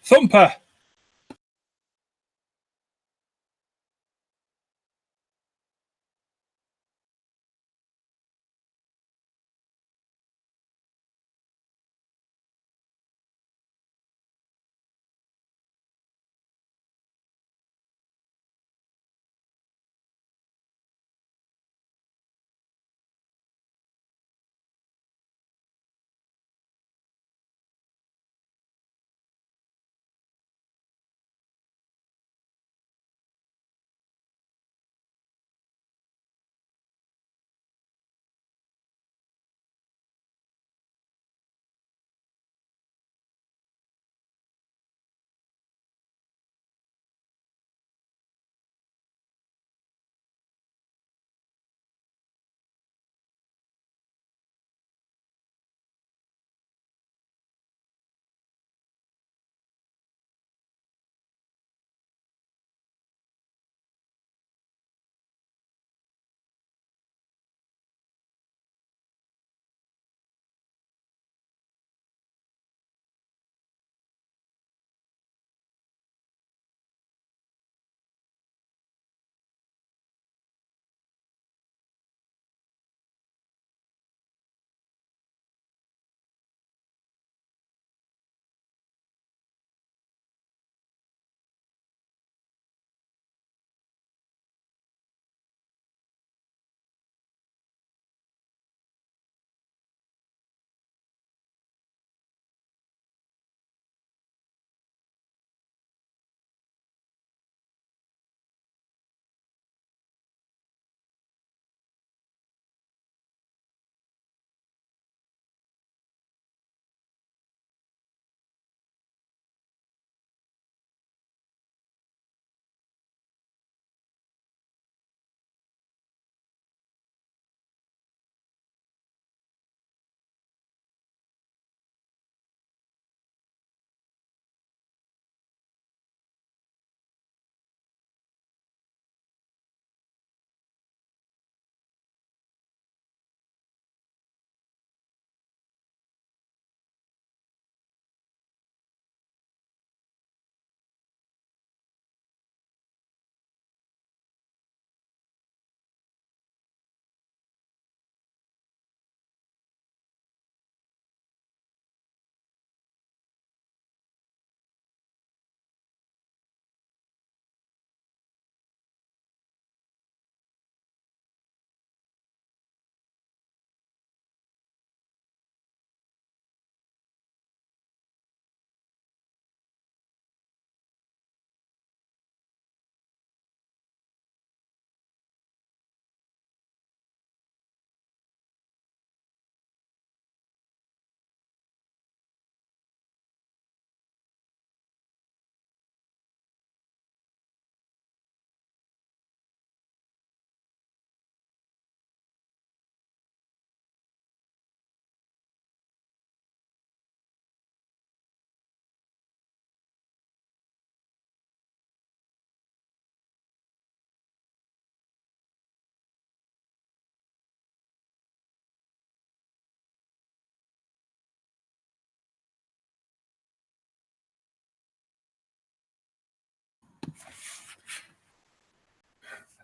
Thumper.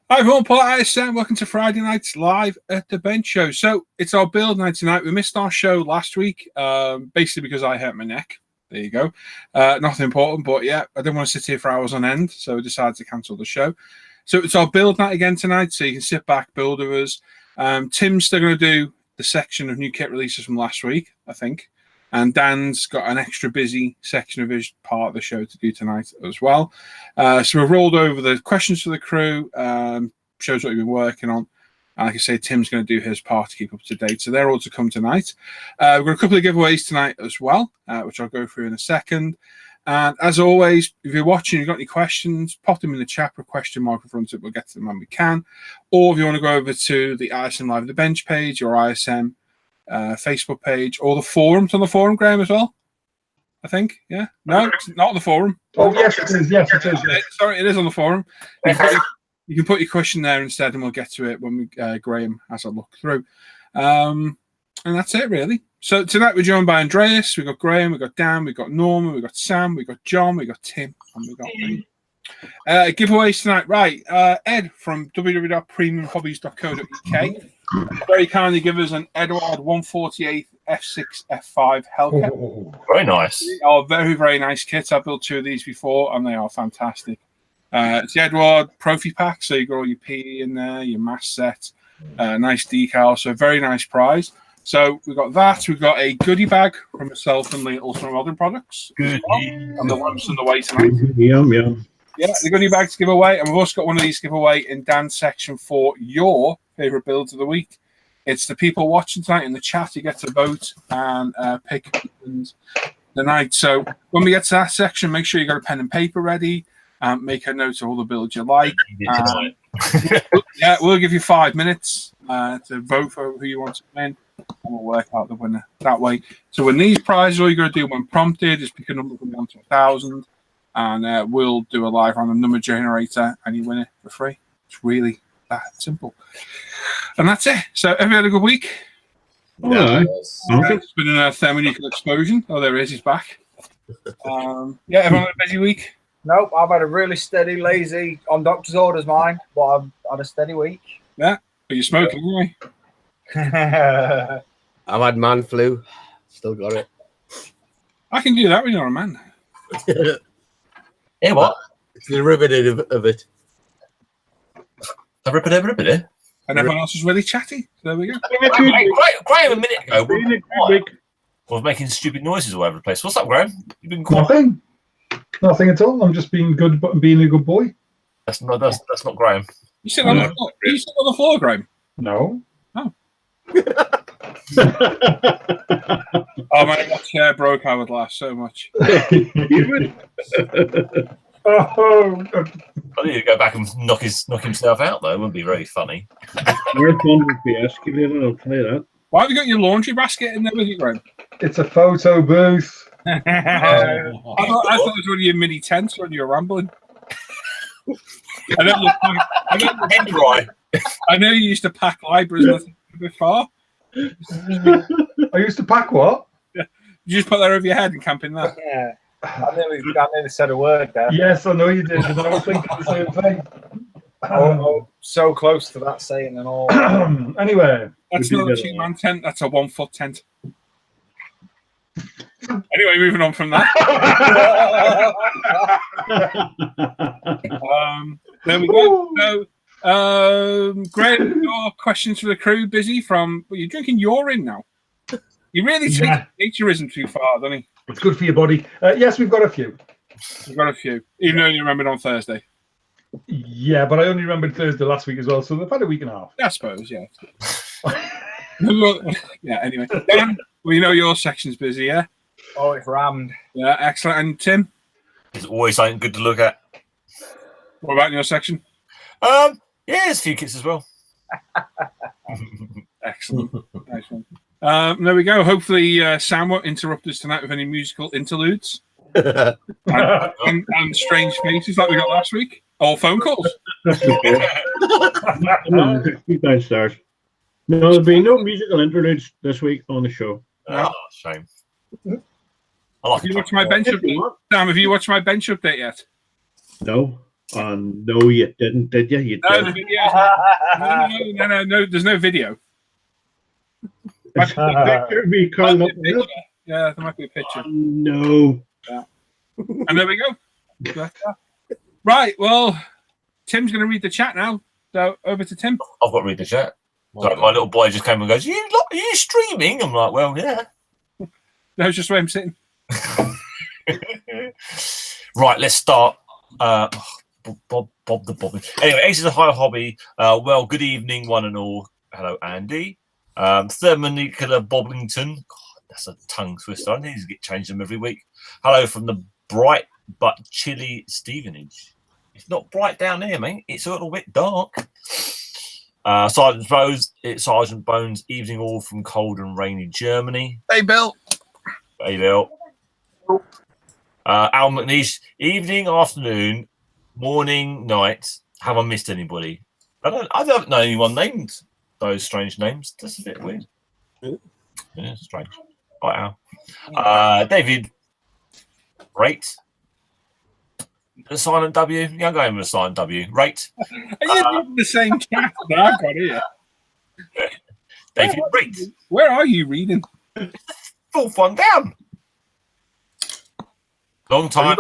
Hi everyone, Paul at ISM. Welcome to Friday Night Live at the Bench Show. So it's our build night tonight. We missed our show last week, basically because I hurt my neck. There you go. Nothing important, but yeah, I didn't want to sit here for hours on end, so I decided to cancel the show. So it's our build night again tonight, so you can sit back, build with us. Tim's still going to do the section of new kit releases from last week, I think. And Dan's got an extra busy section of his part of the show to do tonight as well. So we've rolled over the questions for the crew, shows what we've been working on. And like I say, Tim's going to do his part to keep up to date. So they're all to come tonight. We've got a couple of giveaways tonight as well, which I'll go through in a second. And as always, if you're watching, you've got any questions, pop them in the chat, with a question mark in front of it. We'll get to them when we can. Or if you want to go over to the ISM Live at the Bench page or ISM Facebook page, or the forums on the forum, Graham, as well, I think. Yeah, no, it's not on the forum. Oh yes, it is. Yes, it is. Yes. Sorry, it is on the forum. You can put your question there instead, and we'll get to it when we Graham has a look through. And that's it, really. So tonight we're joined by Andreas, we've got Graham, we've got Dan, we've got Norman, we've got Sam, we've got John, we've got Tim, and we've got me. Giveaways tonight, right? Ed from www.premiumhobbies.co.uk very kindly give us an Edward 148 F6 F5 Hellcat. Very nice. They are very, very nice kits. I've built 2 of these before, and they are fantastic. It's the Edward Profi Pack, so you got all your PE in there, your mass set, nice decal, so very nice prize. So we've got that. We've got a goodie bag from myself and the Ultimate Modern Products. Good. And the ones on the way tonight. Yum. Yeah, the goodie bag to give away. And we've also got one of these to give away in Dan's section for your favourite builds of the week. It's the people watching tonight in the chat. You get to vote and pick the night. So when we get to that section, make sure you got a pen and paper ready. Make a note of all the builds you like. Yeah, we'll give you 5 minutes to vote for who you want to win, and we'll work out the winner that way. So when these prizes, all you got to do when prompted is pick a number from 1 to 1,000, and we'll do a live random number generator, and you win it for free. It's really that simple. And that's it. So everybody had a good week? Yeah. It's been a thermonuclear explosion. Oh, there he is. He's back. Yeah, everyone had a busy week? Nope, I've had a really steady, lazy, on doctor's orders, mine, but I've had a steady week. Yeah, but you're smoking anyway. I've had man flu. Still got it. I can do that when you're a man. Yeah, what? It's the derivative of it. The rippity. And everyone else is really chatty. So there we go. Graham, a minute ago, Week. was making stupid noises all over the place. What's up, Graham? You've been quiet. Nothing at all. I'm just being good, being a good boy. That's not Graham. You sit on the floor. You sit on the floor, Graham. No. Oh. Oh man, that chair broke. I would laugh so much. Oh. I need to go back and knock himself out though. It wouldn't be very funny. We're fun with the escalator, I'll tell you that. Why have you got your laundry basket in there with you, Graham? It's a photo booth. I thought it was one of your mini tents when you were rambling. I know you used to pack libraries before. I used to pack what? Yeah. You just put that over your head and camp in that. Yeah, I nearly said a word there. Yes, I know you did, but I was thinking the same thing. Oh, so close to that saying and all. Anyway. That's not a 2-man tent, that's a 1-foot tent. Anyway, moving on from that. There we go. So, Graham, your questions for the crew busy from. Well, you're drinking urine now. You really take naturism too far, don't you? It's good for your body. Yes, we've got a few. We've got a few, even though you remembered on Thursday. Yeah, but I only remembered Thursday last week as well, so they've had a week and a half. I suppose, yeah. Yeah, anyway. Dan, well, you know your section's busy, yeah? Oh, it's rammed. Yeah, excellent. And Tim? It's always something good to look at. What about in your section? Yeah, there's a few kits as well. Excellent. Nice one. There we go. Hopefully, Sam won't interrupt us tonight with any musical interludes and strange faces like we got last week. Or phone calls. Downstairs. No, there'll be no musical interludes this week on the show. Oh, shame. I like have you watched my bench update? Sam, have you watched my bench update yet? No. No, you didn't, did you? You no, didn't. No, there's no video. Yeah, there might be a picture. No. Yeah. And there we go. Right, well, Tim's going to read the chat now. So over to Tim. I've got to read the chat. So my little boy just came and goes, are you streaming? I'm like, well, yeah. No, it's just where I'm sitting. Right, let's start. Bob the Bobbin. Anyway, Ace is a high hobby. Well, good evening, one and all. Hello, Andy. Thermonuclear Boblington. God, that's a tongue twister. I need to get changed them every week. Hello from the bright but chilly Stevenage. It's not bright down here, mate. It's a little bit dark. Sergeant Bones, evening all from cold and rainy Germany. Hey, Bill. Hey, Bill. Al McNeish, evening, afternoon, morning, night. Have I missed anybody? I don't know anyone named those strange names. That's a bit weird. Yeah, strange. Wow. David Rate. A silent W. Yeah, I'm going with a silent W. Rate. Are you reading the same chat that I've got here? David Rate. Where are you reading? Full fun down. Long time.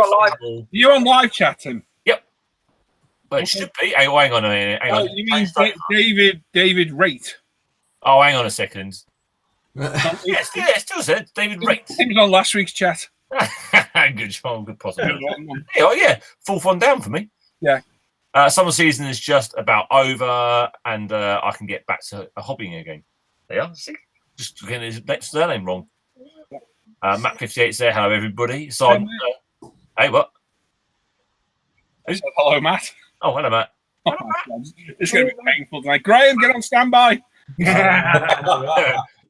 You're on live chatting. Yep. Well, it should be. Hang on a minute. Hang on. You mean David Rate? Oh, hang on a second. Yes, it still said David Rate. He was on last week's chat. Good job, good possibility. Yeah, full fun down for me. Yeah. Summer season is just about over, and I can get back to hobbying again. There you are. See? Just getting his next surname wrong. Matt 58's there. Hello, everybody. So, hey, what? Hello, Matt. Oh, hello, Matt. Oh, it's going to be painful tonight. Graham, get on standby.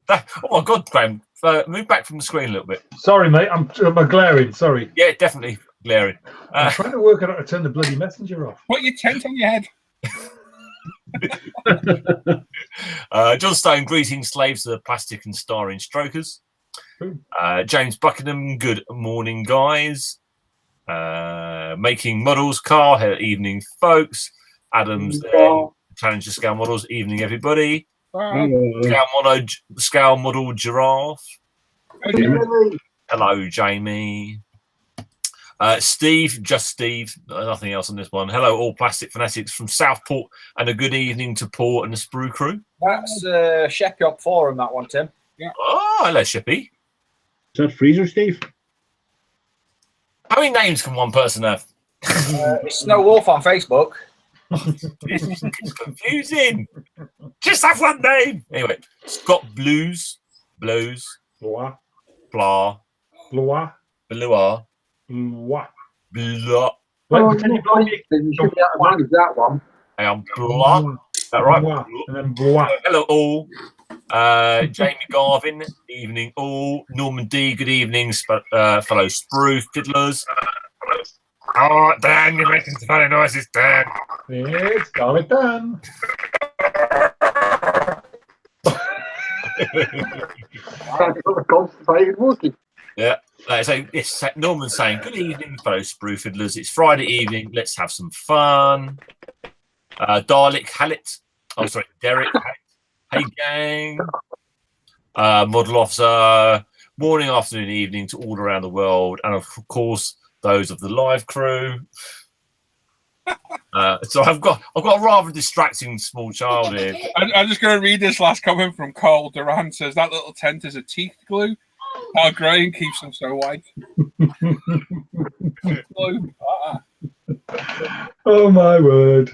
Oh my God, Graham. Move back from the screen a little bit. Sorry, mate. I'm glaring. Sorry. Yeah, definitely glaring. I'm trying to work out how to turn the bloody messenger off. Put your tent on your head. John Stone, greetings, slaves to the plastic and starring strokers. James Buckingham, good morning, guys. Making models, Carl, evening, folks. Adams, Challenger Scale Models, evening, everybody. Scale model Giraffe. Hello, Jamie. Steve, just Steve, nothing else on this one. Hello, all plastic fanatics from Southport, and a good evening to Paul and the Sprue crew. That's Sheppy up forum, that one, Tim. Yeah. Oh, hello, Sheppy. Is that Freezer, Steve? How many names can one person have? It's Snow Wolf on Facebook. It's confusing. Just have one name. Anyway, Scott Blues, Blois. Blah, Blois. Blua, Blois. Blah. Right, can you blow me? You should be able to manage that one. Hang on, Blah. Is that right? Blois. And then Blois. Hello, all. Jamie Garvin, evening, all. Norman D, good evening, fellow Sprue fiddlers. Oh, Dan, you're making some funny noises, Dan. It's Garlic Dan. Constipated Wookie. Yeah. So it's Norman saying, good evening, fellow Sprue fiddlers. It's Friday evening. Let's have some fun. Dalek Hallett. Oh, sorry, Derek Hallett. Hey, gang. Model officer. Morning, afternoon, evening to all around the world. And of course, those of the live crew. So I've got a rather distracting small child here. I'm just going to read this last comment from Carl Duran. Says that little tent is a teeth glue. How Graham keeps them so white. Oh my word.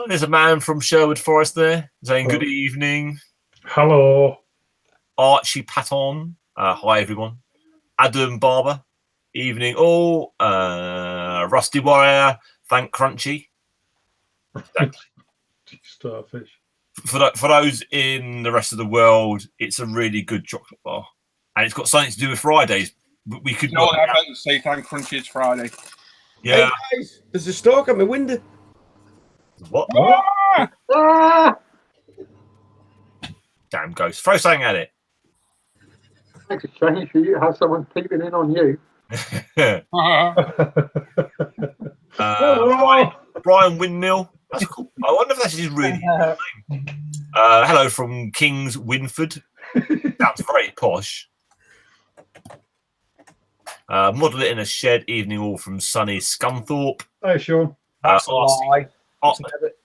There's a man from Sherwood Forest there saying good evening. Hello. Archie Patton. Hi, everyone. Adam Barber. Evening all. Rusty Warrior. Thank Crunchy. Starfish. For those in the rest of the world, it's a really good chocolate bar. And it's got something to do with Fridays. We could No, I better say thank Crunchy, it's Friday. Yeah. Hey guys, there's a stork at my window. What? Ah! Damn ghost. Throw something at it. Makes a change for you to have someone peeping in on you. Brian Windmill. That's cool. I wonder if that's his really cool name. Hello from Kings Winford. Sounds very posh. Model it in a shed. Evening all from sunny Scunthorpe. Hi, Sean. That's a lie. Oh,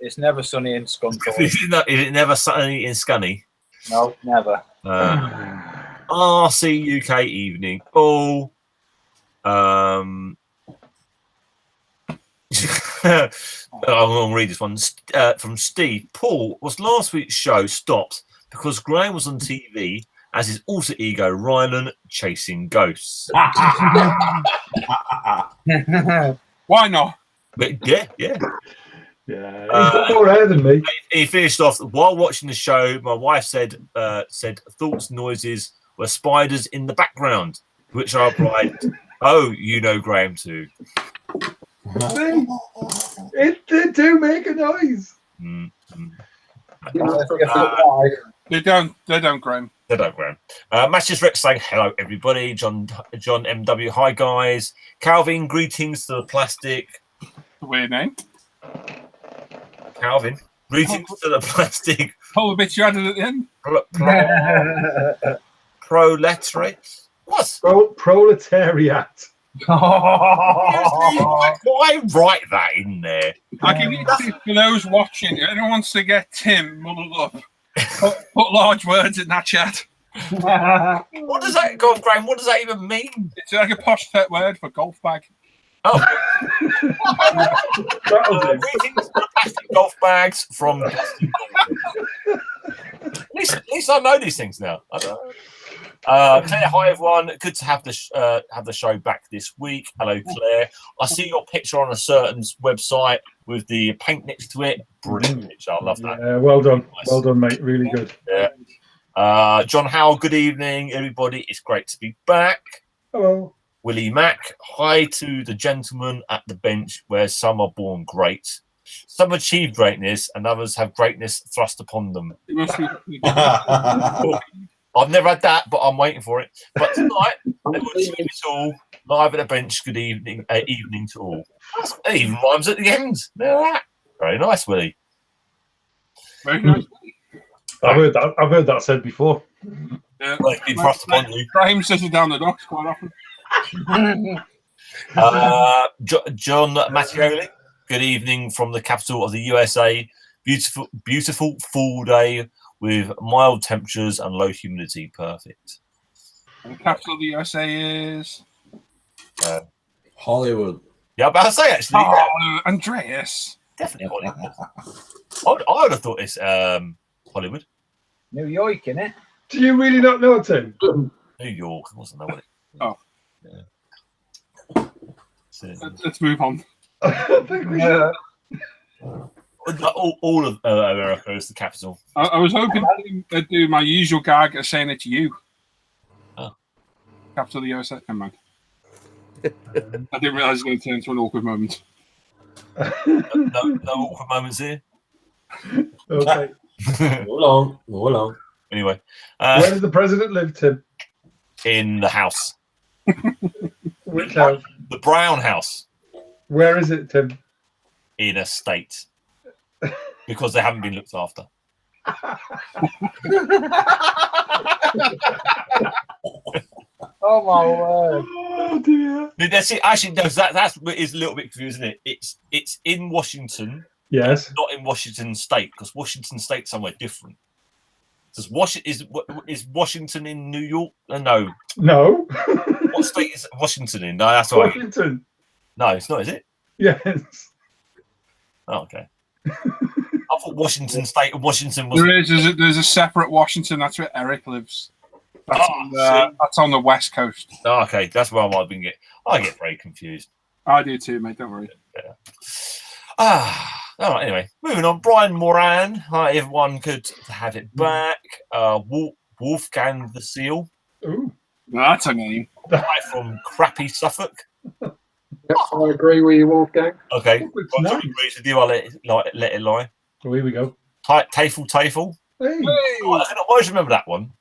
It's never sunny in Scunthorpe. is it never sunny in Scunny? No, never. RC UK evening. Oh. I'm going to read this one from Steve. Paul, was last week's show stopped because Graham was on TV as his alter ego Rylan chasing ghosts? Why not? But yeah. Yeah, he's got more hair than me. He finished off while watching the show. My wife said thoughts noises were spiders in the background, to which I replied, "Oh, you know Graham too." They do make a noise. Mm-hmm. They don't, Graham. Hello, Graham. Matches Rex saying hello, everybody. John MW, hi guys. Calvin, greetings to the plastic. Weird name. Calvin, greetings to the plastic. All the bits you added at the end. Proletariat. What? Proletariat. Why write that in there? I give you a tip for those watching. If anyone wants to get Tim muddled up, put large words in that chat. What does that go on, Graham? What does that even mean? It's like a posh pet word for golf bag. Oh, That'll do. greetings to the plastic golf bags from. At least I know these things now. I don't know. Claire, hi everyone. Good to have the show back this week. Hello, Claire. I see your picture on a certain website with the paint next to it. Brilliant picture. I love that. Yeah, well done. Nice. Well done, mate. Really good. Yeah. John Howell, good evening, everybody. It's great to be back. Hello. Willie Mack, hi to the gentlemen at the bench where some are born great. Some achieve greatness and others have greatness thrust upon them. It must be. I've never had that, but I'm waiting for it. But tonight, they will achieve it all. Live at the bench, good evening, evening to all. That even rhymes at the end. Look at that. Very nice, Willie. Very nice. I've heard that said before. Yeah. Well, it's been thrust upon you. Graham says it down the docks quite often. John Mattioli, good evening from the capital of the USA. Beautiful fall day with mild temperatures and low humidity. Perfect. And the capital of the USA is. Hollywood. Yeah, I'm about to say actually. Oh, Yeah, Andreas. definitely Hollywood. I would have thought it's Hollywood. New York, innit? Do you really not know, Tim? New York. I wasn't know what it. Oh. Yeah. Let's move on. I think we should. All of America is the capital. I was hoping to do my usual gag of saying it to you. Oh. Capital of the USA. Never mind. I didn't realise it was going to turn into an awkward moment. No awkward moments here. Okay. Move along. Anyway, Where does the president live, Tim? in the house, Which house? the Brown House, Where is it, Tim? in a state, because they haven't been looked after. Oh my word! Oh dear. That's it. Actually, no, that's what is a little bit confusing, isn't it? It's in Washington, Yes. not in Washington State, because Washington State's somewhere different. Is Washington in New York? No. No. What state is Washington in? No, that's all right. Washington. No, it's not, is it? Yes. Oh, okay. I thought Washington State and Washington was. There's a separate Washington. That's where Eric lives. That's on the West Coast. Oh, okay, that's where I might have been getting. I get very confused. I do too, mate. Don't worry. All right, anyway, moving on. Brian Moran. Hi, everyone. Good to have it back. Wolfgang the Seal. Ooh. That's a name. Hi from crappy Suffolk. Yep, I agree with you, Wolfgang. Okay. Oh, it's Well, nice. if somebody agrees with you, I'll let it lie. So here we go. Hi, Tafel. Hey. Oh, I always remember that one.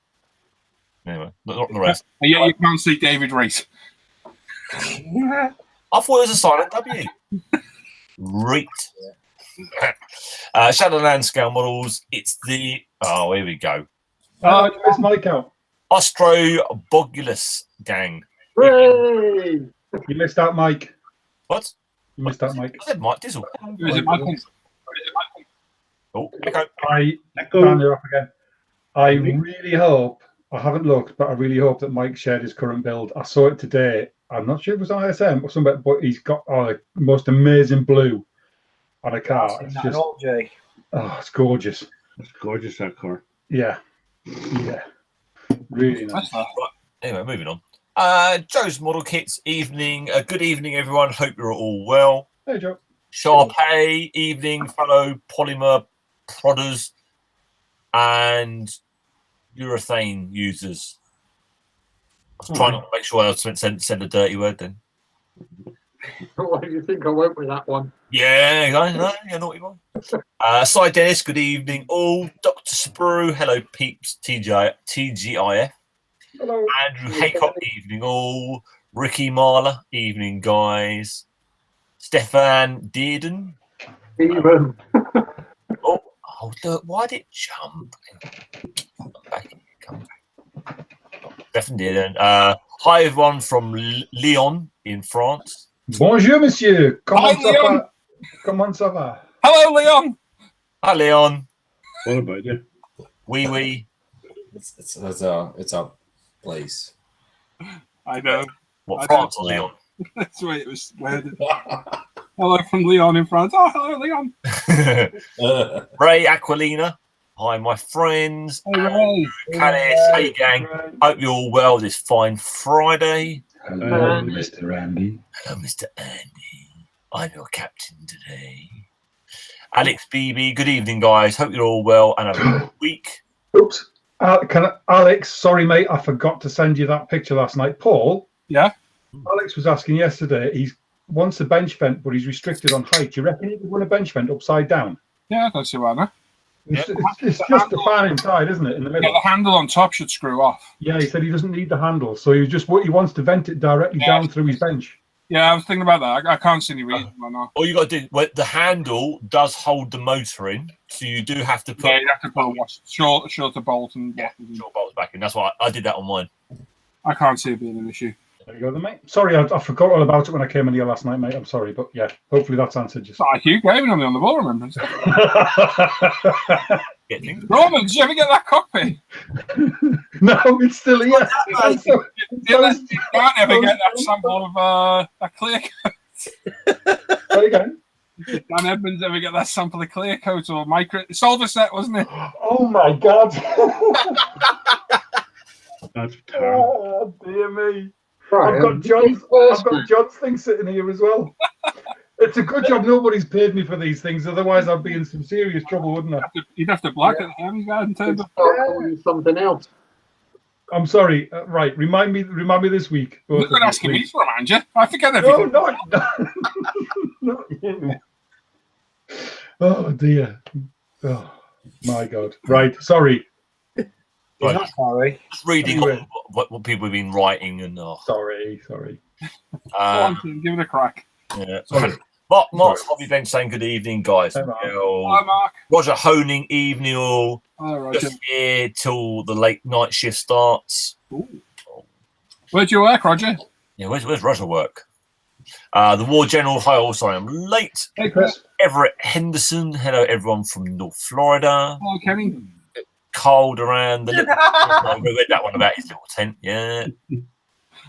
Anyway, not the rest. And yet you can't see David Wright. I thought it was a silent W. Right. Shadowland scale models. It's the. Oh, here we go. Oh, you missed my count. Ostrobogulus gang. Hooray! You missed out, Mike. What? You missed out, Mike. I said Mike Dizzle. Is it Michael? Oh, echo. Dan, you're up again. I really hope, I haven't looked, but I really hope that Mike shared his current build. I saw it today. I'm not sure if it was ISM or something, but he's got the most amazing blue on a car. It's just, it's gorgeous. It's gorgeous, that car. Yeah. Yeah. Really nice. Right. Anyway, moving on. Joe's Model Kits evening. Good evening, everyone. Hope you're all well. Hey, Joe. Sharpay evening, fellow polymer prodders and urethane users. I was trying not to make sure I send a dirty word then. Why do you think I went with that one? Yeah, yeah, naughty one. Cy Dennis, good evening. All Dr. Sprue, hello, peeps. TGIF. Hello. Andrew Haycock, evening. All Ricky Marler, evening, guys. Stefan Dearden. Even. Oh, look, why did it jump? Come back. Stefan Dearden. Hi, everyone from Lyon in France. Bonjour, monsieur. Hi, Leon. Comment ça va? Hello, Leon. Hi, Leon. What about you? Wee. It's a place. I know. What, I France or Lyon? That's the way it was worded. Hello from Leon in France. Oh, hello, Leon. Ray Aquilina. Hi, my friends. Hey, Ray. Callis, hey, gang. Hope you're all well this fine Friday. Hello, Mr. Andy. Hello, Mr. Andy. I'm your captain today. Alex BB, good evening, guys. Hope you're all well and have a good week. Oops. Alex, sorry, mate. I forgot to send you that picture last night. Paul? Yeah? Alex was asking yesterday, he wants a bench vent, but he's restricted on height. Do you reckon he could run a bench vent upside down? Yeah, I don't see why not. It's just the fan inside, isn't it, in the middle? Yeah, the handle on top should screw off. Yeah, he said he doesn't need the handle, so he wants to vent it directly down through his bench. Yeah, I was thinking about that. I can't see any reason why not. All you got to do, the handle does hold the motor in, so you do have to put Yeah, you have to put a shorter bolt and short bolts back in. That's why I did that on mine. I can't see it being an issue. There you go, then, mate. Sorry, I forgot all about it when I came in here last night, mate. I'm sorry, but yeah, hopefully that's answered you. Like you gaming on the ball, remember? Roman, did you ever get that cockpit? No, it's still here. You can't ever get that sample of a clear coat. There you go. Did Dan Edmonds ever get that sample of clear coat or micro solver set, wasn't it? Oh my God. That's terrible. Oh, dear me. Right, I've got John's thing sitting here as well. It's a good job nobody's paid me for these things, otherwise I'd be in some serious trouble, wouldn't I? You'd have to black it in terms of something else. I'm sorry. Right, remind me this week. You're not asking me for a manager. I forget everything. No, not you. Oh dear. Oh my God. Right, sorry. Right. Sorry. Reading Anyway. what people have been writing and Sorry. Go on, Tim, give it a crack. yeah. Sorry. Mark's Hobby Bench saying good evening, guys. Hey, Mark. Hi, Mark. Roger Honing, evening all. Hi, Roger. Just here till the late night shift starts. Ooh. Where'd you work, Roger? Yeah, where's Roger work? The War General, hi all, sorry I'm late. Hey, Chris. Everett Henderson, hello everyone from North Florida. Hello, Kenny. Cold around the little, we read that one about his little tent, yeah.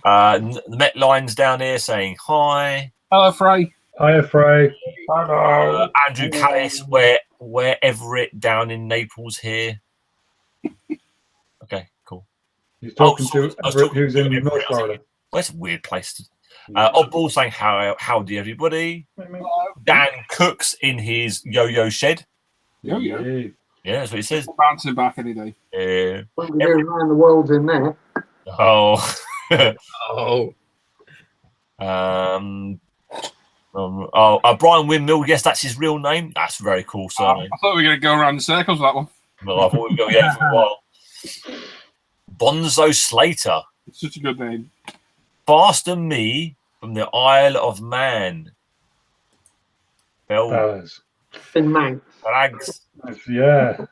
The Met Line's down here saying hi. Hello, Frey. Hi, Frey. Hello. Andrew Callis, where Everett down in Naples here. Okay, cool. He's talking sorry, to I was Everett, talking who's to in Everett. North Florida. Well, it's a weird place. Oddball saying howdy everybody. Dan Cooks in his yo-yo shed. Yo-yo. Yeah, that's what he says. Bouncing back any day. Yeah. When we go around the world in there. Oh. Oh. Brian Windmill. Yes, that's his real name. That's very cool, surname. I thought we were going to go around in circles with that one. No, I thought we'd go yeah for a while. Bonzo Slater. It's such a good name. Faster Me from the Isle of Man. Bell In Manx. Flags. Yeah.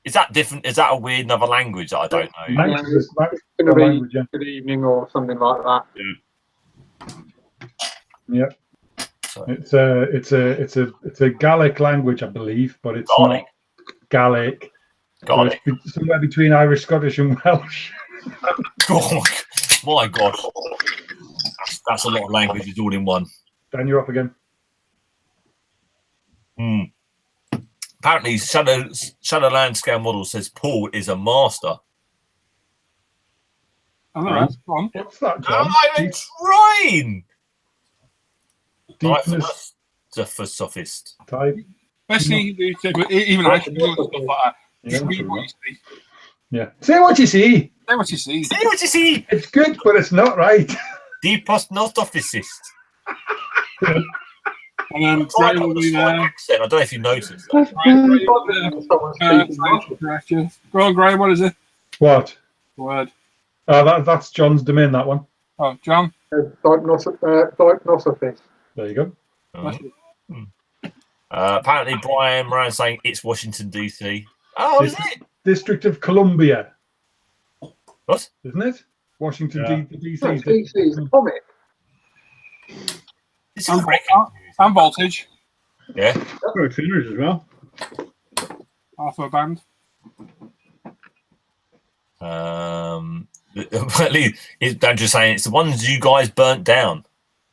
Is that different? Is that a weird another language that I don't know? Manx is It's going to be language, yeah. good evening or something like that. Yeah. So, It's a Gaelic language, I believe, but it's Gaelic. not Gaelic. Gaelic. So it's somewhere between Irish, Scottish, and Welsh. Oh my God. That's a lot of languages all in one. Dan, you're up again. Apparently, Shadowland Scale Model says Paul is a master. All right, go on. What's that, John? I'm even trying. Deepness For sophist. type. Especially even I can do stuff like that. Yeah, Just read what you see. yeah. Say what you see. Say what you see. See what you see. It's good, but it's not right. Deepest not officist. And then Try Graham to will the be there. accent. I don't know if you noticed. That. Graham will be there. Someone speaking Russian. Correct you. Go on, Graham, what is it? What? Word. That's John's domain, that one. Oh, John. Diagnosophist. There you go. Apparently, Brian Moran saying it's Washington DC. Oh, is it? District of Columbia, What? isn't it? Washington, Yeah. DC. No, DC is a comic. This is And, very and Voltage. Yeah. Very tuners as well. Half a band. I'm just saying it's the ones you guys burnt down.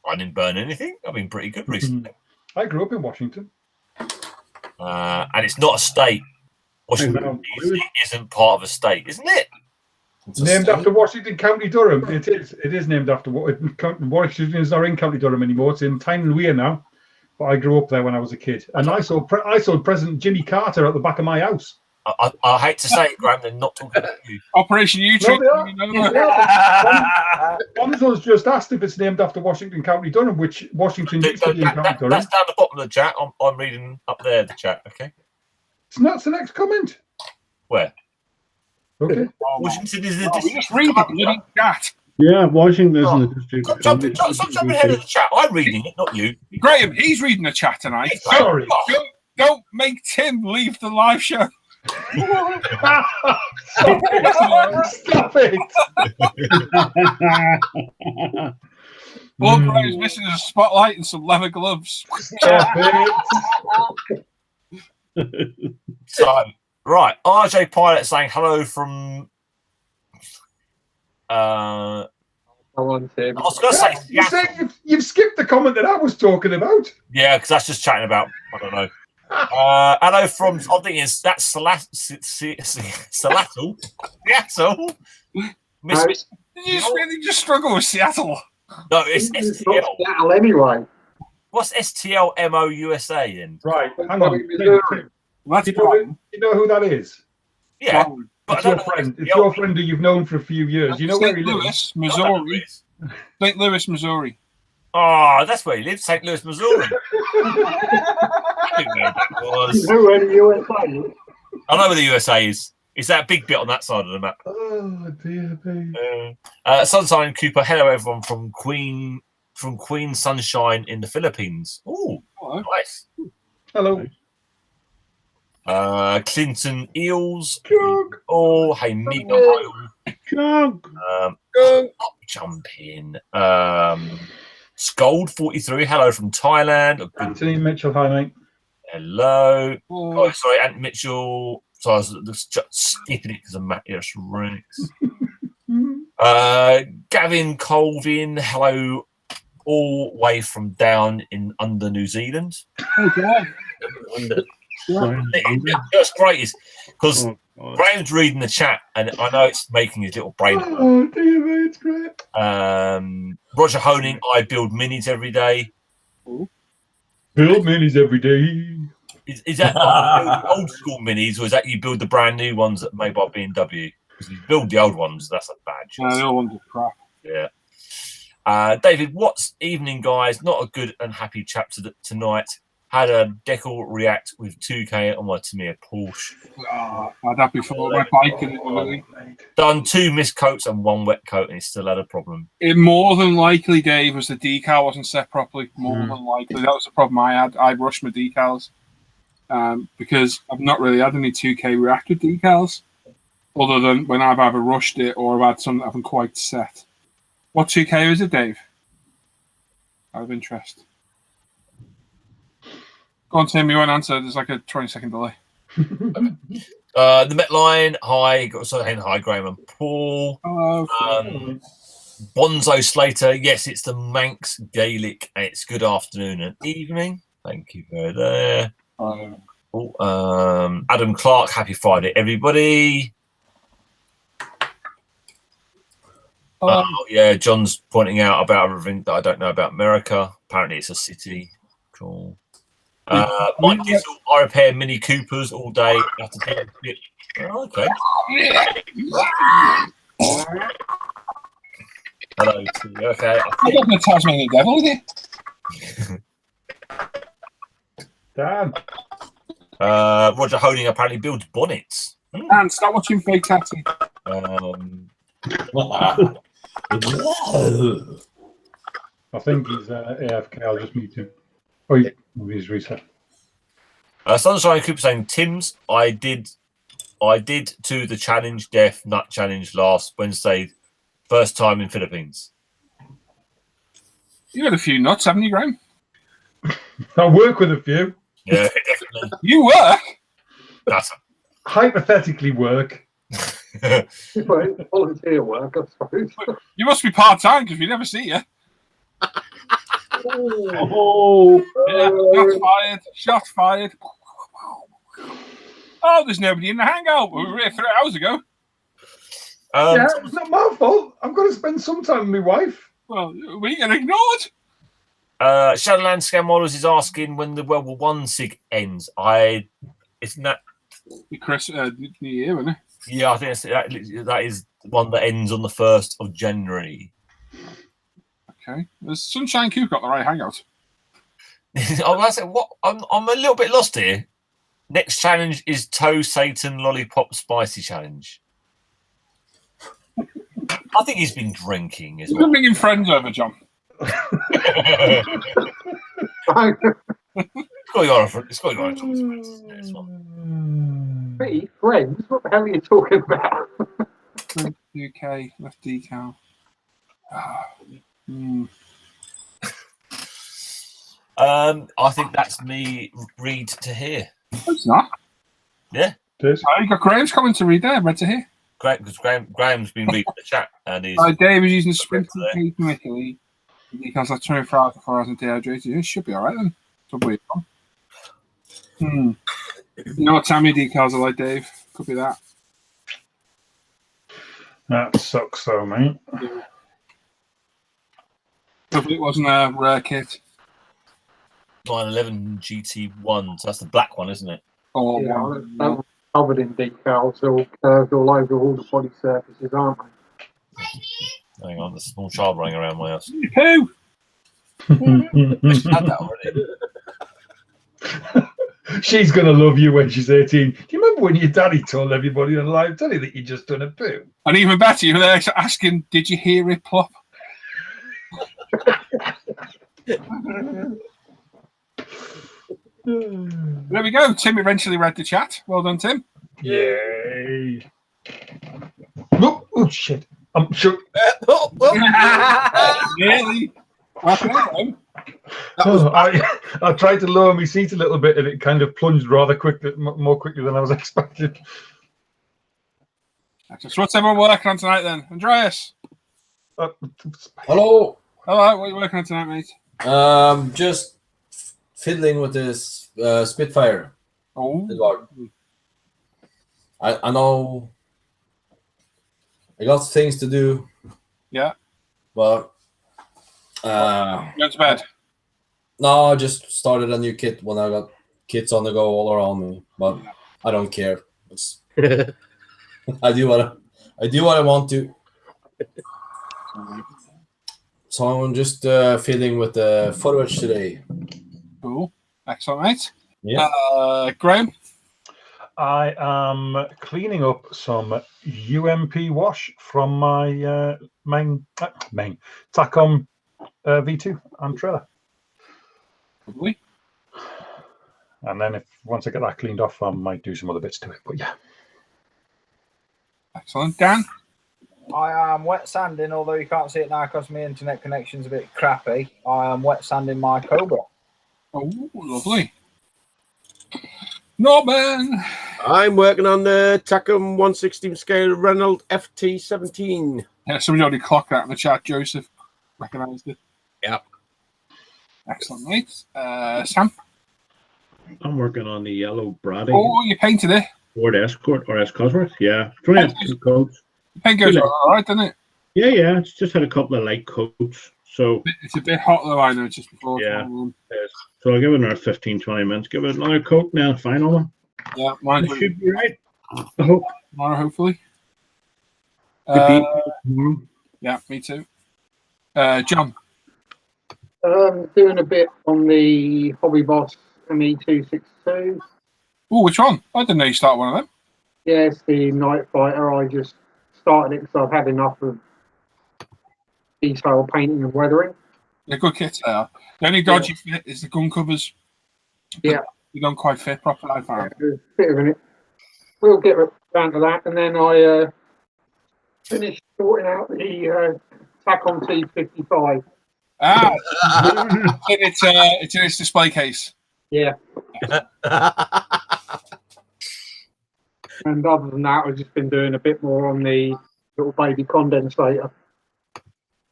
I didn't burn anything. I've been pretty good recently. I grew up in Washington. And it's not a state. Washington Exactly. isn't part of a state, isn't it? It's a Named state. after Washington County Durham. It is. It is named after Washington. Is not in County Durham anymore. It's in Tyne-and-Wear now. But I grew up there when I was a kid, and I saw President Jimmy Carter at the back of my house. I hate to say it, Graham. They're not talking about you. Operation U No, they are. You know that. Bonzo's just asked if it's named after Washington County Durham, which Washington used to be in County Durham. That's down the bottom of the chat. I'm reading up there the chat. Okay. It's not the next comment. Where? Okay. Washington is the Oh, we district. just read it. We didn't chat. Yeah, Washington is in the district. Stop jumping ahead of the chat. I'm reading it, not you. Graham, he's reading the chat tonight. Sorry. Don't make Tim leave the live show. Stop it. All Graham's missing is a spotlight and some leather gloves. Stop it. So, right, RJ Pilot saying hello from. I Come on, Tim. was going to say, You say you've skipped the comment that I was talking about. yeah, because that's just chatting about. I don't know. Hello from. I think it's that's Seattle. Seattle. Miss. Did you really just struggle with Seattle? No, it's It's STL. not Seattle anyway. What's STLMO USA then? Right. Hang Probably on. Missouri. That's You know who that is? Yeah, but It's I your don't know friend. what It's your friend who you've known for a few years. You know where St. he lives? Louis, I don't know who it Missouri. is. St. Louis, Missouri. Oh, that's where he lives, St. Louis, Missouri. I didn't know where that was. You know where the USA is? I know where the USA is. It's that big bit on that side of the map. Oh dear me. Sunshine Cooper, hello everyone from Queen Sunshine in the Philippines. Oh, Hello. nice. Hello. Clinton Eels. Chug. Oh, hey, Mega Oil. Chug. Jump in. Scold 43, hello from Thailand. A good- Anthony Mitchell, hi mate. Hello. Oh, Oh, sorry, Ant Mitchell. So I was just skipping it because of Matthias Rex. Gavin Colvin, hello, all the way from down in under New Zealand. okay. What's great is because Oh, God. Graham's reading the chat, and I know it's making his little brain. Oh dear me, it's great. Roger Honing, I build minis every day. Build minis every day. Is that like old school minis, or is that you build the brand new ones that are made by BMW? Because if you build the old ones, that's a bad choice. The other ones are crap. Yeah. David, what's evening, guys? Not a good and happy chat tonight. Had a decal react with 2K on my Tamiya Porsche. I had that before. My bike and Done 2 mist coats and 1 wet coat, and he still had a problem. it more than likely, Dave, was the decal wasn't set properly. More than likely. That was the problem I had. I rushed my decals because I've not really had any 2K react with decals other than when I've either rushed it or I've had some that haven't quite set. What 2K is it, Dave? Out of interest. Go on, Tim, you won't answer. There's like a 20-second delay. The Met line, hi. Saying hi, Graham and Paul. Hello. Bonzo Slater, yes, it's the Manx Gaelic. And it's good afternoon and evening. Thank you for there. Adam Clark, happy Friday, everybody. Oh, yeah, John's pointing out about everything that I don't know about America. Apparently, it's a city. Cool. Mike Diesel, I repair Mini Coopers all day after doing it. Oh, okay. Hello. Okay. I got the Tasmanian devil, is it? Dan. Roger Holding apparently builds bonnets. And start watching Fake Tatty. I think he's AFK. I'll just mute him. Oh, he's reset. Sunshine Cooper saying, Tim's, I did to the challenge, Death Nut Challenge last Wednesday, first time in Philippines. You had a few nuts, haven't you, Graham? I work with a few. Yeah, definitely. You work? That's Hypothetically work. Volunteer work, I suppose. You must be part-time because we never see you. Oh, Yeah, shots fired. Shots fired. Oh, there's nobody in the hangout. We were here 3 hours ago. Yeah, it's not my fault. I'm going to spend some time with my wife. Well, we get ignored. Shadowland Scam Models is asking when the World War One SIG ends. Isn't that New Year, isn't it? Yeah, I think that is one that ends on the 1st of January. Okay. Has Sunshine Coop got the right hangout? I said, what? I'm a little bit lost here. Next challenge is Toe Satan Lollipop Spicy Challenge. I think he's been drinking as You're well. bringing friends over, John. It's got to go on John's friends, isn't it, this one? Me, friends? What the hell are you talking about? UK, left decal. I think that's me read to hear. It's not. Yeah. It is. Oh, you got Graham's coming to read there, read to hear. Because Graham's been reading the chat and he's Dave is using the Sprinter Cape in Italy. Decals like 24 hours before I was dehydrated. It should be alright then. It's a weird one. You know what time your decals are like, Dave? Could be that. That sucks though, mate. Hopefully it wasn't a rare kit. 911 GT1, so that's the black one, isn't it? Or Yeah, one. that was covered in decals, all curved all over all the body surfaces, aren't they? Hang on, there's a small child running around my house. Poo! I had that already. She's going to love you when she's 18. Do you remember when your daddy told everybody on live telly that you just done a poo? And even better, you were there asking, did you hear it plop? There we go. Tim eventually read the chat. Well done, Tim. Yay. Oh, shit. I'm sure. Really? I tried to lower my seat a little bit and it kind of plunged rather quickly, more quickly than I was expecting. So what's everyone working on tonight then? Andreas? Hello. Hello, what are you working on tonight, mate? Just fiddling with this Spitfire. Oh. Edward. I know I got things to do. Yeah. But Going to bed. no, I just started a new kit when I got kits on the go all around me. But I don't care. It's I do what I want to. So I'm just fiddling with the footage today. Cool. Excellent, mate. Yeah. Graham? I am cleaning up some UMP wash from my main Tacom V2 and trailer. Lovely. And then once I get that cleaned off, I might do some other bits to it. But yeah. Excellent. Dan? I am wet sanding, although you can't see it now because my internet connection's a bit crappy. I am wet sanding my Cobra. Oh, lovely. Norman! I'm working on the Tacom 116 scale Reynolds FT17. Yeah, somebody already clocked that in the chat. Joseph recognised it. Yep. Excellent, mate. Sam? I'm working on the yellow Brady Oh, you painted it. Ford Escort or S Cosworth. Yeah, it's only had 2 coats. The paint goes all right, doesn't it? Yeah. It's just had a couple of light coats. So It's a bit hot though, I know, just before. Yeah. So I'll give it another 15-20 minutes. Give it another coat now. Final one. Yeah, mine It should be right. I hope. tomorrow, hopefully. The details tomorrow. Yeah, me too. John? Doing a bit on the Hobby Boss ME262. Oh, which one? I didn't know you started one of them. Yeah, it's the Night Fighter. I just started it because I've had enough of detail painting and weathering. They're good kits there. The only dodgy fit is the gun covers. Yeah. You don't quite fit properly, I found. There's a bit of it. We'll get down to that, and then I finished sorting out the Tacom T55. Ah, it's in its display case. Yeah. And other than that, I've just been doing a bit more on the little baby condensator.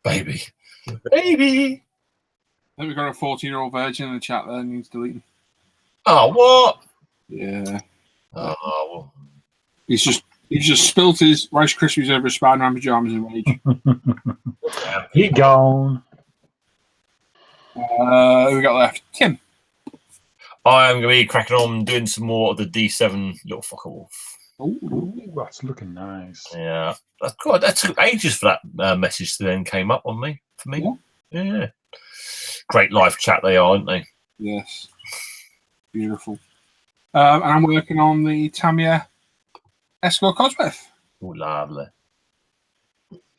Baby. I think we've got a 14-year-old virgin in the chat there needs deleting. Oh, what? Yeah. Oh, well. He's just spilt his Rice Krispies over his Spider-Man pajamas in rage. He gone. Who we got left? Tim. I am going to be cracking on doing some more of the D7 little fucker wolf. Ooh, that's looking nice. Yeah. God, that took ages for that message to then came up on me. For me. Yeah. Great live chat they are, aren't they? Yes. Beautiful. And I'm working on the Tamiya Escort Cosworth. Oh, lovely.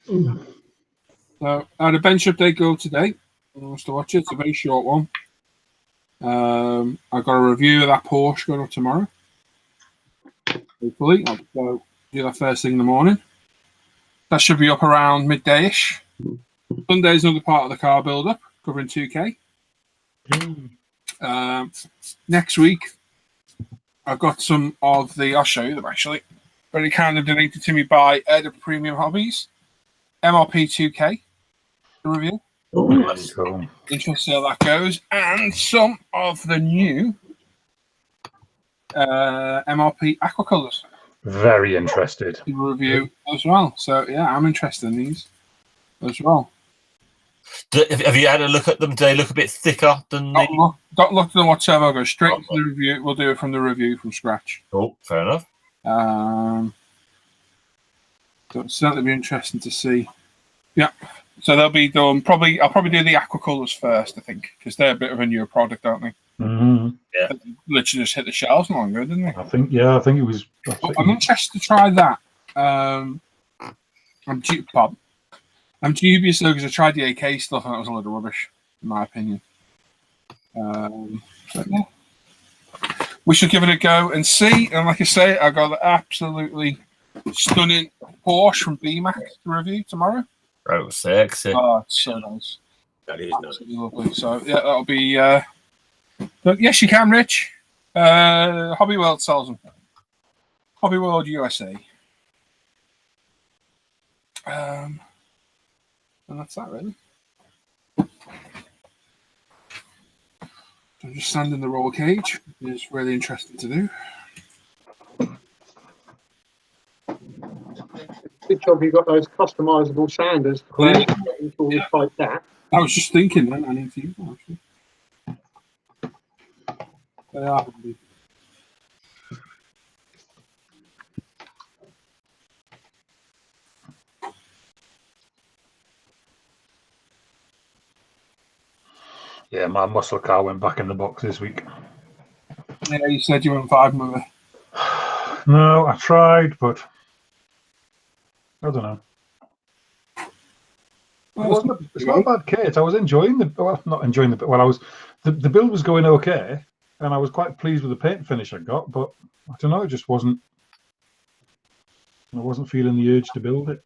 So I had a bench update go today. I wants to watch it. It's a very short one. I've got a review of that Porsche going up tomorrow. Hopefully, I'll go do that first thing in the morning. That should be up around midday-ish. Sunday is another part of the car build-up, covering 2K. Next week, I've got some of the, I'll show you them actually, very kind of donated to me by the Premium Hobbies, MRP 2K, the review. Cool. Interesting to see how that goes. And some of the new MRP Aquacolors. Very interested. Review as well. So, yeah, I'm interested in these as well. Have you had a look at them? Do they look a bit thicker than Don't look at them whatsoever. I'll go straight to the review. We'll do it from the review from scratch. Oh, fair enough. So it'll certainly be interesting to see. Yeah. So they'll be done. I'll probably do the Aquacolors first, I think, because they're a bit of a newer product, aren't they? Mm-hmm. Yeah. They literally just hit the shelves not long ago, didn't they? I think it was. I'm interested to try that. I'm dubious though because I tried the AK stuff and that was a load of rubbish, in my opinion. But yeah. We should give it a go and see. And like I say, I got the absolutely stunning Porsche from BMAC to review tomorrow. Oh, sexy. Oh, it's so nice. That is nice. Absolutely lovely. So yeah, that'll be. But yes, you can, Rich. Hobby World sells them. Hobby World USA. And that's that, really. So just stand in the roll cage. It's really interesting to do. Good job you got those customizable sanders like that. I was just thinking then, I need to use them actually. They are handy. Yeah, my muscle car went back in the box this week. Yeah, you said you went 5 with it. No, I tried, but I don't know. It's not a bad kit. I was enjoying the build was going okay, and I was quite pleased with the paint finish I got, but I don't know, it just wasn't. I wasn't feeling the urge to build it.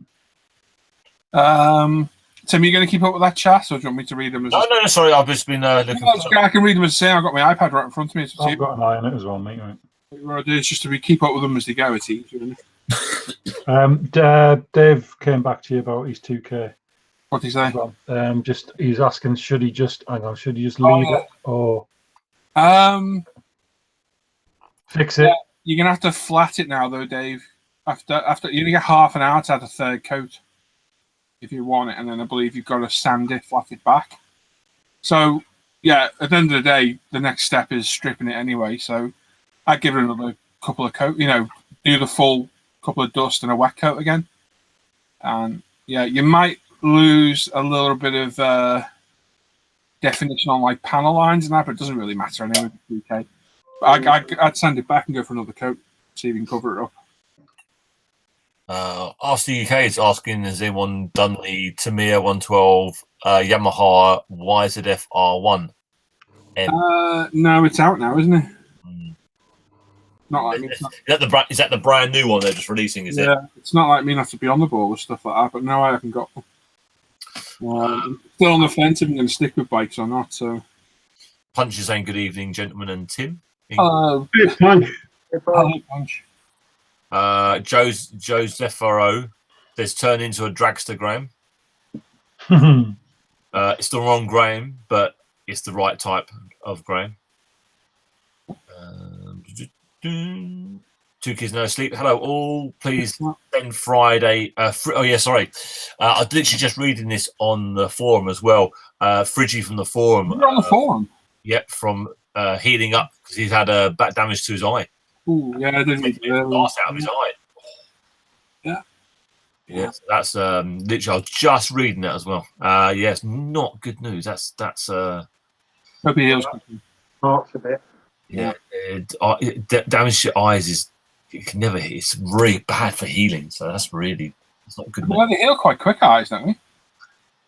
Tim, are you going to keep up with that chat, or do you want me to read them? As No, sorry, I've just been looking. I can read them as I say. I've got my iPad right in front of me. I've got an eye on it as well, mate. Right. What I do is just to keep up with them as they go. It's easier. Dave came back to you about his 2K. What did he say? Well, he's asking, should he just leave it or fix it? Yeah, you're gonna have to flat it now, though, Dave. After you're gonna get half an hour to add a third coat if you want it, and then I believe you've got to sand it, flat it back. So yeah, at the end of the day, the next step is stripping it anyway. So I'd give it another couple of coat. Do the full couple of dust and a wet coat again, and yeah, you might lose a little bit of definition on like panel lines and that, but it doesn't really matter anyway. 3K. I'd send it back and go for another coat, see if we can cover it up. RC UK is asking, has anyone done the Tamiya 112 Yamaha YZF R1? No, it's out now, isn't it? Not like me. Is that the brand new one they're just releasing? Is it? It's not like me not to be on the ball with stuff like that, but no, I haven't got one. I'm still on the fence if I'm going to stick with bikes or not. So, Punch is saying good evening, gentlemen, and Tim. hello, Punch. hello, Punch. Josefaro says turn into a dragstergram. It's the wrong Graham, but it's the right type of Graham. 2 kids no sleep. Hello all. Please send Friday. I literally just reading this on the forum as well. Friggy from the forum. You're on the forum. Yep, from healing up because he's had a back damage to his eye. Ooh, yeah, I didn't. Glass out of his eye. Yeah, so that's literally. I was just reading that as well. Yes, not good news. That's Hope he heals. Marks a bit. yeah. Damage to your eyes is you can never. It's really bad for healing. So that's really it's not good. Well, they heal quite quick, eyes, don't they?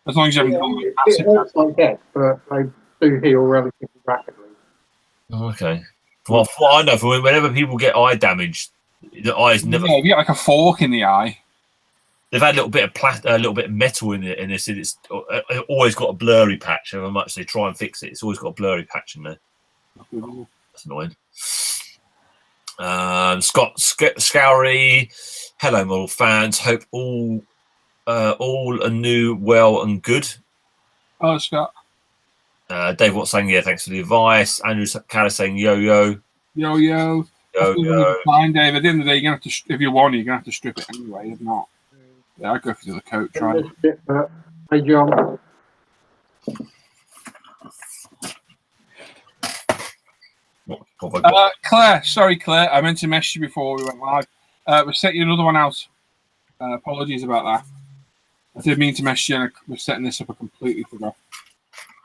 As long as you haven't gone It massive. hurts like death, but they do heal relatively rapidly. Okay. Well, from what I know, for whenever people get eye damage, the eyes never. Yeah, if you get like a fork in the eye. They've had a little bit of a little bit of metal in it, and it's always got a blurry patch. However much they try and fix it, it's always got a blurry patch in there. That's annoying. Scott Scoury, hello, model fans. Hope all are new, well, and good. Oh, Scott. Dave Watt saying, yeah, thanks for the advice. Andrew Callis saying, yo. Yo. Fine, Dave. At the end of the day, you're gonna have to. If you want it, you're gonna have to strip it anyway. If not, yeah, I'd go for the coat. Try it. Hey, John. Claire, sorry, Claire. I meant to message you before we went live. We sent you another one out. Apologies about that. I did mean to message you, and we're setting this up. I completely forgot.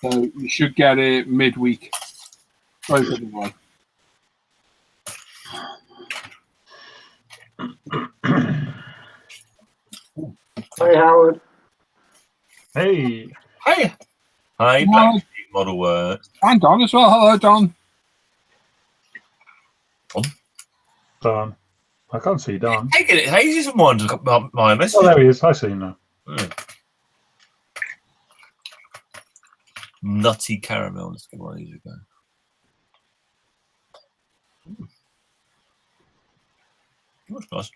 So you should get it midweek. Sorry for the delay. Hey, Howard. Hey. Hi, Hi. Black Sheep Model Work. And Don as well. Hello, Don. Don. I can't see Don. Hey, get it. Hey, he's just wondering about my message. Oh, there he is. I see him now. Nutty caramel. Let's get one of these ago. That's nice.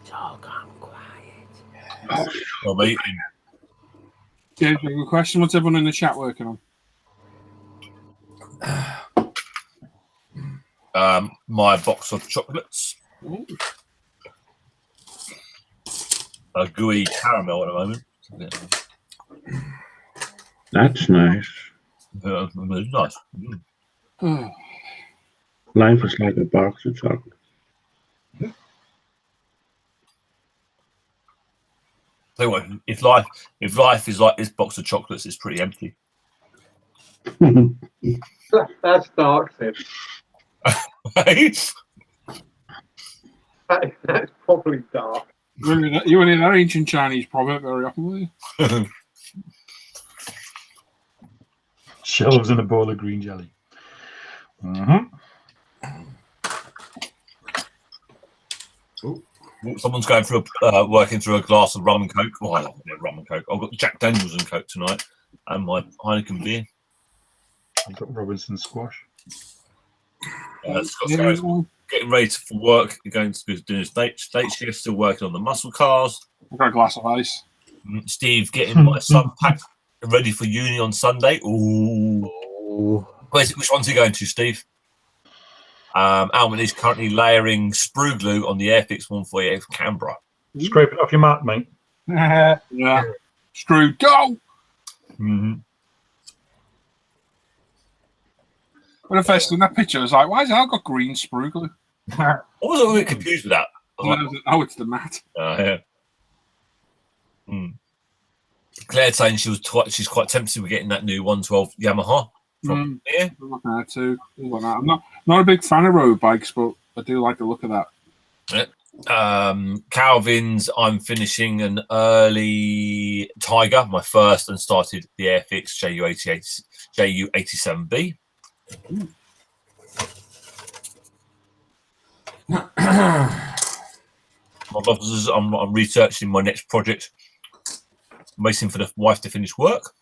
It's all gone quiet. Well, mate, Yeah, good question. What's everyone in the chat working on? my box of chocolates. A gooey caramel at the moment. That's nice. It's nice. Life is like a box of chocolate. Tell you what, if life is like this box of chocolates, it's pretty empty. That's dark, Sid. Right? That's probably dark. You were in that ancient Chinese proverb very often, were you? Shelves in a bowl of green jelly. Someone's going through working through a glass of rum and coke. Oh, I love rum and coke. I've got Jack Daniels and coke tonight, and my Heineken beer. I've got Robinson squash. Scott's getting ready for work. You're going to be doing his state shift, still working on the muscle cars. I've got a glass of ice. Steve getting my son packed ready for uni on Sunday. Ooh. Which one's he going to, Steve? Alman is currently layering sprue glue on the Airfix 148 for Canberra. Scrape it off your mat, mate. Yeah. Screw, go! Mm-hmm. When I first seen that picture, I was like, why has Al got green sprue glue? I was a little bit confused with that. I was like, Oh, it's the mat. yeah. Claire saying she's quite tempted with getting that new 112 Yamaha from here. I'm looking at it too. I'm not a big fan of road bikes, but I do like the look of that. Calvin's, I'm finishing an early Tiger, my first, and started the Airfix JU87B. My brothers, I'm researching my next project. I'm waiting for the wife to finish work.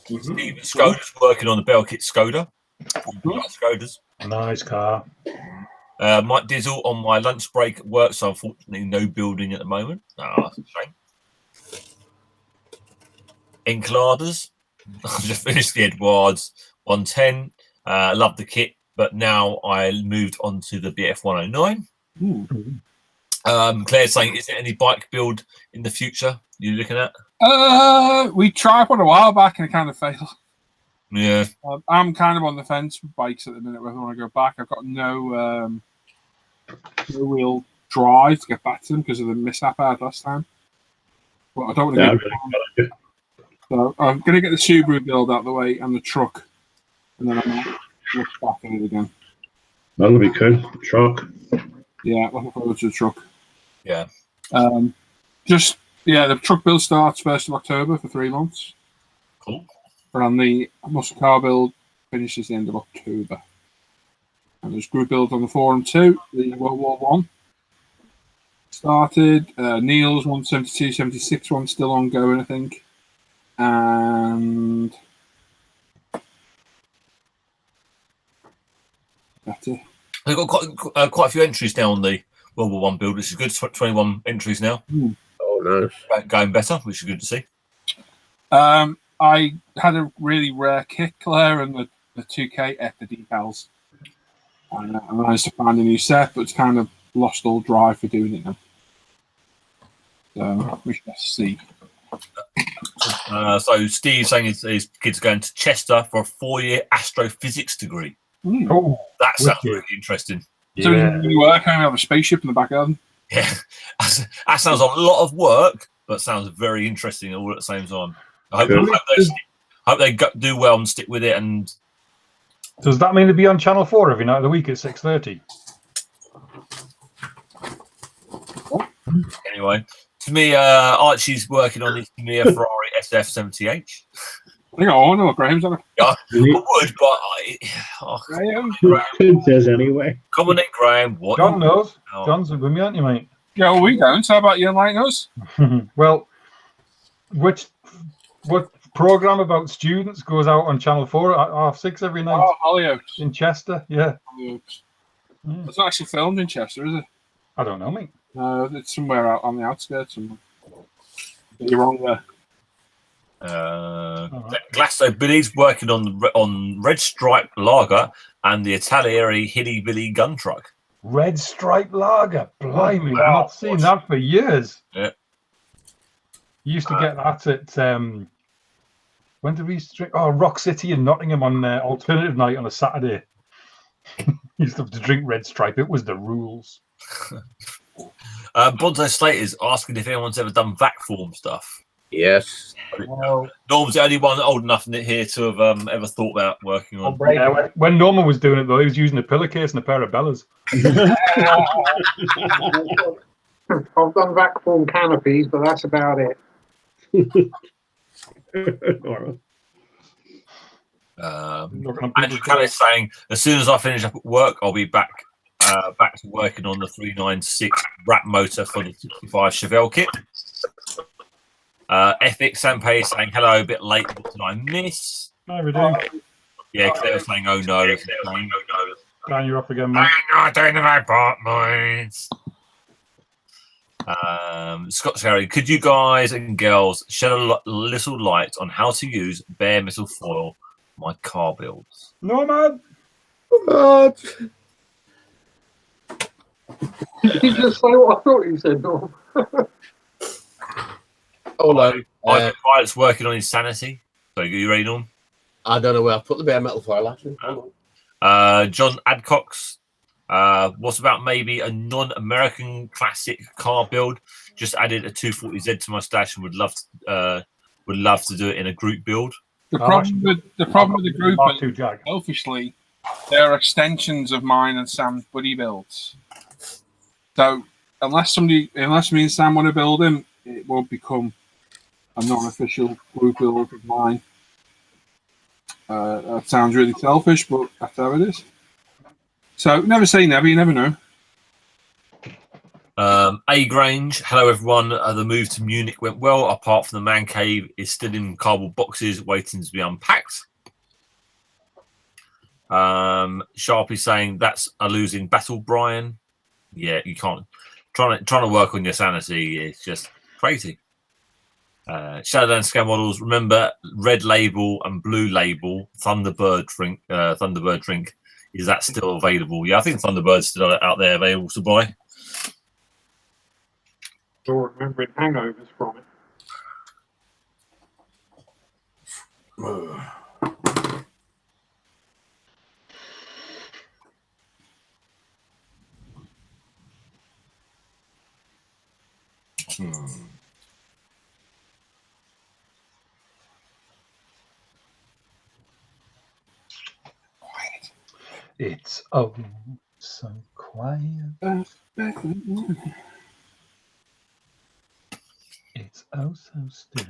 Steve Skoda's working on the Bell Kit Skoda. Skodas. Nice car. Mike Dizzle on my lunch break at work, so unfortunately no building at the moment. That's a shame. Enceladus. I've just finished the Edwards 110. Love the kit, but now I moved on to the BF 109. Claire's saying, is there any bike build in the future you're looking at? We tried one a while back and it kind of failed. Yeah. I'm kind of on the fence with bikes at the minute whether I want to go back. I've got no real drive to get back to them because of the mishap I had last time. But I don't want to go. So I'm going to get the Subaru build out of the way and the truck, and then I might look back at it again. That'll be cool. Truck. Yeah, looking forward to the truck. Yeah. The truck build starts 1st of October for 3 months. Cool. And the muscle car build finishes the end of October. And there's group builds on the forum too. The World War One started. Neil's 172, 76 one still ongoing, I think. And that's it. They've got quite a few entries now on the World War One build, which is good. 21 entries now. Oh, nice. Going better, which is good to see. I had a really rare kit, Claire, and the 2K at the decals. And I managed to find a new set, but it's kind of lost all drive for doing it now. So we shall see. So Steve's saying his kids are going to Chester for a 4-year astrophysics degree. Oh, That sounds wicked. really interesting. So you work, I have a spaceship in the back garden. Yeah, that sounds a lot of work, but sounds very interesting all at the same time. I hope they do well and stick with it. And does that mean to be on Channel 4 every night of the week at 6:30? Anyway, to me, Archie's working on his Mia Ferrari SF70H. I think I know what Graham's on it. Yeah, I would, but Graham? It says anyway. Come on in, Graham. What? John knows. Oh. John's with me, aren't you, mate? Yeah, well, we don't. So how about you enlighten us? Well, what program about students goes out on Channel 4 at 6:30 every night? Oh, Hollyoaks. In Chester, yeah. Hollyoaks. It's not actually filmed in Chester, is it? I don't know, mate. No, it's somewhere out on the outskirts. Somewhere. You're wrong there. Glasso Billy's working on Red Stripe Lager and the Italieri Hilly Billy gun truck. Red Stripe Lager. Blimey, I've not seen that for years. Yeah. You used to get that at when did we used to drink? Oh, Rock City in Nottingham on alternative night on a Saturday. Used to have to drink Red Stripe. It was the rules. Bonzo Slate is asking if anyone's ever done vac form stuff. Yes. Norm's the only one old enough here to have ever thought about working on. Yeah, when Norman was doing it though, he was using a pillowcase and a pair of bellas. I've done vac form canopies, but that's about it. Andrew Kelly's saying, as soon as I finish up at work, I'll be back to working on the 396 wrap motor for the 65 Chevelle kit. Ethics Sampay is saying, hello, a bit late. What did I miss? No, we do. Yeah, Claire was saying, oh no. Dan, you're off again, mate. I'm not doing the right part, boys. Scott Sherry, could you guys and girls shed a little light on how to use bare metal foil for my car builds? No, man. Did you just say what I thought you said, Norm? Hold on. Michael Pilot's working on his sanity. So, are you ready, Norm? I don't know where I put the bare metal file, actually. Hold on. John Adcox. What's about maybe a non-American classic car build? Just added a 240Z to my stash and would love to do it in a group build. The problem with the group Mark is, II Jag. selfishly, they're extensions of mine and Sam's buddy builds. So unless me and Sam want to build him, it won't become a non-official group build of mine. That sounds really selfish, but that's how it is. So never say never. You never know. A Grange, hello everyone. The move to Munich went well, apart from the man cave is still in cardboard boxes waiting to be unpacked. Sharpie saying that's a losing battle, Brian. Yeah, you can't. Trying to work on your sanity is just crazy. Shadowland Scam Models, remember red label and blue label Thunderbird drink. Is that still available? Yeah, I think Thunderbird's still out there available to buy. Or remembering hangovers from it. It's oh so quiet. It's oh so still.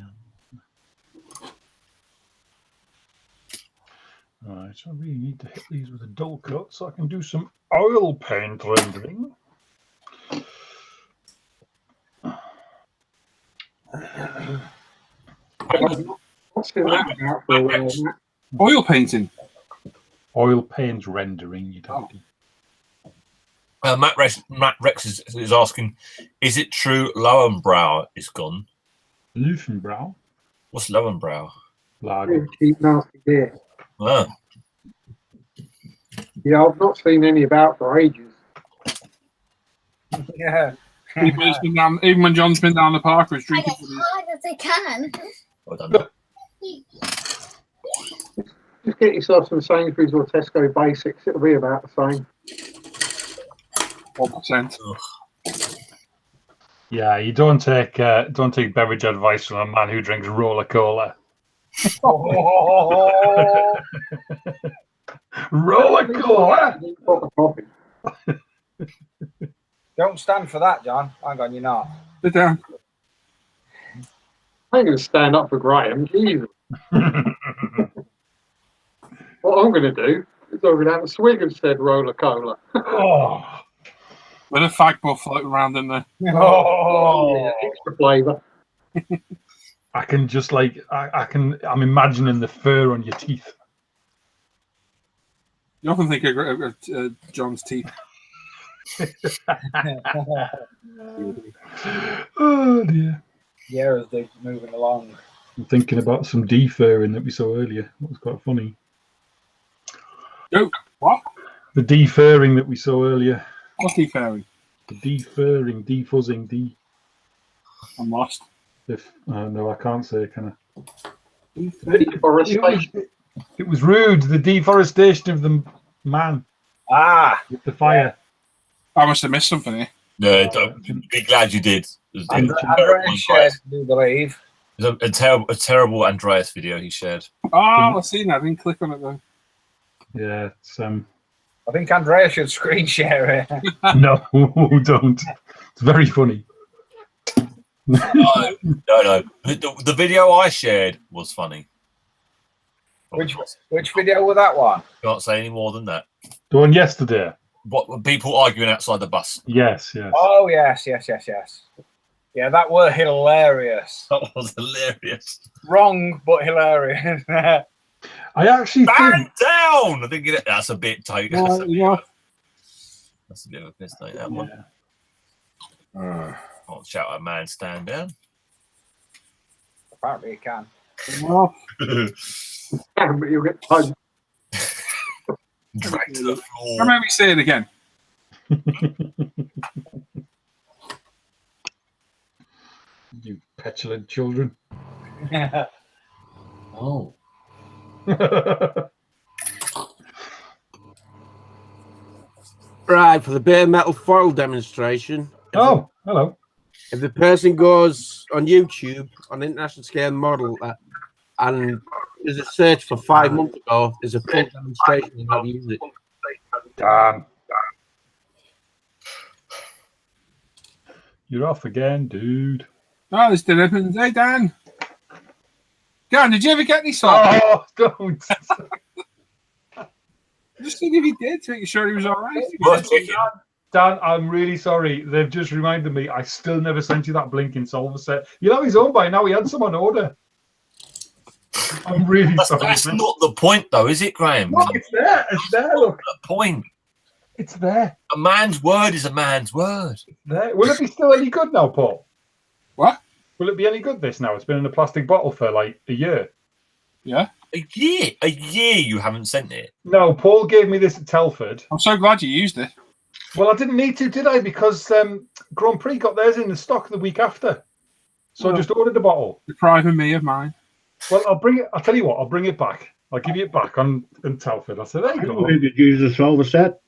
Alright, so I really need to hit these with a dull cut so I can do some oil paint rendering. What's been that about for a while, Matt? Oil painting. Oil paint rendering, you don't do. Matt Rex is asking, is it true Lowenbrow is gone? Luffenbrow? What's Lowenbrow? Lager. Cheap, nasty beer. Oh. Yeah, I've not seen any about for ages. Yeah. Even when John's been down the park, was drinking. As hard as they can. Well done. Just get yourself some Sainsbury's or Tesco basics. It'll be about the same. 1%. Yeah, you don't take beverage advice from a man who drinks roller cola. Roller cola. Don't stand for that, John. Hang on, you're not. Sit down. I ain't going to stand up for Graham. Jesus. What I'm going to do is I'm going to have a swig of said roller cola. Oh, With a fag butt floating around in there. Yeah, extra flavour. I can just like I'm imagining the fur on your teeth. You often think of John's teeth. Oh dear. Yeah, as they're moving along. I'm thinking about some defurring that we saw earlier. That was quite funny. Oh, what? The defurring that we saw earlier. What's deferring? The defurring, defuzzing, I'm lost. no, I can't say, can I? Deforestation. It was rude. The deforestation of the man Ah, with the fire. I must have missed something here. No, don't be glad you did. It was Andreas shared, I do believe. a terrible Andreas video he shared. Oh, I've seen that. I didn't click on it though. Yeah, it's I think Andrea should screen share it. no, don't. It's very funny. No. The video I shared was funny. Which video was that one? Can't say any more than that. The one yesterday. What people arguing outside the bus? Yes. Oh yes. Yeah, that were hilarious. That was hilarious. Wrong, but hilarious. I actually Stand think down. I think that's a bit tight. That's a bit of a piss take, that one. I'll shout at a man, stand down. Apparently you can. Well, But you'll get punched. Drag to the floor. maybe say it again. You petulant children. Oh. Right, for the bare metal foil demonstration. Oh, hello. If the person goes on YouTube on international scale model and there's a search for 5 months ago, there's a full demonstration of how to use it. Dan. You're off again, dude. Oh, there's Dylan. Hey, Dan. Dan, did you ever get any salt? Oh, don't. Just think if he did, to make sure he was all right. Dan, I'm really sorry. They've just reminded me. I still never sent you that blinking solver set. You know he's owned by now. He had some on order. I'm really sorry. That's not the point, though, is it, Graham? Look, it's there. It's there. Look, The point. it's there. A man's word is a man's word. There. Will it be still any good now, Paul? What? Will it be any good this now? It's been in a plastic bottle for like a year. Yeah. A year you haven't sent it. No, Paul gave me this at Telford. I'm so glad you used it. Well, I didn't need to, did I? Because Grand Prix got theirs in the stock the week after. So I just ordered a bottle. Depriving me of mine. Well, I'll bring it. I'll tell you what, I'll bring it back. I'll give you it back on in Telford. I said, there you go. We could use the solver set.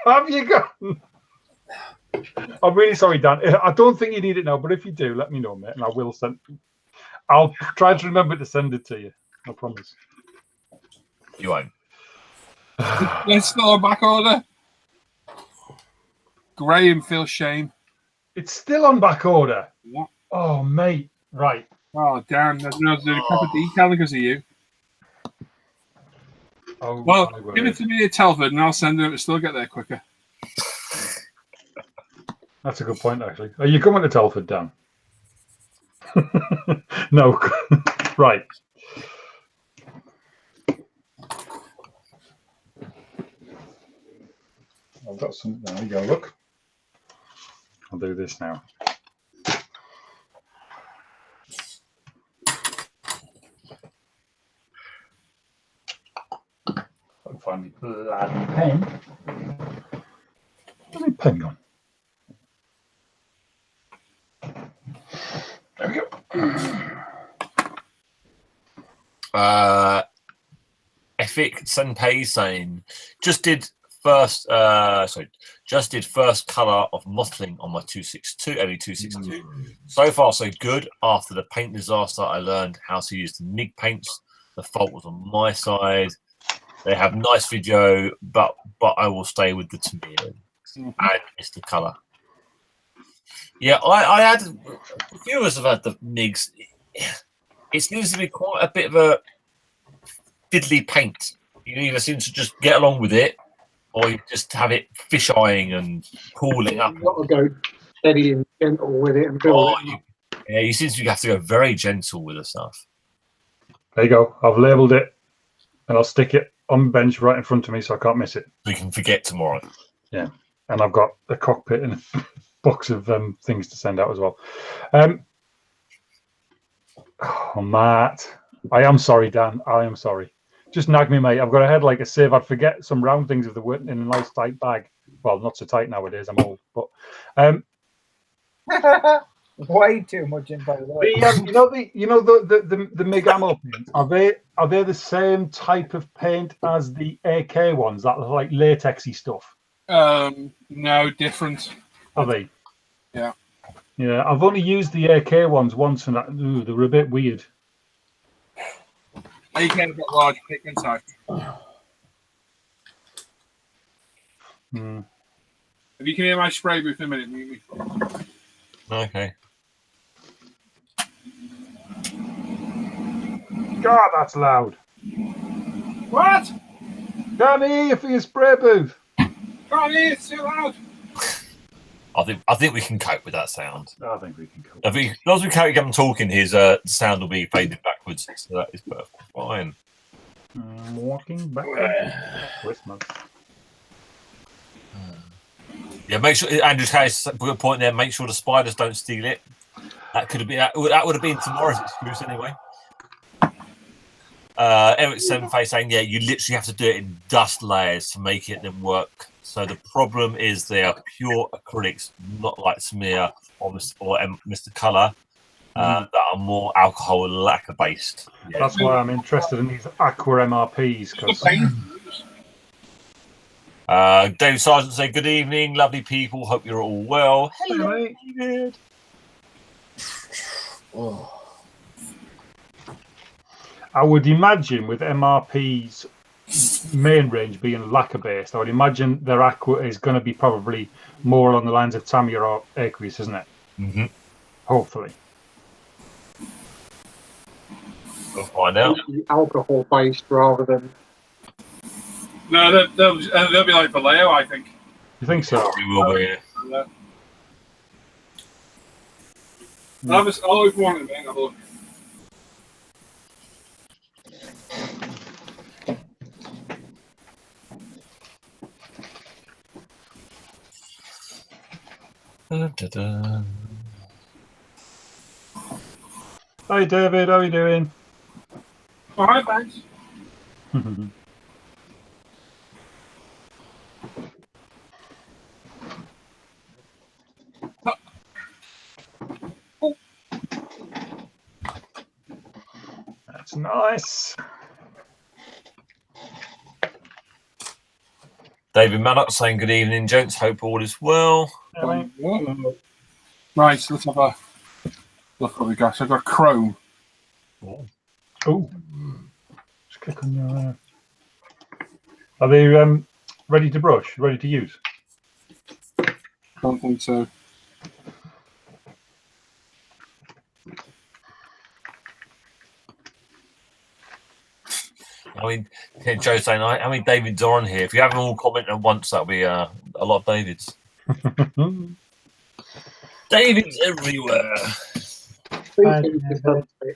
Have you got? I'm really sorry, Dan. I don't think you need it now, but if you do, let me know, mate, and I will send. I'll try to remember to send it to you. I promise. You won't. It's still a back order. Graham feels shame. It's still on back order. Yeah. Oh, mate. Right. Oh, damn. There's a couple of decal because of you. Oh, Well, give it to me at Telford and I'll send it. It'll still get there quicker. That's a good point, actually. Are you coming to Telford, Dan? No. Right. I've got some. There you go. Look. I'll do this now. I'll find my bloody pen. Where's my pen gone? There we go. Efik Senpei saying just did first colour of mottling on my 262 LE 262. So far so good. After the paint disaster I learned how to use the MIG paints. The fault was on my side. They have nice video, but I will stay with the Tamir and Mr. Colour. Yeah, I had a few of us have had the MIGs. It seems to be quite a bit of a fiddly paint. You either seem to just get along with it, or you just have it fish-eyeing and pooling up. You've got to go steady and gentle with it and build it. Yeah, you seem to have to go very gentle with the stuff. There you go. I've labelled it, and I'll stick it on the bench right in front of me so I can't miss it. So you can forget tomorrow. Yeah, and I've got a cockpit and a box of things to send out as well. Oh, Matt, I am sorry, Dan. I am sorry. Just nag me, mate. I've got a head like a sieve. I'd forget some round things if they weren't in a nice tight bag. Well, not so tight nowadays. I'm old, but way too much in by the way. The MIG ammo paint. Are they the same type of paint as the AK ones? That look like latexy stuff. No, different. Are they? Yeah. Yeah, I've only used the AK ones once, and they were a bit weird. You can get large pigment type. If you can hear my spray booth in a minute, mute me. Okay. God, that's loud. What? Can't hear you for your spray booth. Can't hear, it's too loud. I think we can cope with that sound. I think we can cope. As long as we carry on talking, his sound will be faded backwards, so that is perfect. Fine. Walking back. Christmas. Yeah, make sure Andrew's has a good point there. Make sure the spiders don't steal it. That could have been that would have been tomorrow's excuse anyway. Eric Senfei saying, yeah, you literally have to do it in dust layers to make it then work So the problem is they are pure acrylics, not like smear or Mr. Colour, that are more alcohol lacquer based. Yeah. That's why I'm interested in these Aqua MRPs, because David Sargent say good evening, lovely people. Hope you're all well. Hello, mate. David. Oh. I would imagine with MRP's main range being lacquer based, I would imagine their Aqua is going to be probably more along the lines of Tamiya or Aqueous, isn't it? Mm-hmm. Hopefully. We'll find out. Alcohol based rather than. No, they'll be like Vallejo, I think. You think so? We will be. I'll open one in a minute. Have a look. Da-da-da. Hi David, how are you doing? All right, thanks. That's nice. David Maddox saying good evening, gents. Hope all is well. Yeah, mate. Right, so let's have a look what we got. So I've got chrome. Oh, just click on your. Are they ready to brush? Ready to use? Don't think so. I mean, Joe's saying, how many Davids are on here? If you have them all comment at once, that'll be a lot of Davids. Davids everywhere.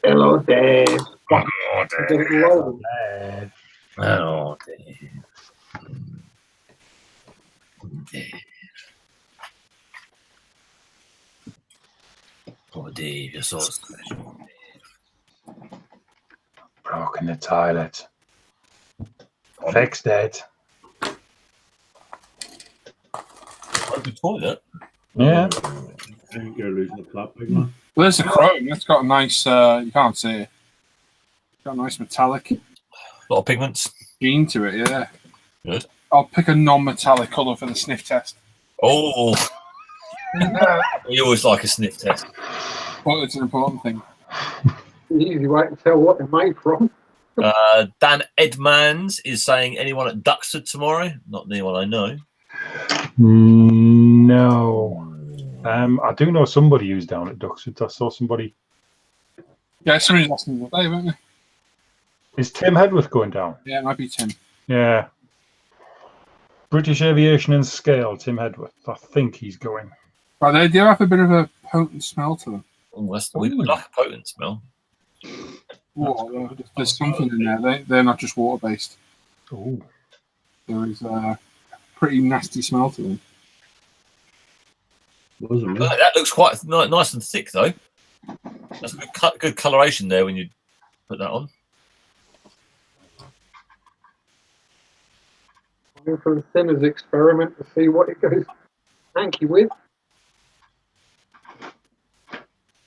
Hello, Dave. Oh, Hello. Oh, Dave. Oh, Dave, you're so special. Broken the toilet. Fixed it. Open toilet? Yeah. I think you're losing the plot, big man. Well, there's a chrome. It's got a nice. You can't see it. It's got a nice metallic A lot of pigments. sheen to it. Yeah. Good. I'll pick a non-metallic colour for the sniff test. Oh. You always like a sniff test. Well, it's an important thing. Easy way to tell what they're made from. Dan Edmonds is saying anyone at Duxford tomorrow? Not anyone I know. No. I do know somebody who's down at Duxford. I saw somebody. Yeah, somebody's asking the day, weren't they? Is Tim Hedworth going down? Yeah, it might be Tim. Yeah. British Aviation and Scale, Tim Hedworth. I think he's going. But they do have a bit of a potent smell to them. Oh, we like a potent smell. Water, there's something in there. They're not just water based. Oh. There is a pretty nasty smell to them. That looks quite nice and thick, though. That's a good coloration there when you put that on. Going for a thinner's experiment to see what it goes hanky with.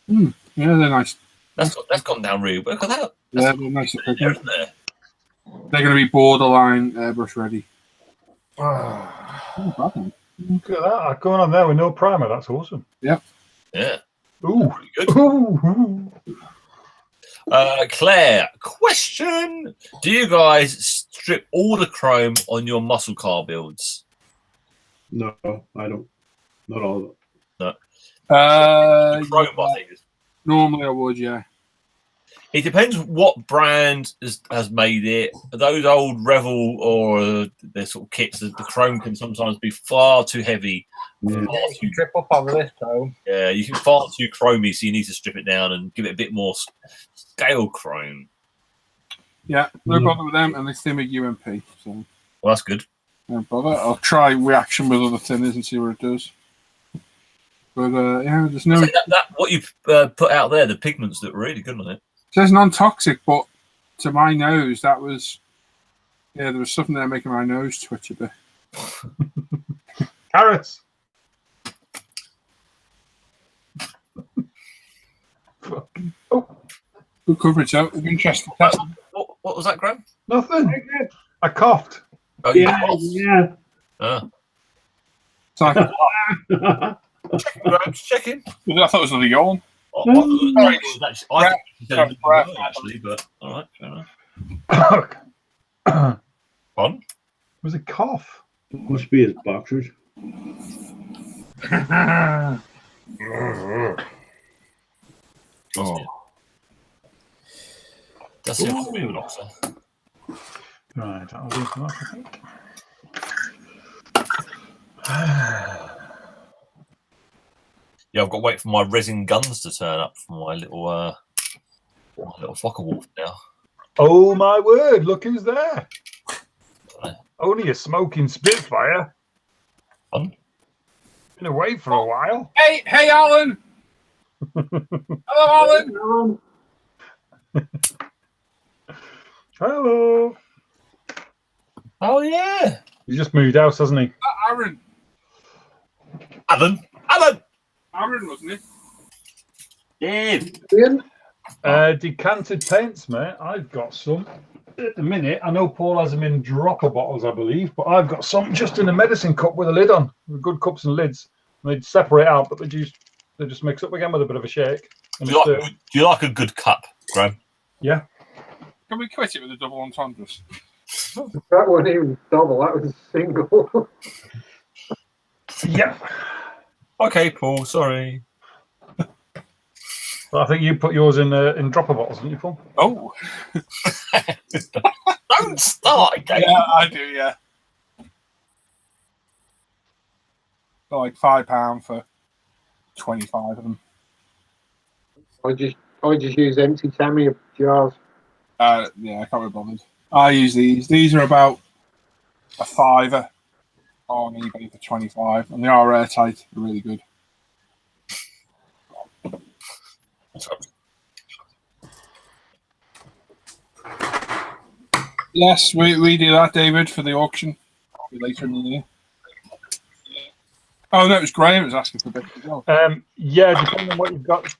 Yeah, they're nice. That's gone down really well. Look at that. Yeah, they're nice. There, isn't there? They're going to be borderline airbrush ready. Look at that. Going on there with no primer. That's awesome. Yep. Yeah. Ooh. Good. Ooh. Claire, question: do you guys strip all the chrome on your muscle car builds? No, I don't. Not all of it. No. Chrome, I think. Normally I would, yeah. It depends what brand has made it. Those old Revel or their sort of kits, the chrome can sometimes be far too heavy. Yeah. You can trip up over this though. Yeah, you can far too chromey, so you need to strip it down and give it a bit more scale chrome. Yeah, no bother with them, and they thin with UMP. So Well, that's good. no bother. I'll try reaction with other thinners and see what it does. But yeah, there's no. So that what you've put out there, the pigments look really good on it. It says non-toxic, but to my nose, that was there was something there making my nose twitch a bit. Carrots. Good coverage, though. Interesting. Test. What was that, Graham? Nothing. I coughed. Oh, you Yeah, coughed. yeah. It's like, Graham, checking. I thought it was another yawn. I thought it was actually, I think you said it breath. was actually, but all right, fair enough. Fun. Was it cough? Must be his boxers. Oh. That's it for me, Officer. Right, that'll do for that, I think. Yeah, I've got to wait for my resin guns to turn up for my little Fokker Wolf now. Oh my word! Look who's there. Right. Only a smoking Spitfire. Fun. Been away for a while. Hey, Alan! Hello, Alan! Hello. Oh yeah, He just moved house, hasn't he? Aaron. Alan, Aaron, wasn't it? Dave. Ian? Decanted paints, mate. I've got some. At the minute, I know Paul has them in dropper bottles, I believe, but I've got some just in a medicine cup with a lid on. With good cups and lids. And they'd separate out, but they just mix up again with a bit of a shake. Do you like a good cup, Graham? Yeah. Can we quit it with the double entendres? That wasn't even double, that was a single. Yeah. Okay, Paul. Sorry. Well, I think you put yours in dropper bottles, didn't you, Paul? Oh. Don't start again. Yeah, I do, yeah. Got like £5 for 25 of them. I just use empty Sammy jars. Yeah, I can't be bothered. I use these. These are about a £5 on eBay for 25, and they are airtight. They're really good. Yes, we do that, David, for the auction later in the year. Oh no, it was Graham who was asking for bits as well. Yeah, depending on what you've got.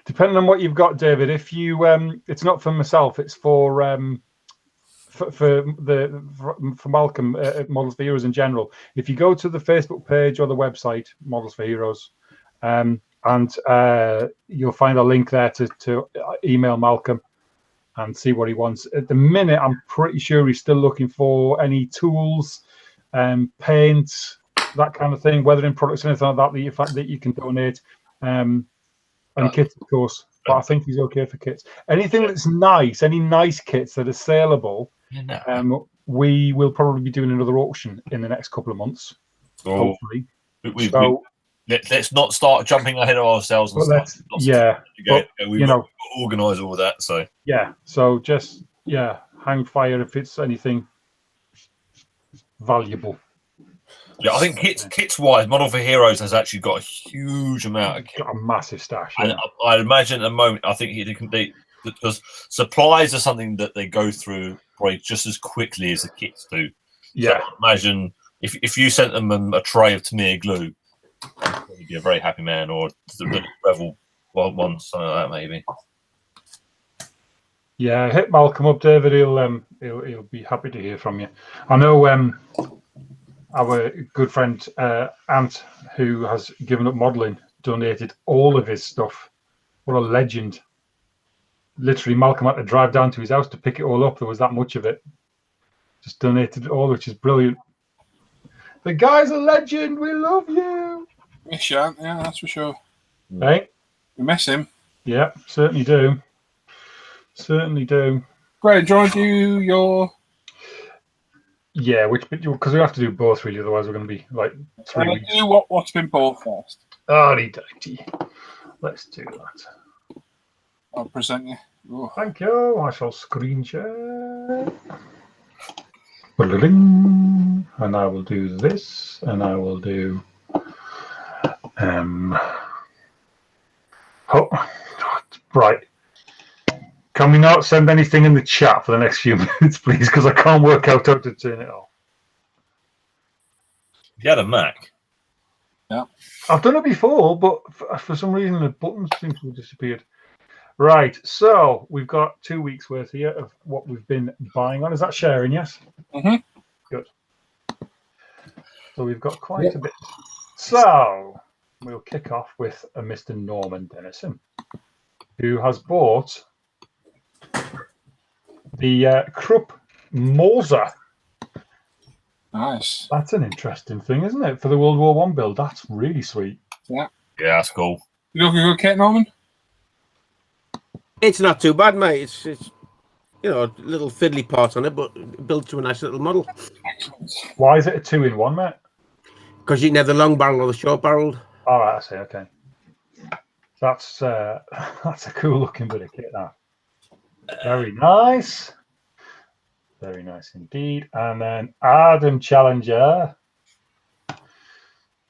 Depending on what you've got, David. If you, it's not for myself. It's for Malcolm at Models for Heroes in general. If you go to the Facebook page or the website Models for Heroes, and you'll find a link there to email Malcolm and see what he wants. At the minute, I'm pretty sure he's still looking for any tools, paint, that kind of thing, weathering products, anything like that that you can donate, and kits, of course. But I think he's okay for kits. Anything that's nice, any nice kits that are saleable, we will probably be doing another auction in the next couple of months, hopefully. Let's not start jumping ahead of ourselves. And we organise all that. So so just hang fire if it's anything valuable. Yeah, I think kits wise, Model for Heroes has actually got a huge amount of kit. Got a massive stash. And I imagine at the moment, I think because supplies are something that they go through probably just as quickly as the kits do. Yeah. So imagine if you sent them a tray of Tamiya glue, you'd be a very happy man, or the Revel one, something like that maybe. Yeah, hit Malcolm up, David. He'll be happy to hear from you. I know our good friend Ant, who has given up modelling, donated all of his stuff. What a legend! Literally, Malcolm had to drive down to his house to pick it all up. There was that much of it. Just donated it all, which is brilliant. The guy's a legend. We love you. Miss you, Ant, yeah, that's for sure. Hey, we miss him. Yeah, certainly do. Certainly do. Great. Do you want to do your? Yeah, because we have to do both really, otherwise we're going to be like 3 weeks. Do what's been bought first. Let's do that. I'll present you. Oh. Thank you. I shall screen share. And I will do this, and I will do. Right. Can we not send anything in the chat for the next few minutes, please? Because I can't work out how to turn it off. You had a Mac. I've done it before, but for some reason the buttons seem to have disappeared. Right, so we've got 2 weeks worth here of what we've been buying on. Is that sharing? Yes. Mhm. Good. So we've got quite a bit. So we'll kick off with a Mr. Norman Dennison, who has bought the Krupp Moser. Nice. That's an interesting thing, isn't it? For the World War I build, that's really sweet. Yeah, that's cool. You looking good, Kate Norman? It's not too bad, mate. It's little fiddly parts on it, but built to a nice little model. Excellent. Why is it a 2-in-1, mate? Because you can have the long barrel or the short barreled. All right, I see. Okay, that's a cool looking bit of kit. That very nice, very nice indeed. And then Adam Challenger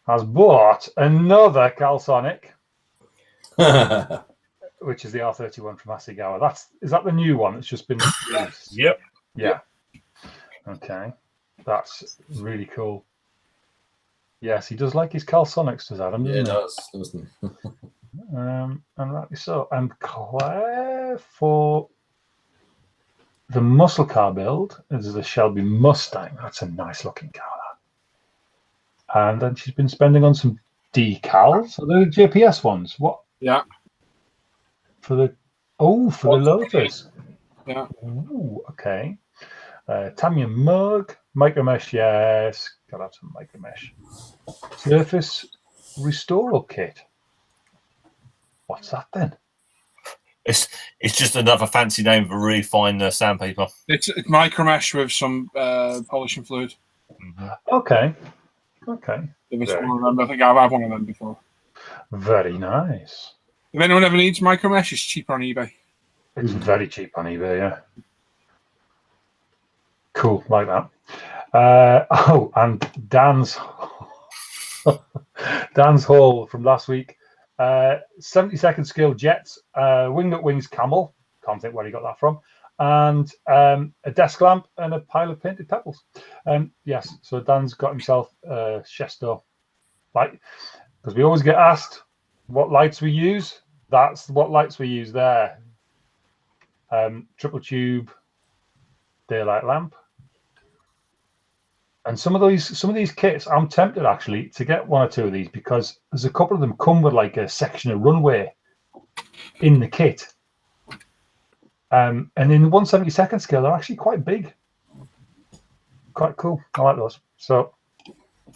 has bought another Calsonic, which is the R31 from Asigawa. Is that the new one that's just been released? Yep. Yeah. Okay, that's really cool. Yes, he does like his Calsonics, does Adam? Yeah, Doesn't it does, doesn't it? and rightly so. And Claire for the muscle car build is the Shelby Mustang. That's a nice looking car. That. And then she's been spending on some decals. Are they the JPS ones? What? Yeah. For the Lotus. Yeah. Ooh, okay. Tamiya mug, micro mesh, yes. Gotta have some micro mesh. Surface restoral kit. What's that then? It's just another fancy name for really fine sandpaper. It's micro mesh with some polishing fluid. Okay. Okay. If it's one of them, I think I've had one of them before. Very nice. If anyone ever needs micro mesh, it's cheaper on eBay. It's very cheap on eBay, yeah. Cool, like that. And Dan's haul from last week. 72nd scale jets, winged wings camel. Can't think where he got that from. And a desk lamp and a pile of painted pebbles. Yes, so Dan's got himself a Chesto light. Because we always get asked what lights we use. That's what lights we use there. Triple tube daylight lamp. And some of these kits, I'm tempted actually to get one or two of these because there's a couple of them come with like a section of runway in the kit. And in the 1/72nd scale, they're actually quite big. Quite cool. I like those. So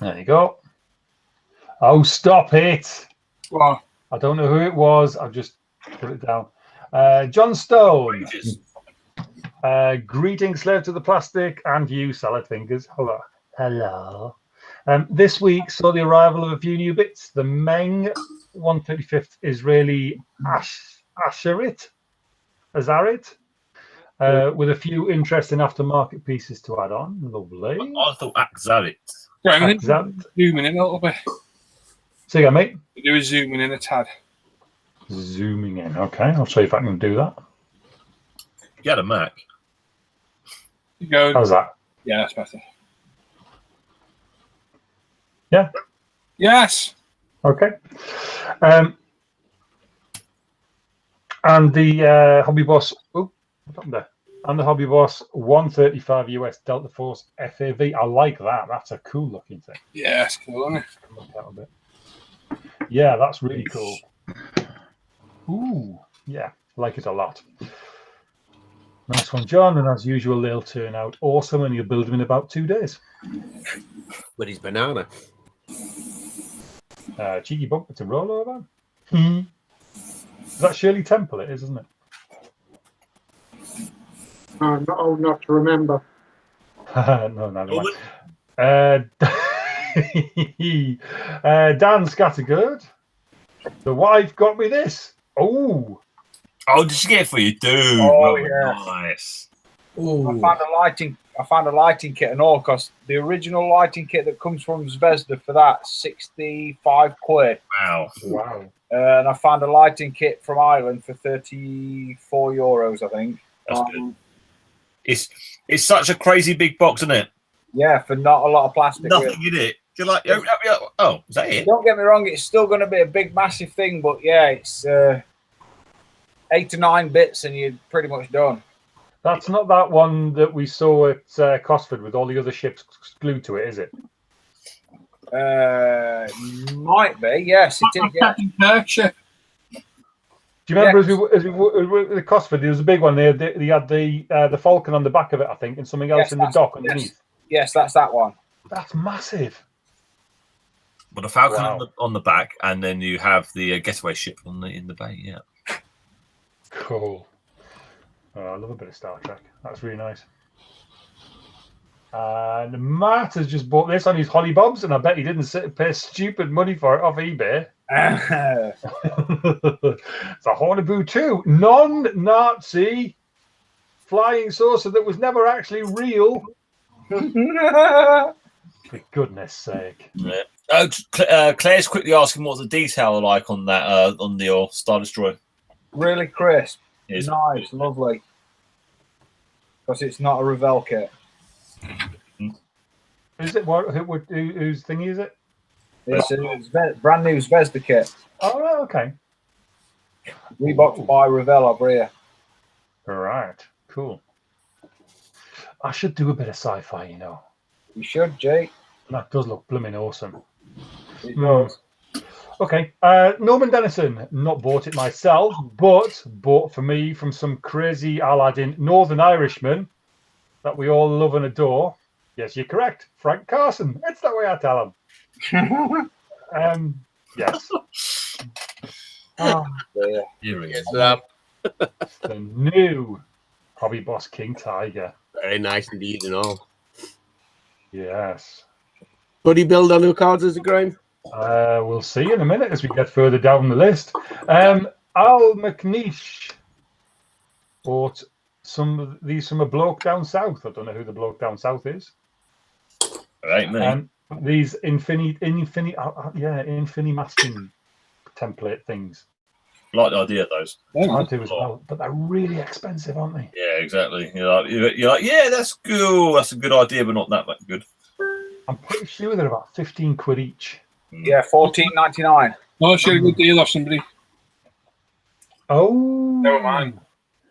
there you go. Oh, stop it. Well, I don't know who it was. I've just put it down. John Stone. Greetings, slave to the plastic, and you, salad fingers. Hello. Hello. This week saw the arrival of a few new bits. The Meng 135th Israeli Azarit, with a few interesting aftermarket pieces to add on. Lovely. I thought Azarit. right, I think zooming in a little bit. So yeah, mate. Do a zooming in a tad. Zooming in. Okay, I'll see if I can do that. You had a Mac. You go. How's that? Yeah, that's better. Yeah. Yes. Okay. And the Hobby Boss. Oh, what's happened there? And the Hobby Boss 135 US Delta Force FAV. I like that. That's a cool looking thing. Yeah, it's cool, isn't it? Look out a bit. Yeah, that's really cool. Ooh, yeah, like it a lot. Nice one, John. And as usual, they'll turn out awesome, and you'll build them in about 2 days. With his banana. Cheeky bumper to roll over. Is that Shirley Temple? It is, isn't it? I'm not old enough to remember. No, neither am I. Dan Scattergood. The wife got me this. Oh, did she get it for you, dude? Oh, yeah. Nice. Ooh. I found a lighting kit and all, because the original lighting kit that comes from Zvezda for that, 65 quid. Wow. wow. And I found a lighting kit from Ireland for 34 euros, I think. That's good. It's such a crazy big box, isn't it? Yeah, for not a lot of plastic. Nothing in it. You're like, oh, is that it? Don't get me wrong, it's still going to be a big, massive thing, but yeah, it's 8 to 9 bits and you're pretty much done. That's not that one that we saw at Cosford with all the other ships glued to it, is it? Might be, yes. It is, yeah. Captain Kirk ship. Do you remember as we were at Cosford, there was a big one there. They had the Falcon on the back of it, I think, and something else in the dock underneath. Yes, that's that one. That's massive. Well, the Falcon on the back, and then you have the getaway ship in the bay. Yeah. Cool. Oh, I love a bit of Star Trek. That's really nice. And Matt has just bought this on his Holly Bobs, and I bet he didn't sit and pay stupid money for it off eBay. It's a Horniboo 2, non-Nazi flying saucer that was never actually real. For goodness sake. Yeah. Claire's quickly asking what's the detail like on that on the Star Destroyer. Really crisp. Yes. Nice, lovely. Because it's not a Revell kit. Is it whose thingy is it? It's brand new Zvezda kit. Oh, right, okay. Reboxed by Revell over here. All right, cool. I should do a bit of sci-fi, you know. You should, Jake. That does look blooming awesome. It does. Okay, Norman Dennison, not bought it myself, but bought for me from some crazy Aladdin Northern Irishman that we all love and adore. Yes, you're correct, Frank Carson. It's the way I tell him. Yes. Oh, dear. Here he is. It's the new Hobby Boss King Tiger. Very nice indeed, and all. Yes. Could he build on new cards as a Graham? We'll see in a minute as we get further down the list. Al McNeish bought some of these from a bloke down south. I don't know who the bloke down south is. Right, man. These Infini masking template things. I like the idea of those. I do as well, but they're really expensive, aren't they? Yeah, exactly. You're like, yeah, that's cool. That's a good idea, but not that good. I'm pretty sure they're about 15 quid each. Yeah, $14.99. Oh, she had a good deal off somebody. Oh, Never mind.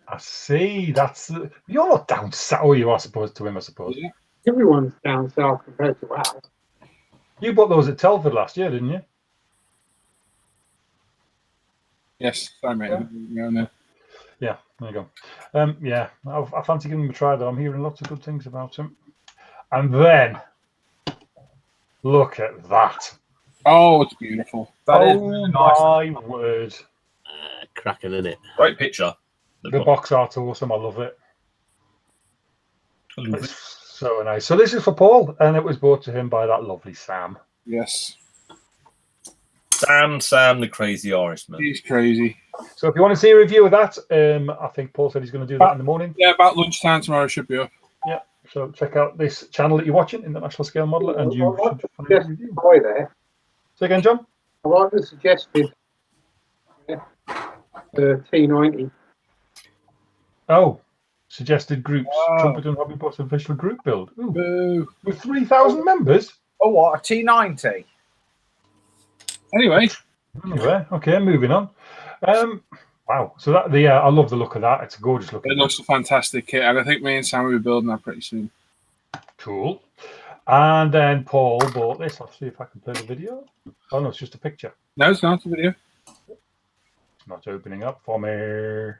I see. That's you're not down south. Oh, you are supposed to him, I suppose. Yeah. Everyone's down south compared to ours. You bought those at Telford last year, didn't you? Yes, sorry, mate. Yeah. No. Yeah, there you go. Yeah, I fancy giving them a try, though. I'm hearing lots of good things about them. And then, look at that. Oh, it's beautiful. Oh, my word. Cracking, isn't it? Great picture. The box art's awesome. I love it. Nice. It's so nice. So this is for Paul, and it was brought to him by that lovely Sam. Yes. Sam, the crazy Irishman. He's crazy. So if you want to see a review of that, I think Paul said he's going to do that in the morning. Yeah, about lunchtime tomorrow should be up. Yeah. So check out this channel that you're watching, International Scale Modeler, and you should find a review. Boy there. Say again, John? I like the suggested T90. Oh, suggested groups. Wow. Trumpeton Hobby Boss official group build. Ooh. Boo. With 3,000 members. Oh, what? A T90? Anyway, Okay, moving on. Wow. So that I love the look of that. It's a gorgeous look. it looks a fantastic kit, and I think me and Sam will be building that pretty soon. Cool. And then Paul bought this. I'll see if I can play the video. Oh no, it's just a picture. No, it's not a video. It's not opening up for me.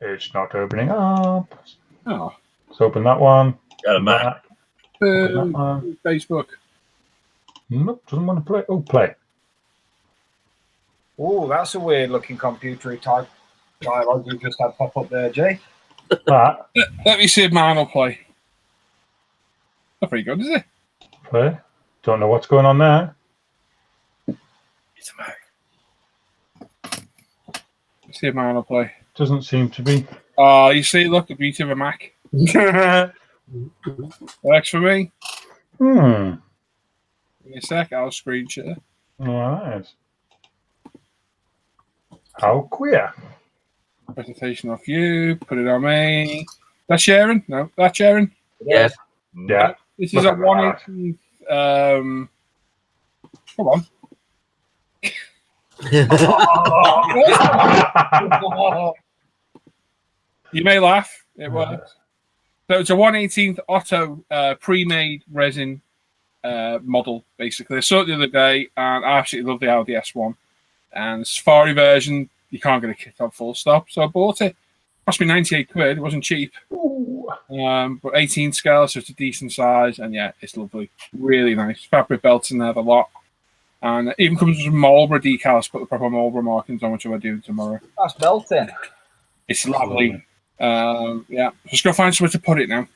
It's not opening up. Oh, Let's open that one. Got a Mac. Open that one. Facebook. Nope, doesn't want to play. Oh, play. Oh, that's a weird looking computery type dialogue you just had pop up there, Jay. That. Let me see if mine will play. Not very good, is it? Play. Don't know what's going on there. It's a Mac. Let's see if mine will play. Doesn't seem to be. Oh, you see, look, the beauty of a Mac. Works for me. Give me a sec, I'll screen share. All right. How queer. Presentation off you, put it on me. That's sharing? No, that's sharing. Yes. Yeah. This is at 180. Come on. You may laugh. It works. So it's a 1/18th Otto pre-made resin model, basically. I saw it the other day, and I absolutely love the Audi S1. And the Safari version, you can't get a kit on full stop, so I bought it. Cost me 98 quid. It wasn't cheap. But 18 scale, so it's a decent size, and yeah, it's lovely. Really nice. Fabric belts in there, a lot. And it even comes with Marlboro decals, put the proper Marlboro markings on, which I'm doing tomorrow. That's belting. It's lovely. Yeah, just go find somewhere to put it now.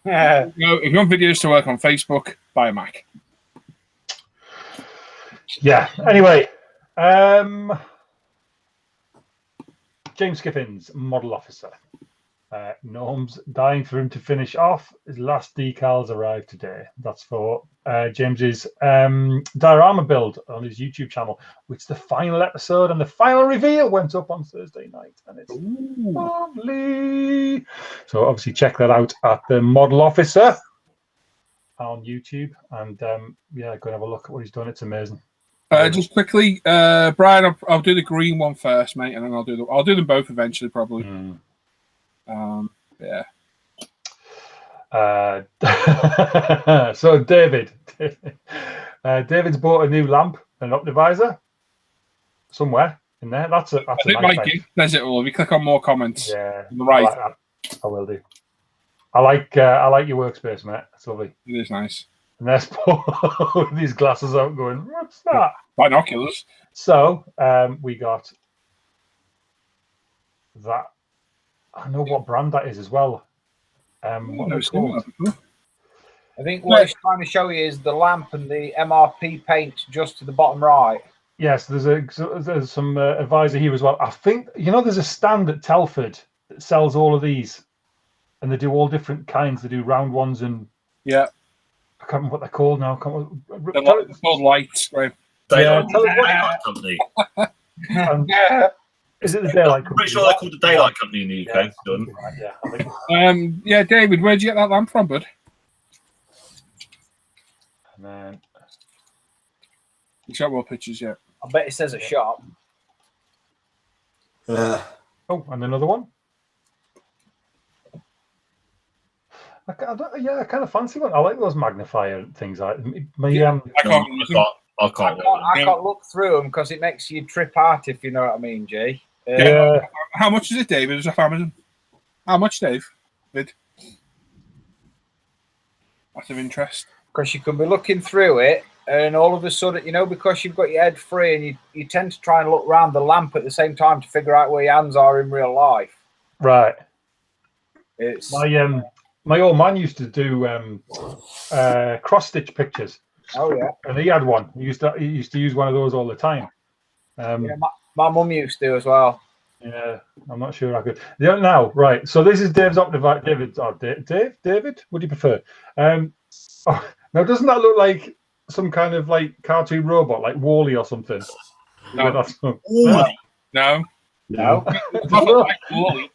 Yeah. If you want videos to work on Facebook, buy a Mac. Yeah. Anyway, James Skiffins, model officer. Norm's dying for him to finish off. His last decals arrived today. That's for James's diorama build on his YouTube channel, which the final episode and the final reveal went up on Thursday night, and it's lovely. So obviously check that out at the model officer on YouTube, and yeah, go and have a look at what he's done. It's amazing. Just quickly, Brian, I'll do the green one first, mate, and then I'll do them both eventually, probably. Yeah. So David's bought a new lamp and an optivisor somewhere in there. That's a nice thing. There's it all. If you click on more comments, yeah, on the right. I like that. I will do. I like your workspace, mate. It's lovely. It is nice. And there's Paul with these glasses out going, what's that? Binoculars. So we got that. I know what brand that is as well. What are they called? I think what he's trying to show you is the lamp and the MRP paint just to the bottom right. Yes, there's some advisor here as well. I think, there's a stand at Telford that sells all of these, and they do all different kinds. They do round ones and yeah. I can't remember what they're called now. They're called lights, right? Yeah, tell us Daylight Company. Is it the Daylight Company? I'm pretty sure they're called the Daylight Company in the UK. Yeah, I think. Yeah, David, where'd you get that lamp from, bud? And then you got more pictures yet? I bet it says a shop. Oh, and another one. I kind of fancy one. I like those magnifier things. I can't look through them because it makes you trip out, if you know what I mean, Jay. Yeah. How much is it, David? Is off Amazon? How much, Dave? Out of interest. Because you can be looking through it, and all of a sudden, because you've got your head free, and you tend to try and look around the lamp at the same time to figure out where your hands are in real life. Right. It's my old man used to do cross stitch pictures. Oh yeah. And he had one. He used to use one of those all the time. My mum used to as well. Yeah, I'm not sure I could. Yeah, now, right. So this is Dave's optivisor. David, what do you prefer? Now, doesn't that look like some kind of like cartoon robot, like Wall-E or something? No. No. It doesn't look like Wall-E.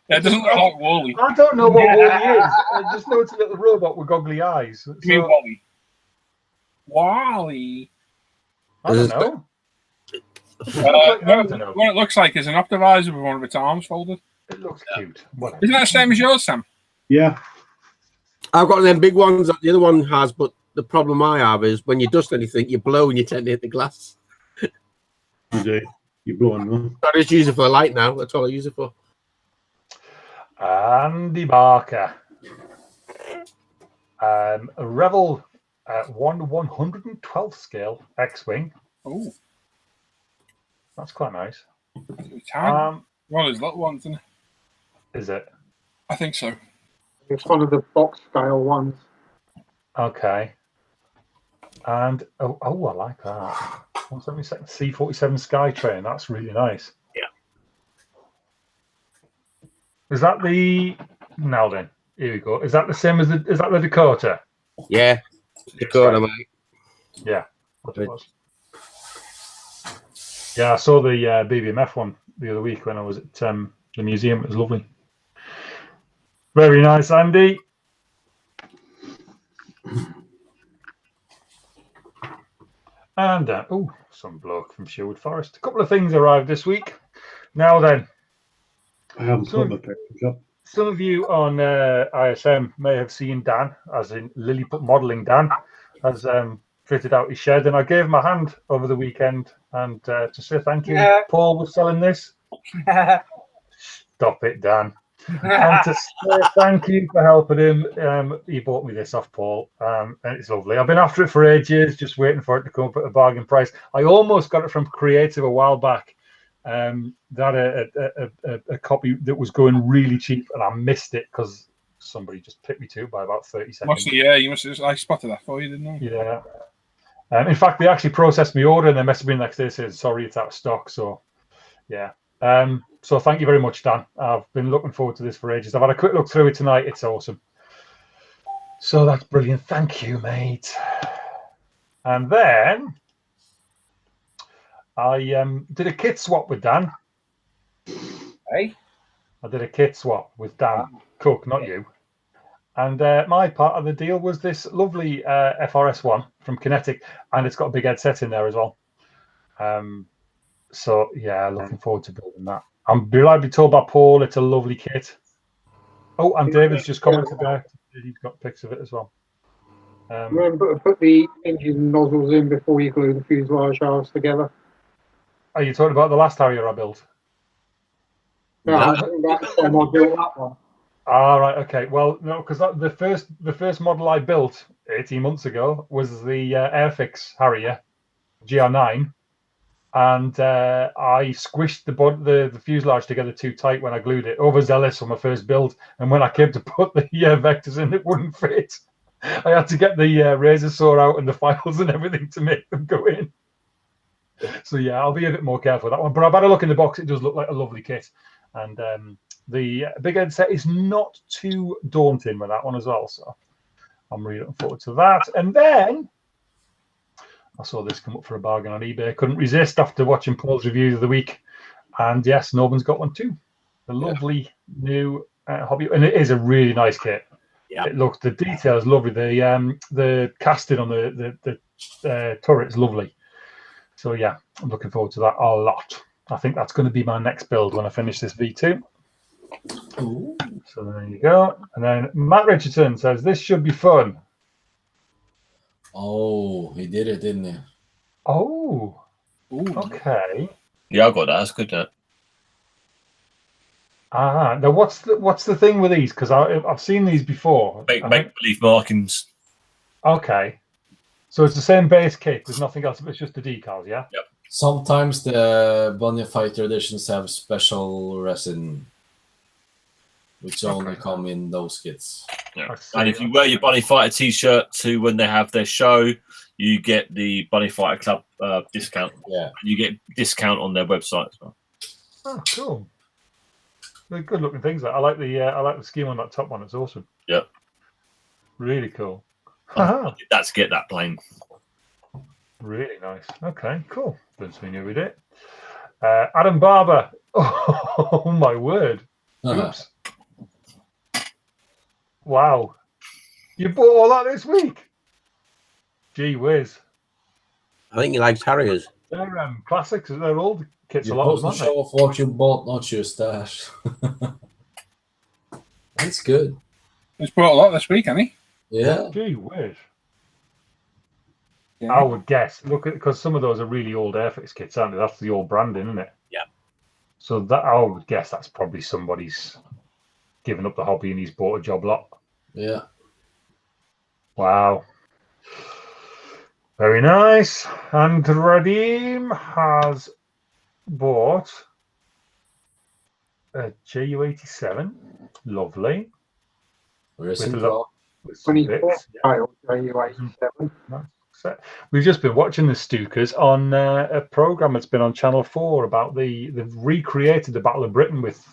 It doesn't look like Wall-E. I don't know what Wall-E is. I just know it's a little robot with goggly eyes. You mean Wall-E? Wall-E. I don't know. What it looks like is an optivisor with one of its arms folded. It looks cute. Isn't that the same as yours, Sam? Yeah. I've got them big ones that the other one has, but the problem I have is when you dust anything, you blow and you tend to hit the glass. You do. You're blowing them. I just use it for the light now. That's all I use it for. Andy Barker. A Revel 1/112th scale X-Wing. Oh. That's quite nice. One of those little ones, isn't it? Is it? I think so. It's one of the box scale ones. Okay. And I like that. 172nd C-47 Skytrain. That's really nice. Yeah. Is that the? Now then, here we go. Is that the same as the? Is that the Dakota? Yeah, Dakota, mate. Yeah. What it was. Yeah, I saw the BBMF one the other week when I was at the museum. It was lovely. Very nice, Andy. And some bloke from Sherwood Forest. A couple of things arrived this week. Now then, I haven't put my pictures up. some of you on ISM may have seen Dan, as in Lilliput Modelling Dan, has fitted out his shed, and I gave him a hand over the weekend and to say thank you. Yeah. Paul was selling this. Stop it, Dan. And to say thank you for helping him. He bought me this off Paul, and it's lovely. I've been after it for ages, just waiting for it to come up at a bargain price. I almost got it from Creative a while back. That a copy that was going really cheap, and I missed it because somebody just picked me to it by about 30 seconds. You must have. I spotted that for you, didn't I? Yeah. In fact, they actually processed my order and they messaged me the next day saying, sorry, it's out of stock. So, yeah. So thank you very much, Dan. I've been looking forward to this for ages. I've had a quick look through it tonight. It's awesome. So that's brilliant. Thank you, mate. And then I did a kit swap with Dan. Hey? I did a kit swap with Dan Cook, not you. And my part of the deal was this lovely FRS one from Kinetic, and it's got a big headset in there as well. So, yeah, looking forward to building that. I'm reliably told by Paul it's a lovely kit. Oh, and David's just commented there. He's got pics of it as well. Remember to put the engine nozzles in before you glue the fuselage halves together. Are you talking about the last Harrier I built? No, that's when I built that one. Ah, right, okay. Well, no, because the first model I built 18 months ago was the Airfix Harrier GR9, and I squished the fuselage together too tight when I glued it. Overzealous on my first build, and when I came to put the vectors in, it wouldn't fit. I had to get the razor saw out and the files and everything to make them go in. So yeah, I'll be a bit more careful with that one. But I've had a look in the box. It does look like a lovely kit, and the big headset is not too daunting with that one as well. So I'm really looking forward to that. And then I saw this come up for a bargain on eBay. Couldn't resist after watching Paul's reviews of the week. And yes, Norman's got one too. The lovely new hobby, and it is a really nice kit. Yeah, it looks, the detail is lovely. The casting on the turret is lovely. So yeah, I'm looking forward to that a lot. I think that's going to be my next build when I finish this V2. Ooh. So there you go. And then Matt Richardson says this should be fun. Oh, he did it, didn't he? Oh, okay. Yeah, I got that. That's good. That. Now what's the thing with these? Because I've seen these before. Make believe markings. Okay, so it's the same base kit. There's nothing else. It's just the decals, yeah. Yep. Sometimes the Bunny Fighter editions have special resin, which only come in those kits. Yeah. And if you wear your Bunny Fighter T-shirt to when they have their show, you get the Bunny Fighter Club discount. Yeah, you get discount on their website as well. Oh, cool. They're good looking things. I like the scheme on that top one. It's awesome. Yep. Really cool. I did that to get that plane. Really nice. Okay, cool. Don't we knew we did. Adam Barber. Oh my word. Oops. Wow. You bought all that this week? Gee whiz. I think he likes Harriers. They're classics. They're old kits. You're a lot of supposed them, to show off what you bought, not your stash. That's good. He's bought a lot this week, hasn't he? Yeah. Gee whiz. Yeah. I would guess. Look at, because some of those are really old Airfix kits, aren't they? That's the old branding, isn't it? Yeah. So that I would guess that's probably somebody's given up the hobby and he's bought a job lot. Yeah. Wow. Very nice. And Radim has bought a JU-87. Lovely. Where's it? With some 24 bits. tile JU-87. We've just been watching the Stukas on a program that's been on Channel 4 about they've recreated the Battle of Britain with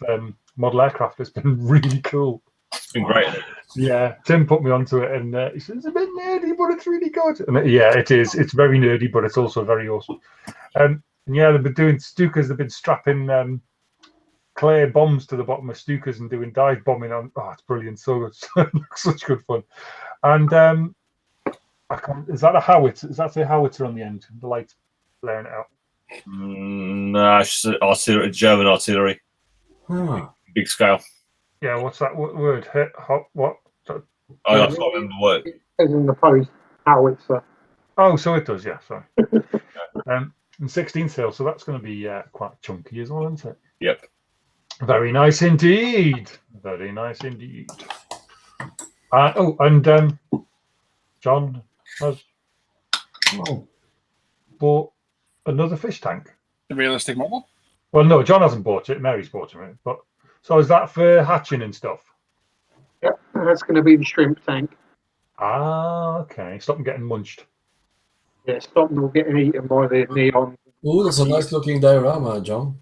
model aircraft. It's been really cool. It's been great. Yeah, Tim put me onto it, and he says it's a bit nerdy, but it's really good. And yeah, it is. It's very nerdy, but it's also very awesome. And yeah, they've been doing Stukas. They've been strapping clay bombs to the bottom of Stukas and doing dive bombing on. Oh, it's brilliant! So good, such good fun. And Is that a howitzer? Is that a howitzer on the end? The light blaring it out. No, it's just artillery, German artillery, Huh. big scale. Yeah, what's that word? What? I can't remember what. As in the post howitzer. Oh, so it does, yeah, sorry. And 16 sale, so that's going to be quite chunky as well, isn't it? Yep. Very nice indeed. Very nice indeed. John has bought another fish tank. The realistic model. Well, no, John hasn't bought it. Mary's bought it. But so is that for hatching and stuff? Yep, that's going to be the shrimp tank. Ah, okay. Stop them getting munched. Yeah, stop them all getting eaten by the neon. Ooh, that's a nice looking diorama, John.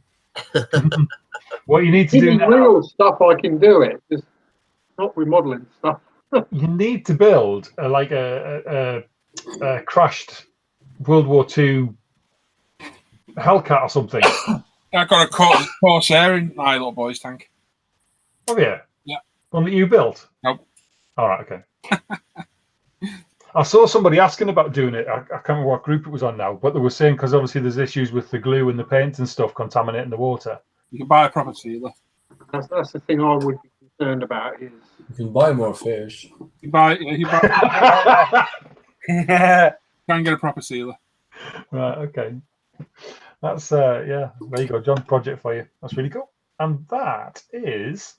What you need to do Any now, real stuff I can do it, just not remodeling stuff. you need to build a crashed World War II Hellcat or something. I got a Corsair in my little boy's tank. Oh yeah, Yeah. One that you built. Nope. All right, okay. I saw somebody asking about doing it. I can't remember what group it was on now, but they were saying because obviously there's issues with the glue and the paint and stuff contaminating the water. You can buy a proper sealer. That's the thing I would be concerned about is You can buy more fish. You buy try and get a proper sealer. Right, okay. That's yeah, there you go, John, project for you. That's really cool. And that is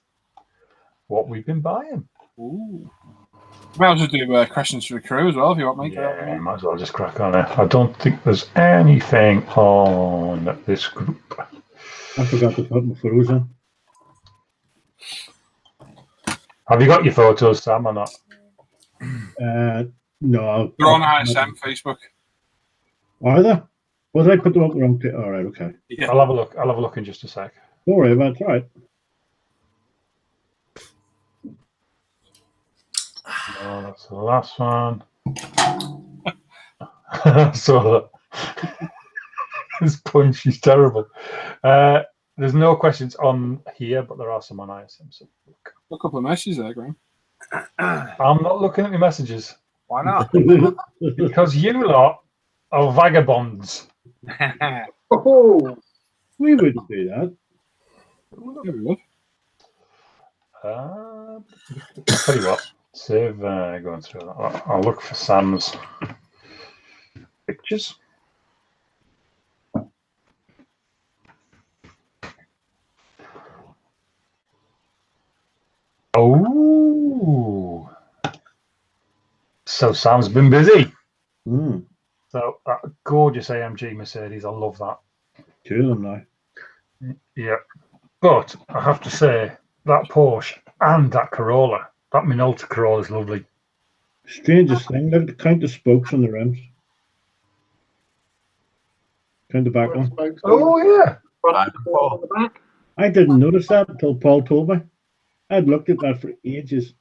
what we've been buying. Ooh. Might as well do questions for the crew as well if you want, mate. Yeah, might as well just crack on it. I don't think there's anything on this group. I forgot to put my photos in. Have you got your photos, Sam, or not? No. They're on ISM Facebook. Are they? Well, did I put them up the wrong place? All right, okay. Yeah. I'll have a look. I'll have a look in just a sec. Don't worry about it. All right. Oh, that's the last one. So this punch is terrible. There's no questions on here, but there are some on ISM. So look. A couple of messages there, Graham. I'm not looking at my messages Why not? because you lot are vagabonds. oh, We wouldn't do that. Yeah, we would. Tell you what, save going through that. I'll look for Sam's pictures. Oh, so Sam's been busy. Mm. So that gorgeous AMG Mercedes, I love that. Two of them now. Yeah, but I have to say that Porsche and that Corolla, that Minolta Corolla is lovely. Strangest thing, look at the count of spokes on the rims. Count the back one. Oh yeah, front and four on the back. I didn't notice that until Paul told me. I'd looked at that for ages.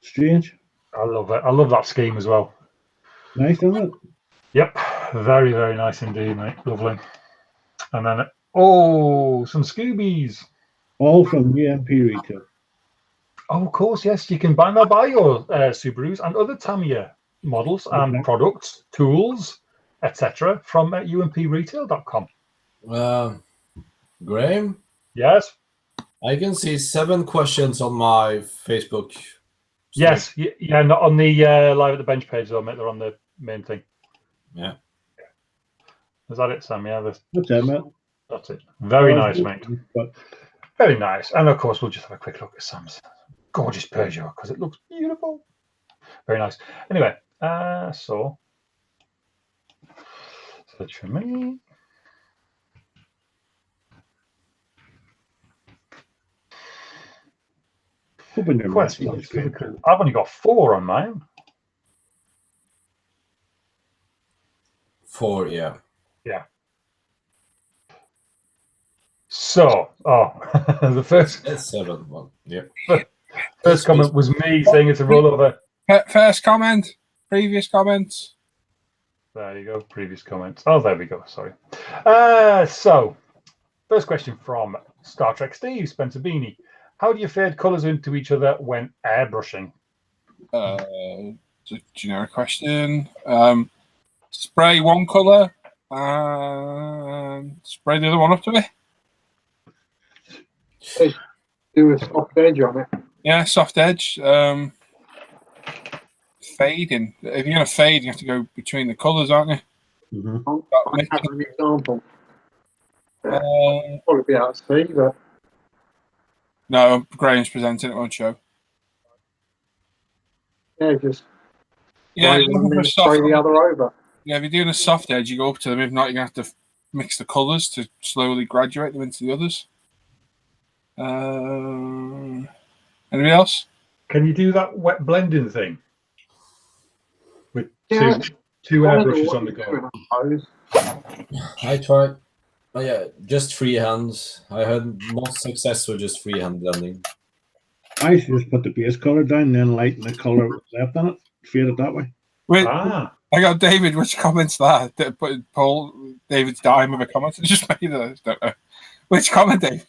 Strange. I love it. I love that scheme as well. Nice, isn't it? Yep, very, very nice indeed, mate. Lovely. And then, oh, some Scoobies. All from UMP retail. Oh, of course, yes. You can buy your Subarus and other Tamiya models and Okay. products, tools, etc. from umpretail.com. Graham, Yes, I can see 7 questions on my Facebook. yes, yeah. Not on the live at the bench page though, mate. They're on the main thing. Yeah. Is that it, Sam? Yeah, That's it, mate. that's it. Very nice, mate. But Very nice. And of course, we'll just have a quick look at Sam's gorgeous Peugeot because it looks beautiful. Very nice. Anyway, so search for me. open your Questions messages. for the crew. I've only got 4 on mine. 4, yeah. So, the first It's 7 1. Yeah. comment was me saying it's a rollover. First comment, previous comments. There you go. Previous comments. Oh, there we go. Sorry. So, first question from Star Trek Steve Spencer Beanie. How do you fade colours into each other when airbrushing? It's a generic question. Spray one colour and spray the other one up to it. Do a soft edge on it. Yeah, soft edge. Fading. If you're going to fade, you have to go between the colours, aren't you? Mm-hmm. I have an example. Probably be able to see, but No, Graham's presenting it, won't show. yeah, just Yeah, spray you're one looking for and a spray soft the other over. Yeah, if you're doing a soft edge, you go up to them. If not, you're going to have to mix the colours to slowly graduate them into the others. Anybody else? Can you do that wet blending thing with Yeah. two I don't know airbrushes what on the you're go? doing, I suppose. I tried. Oh yeah, just freehand. I had most success with just freehand blending. I used to just put the base color down and then lighten the color left on it, fade it that way. Wait, Ah, I got David. Which comment's that? Paul, David's dying with a comment. I just made it. Don't know. Which comment, Dave?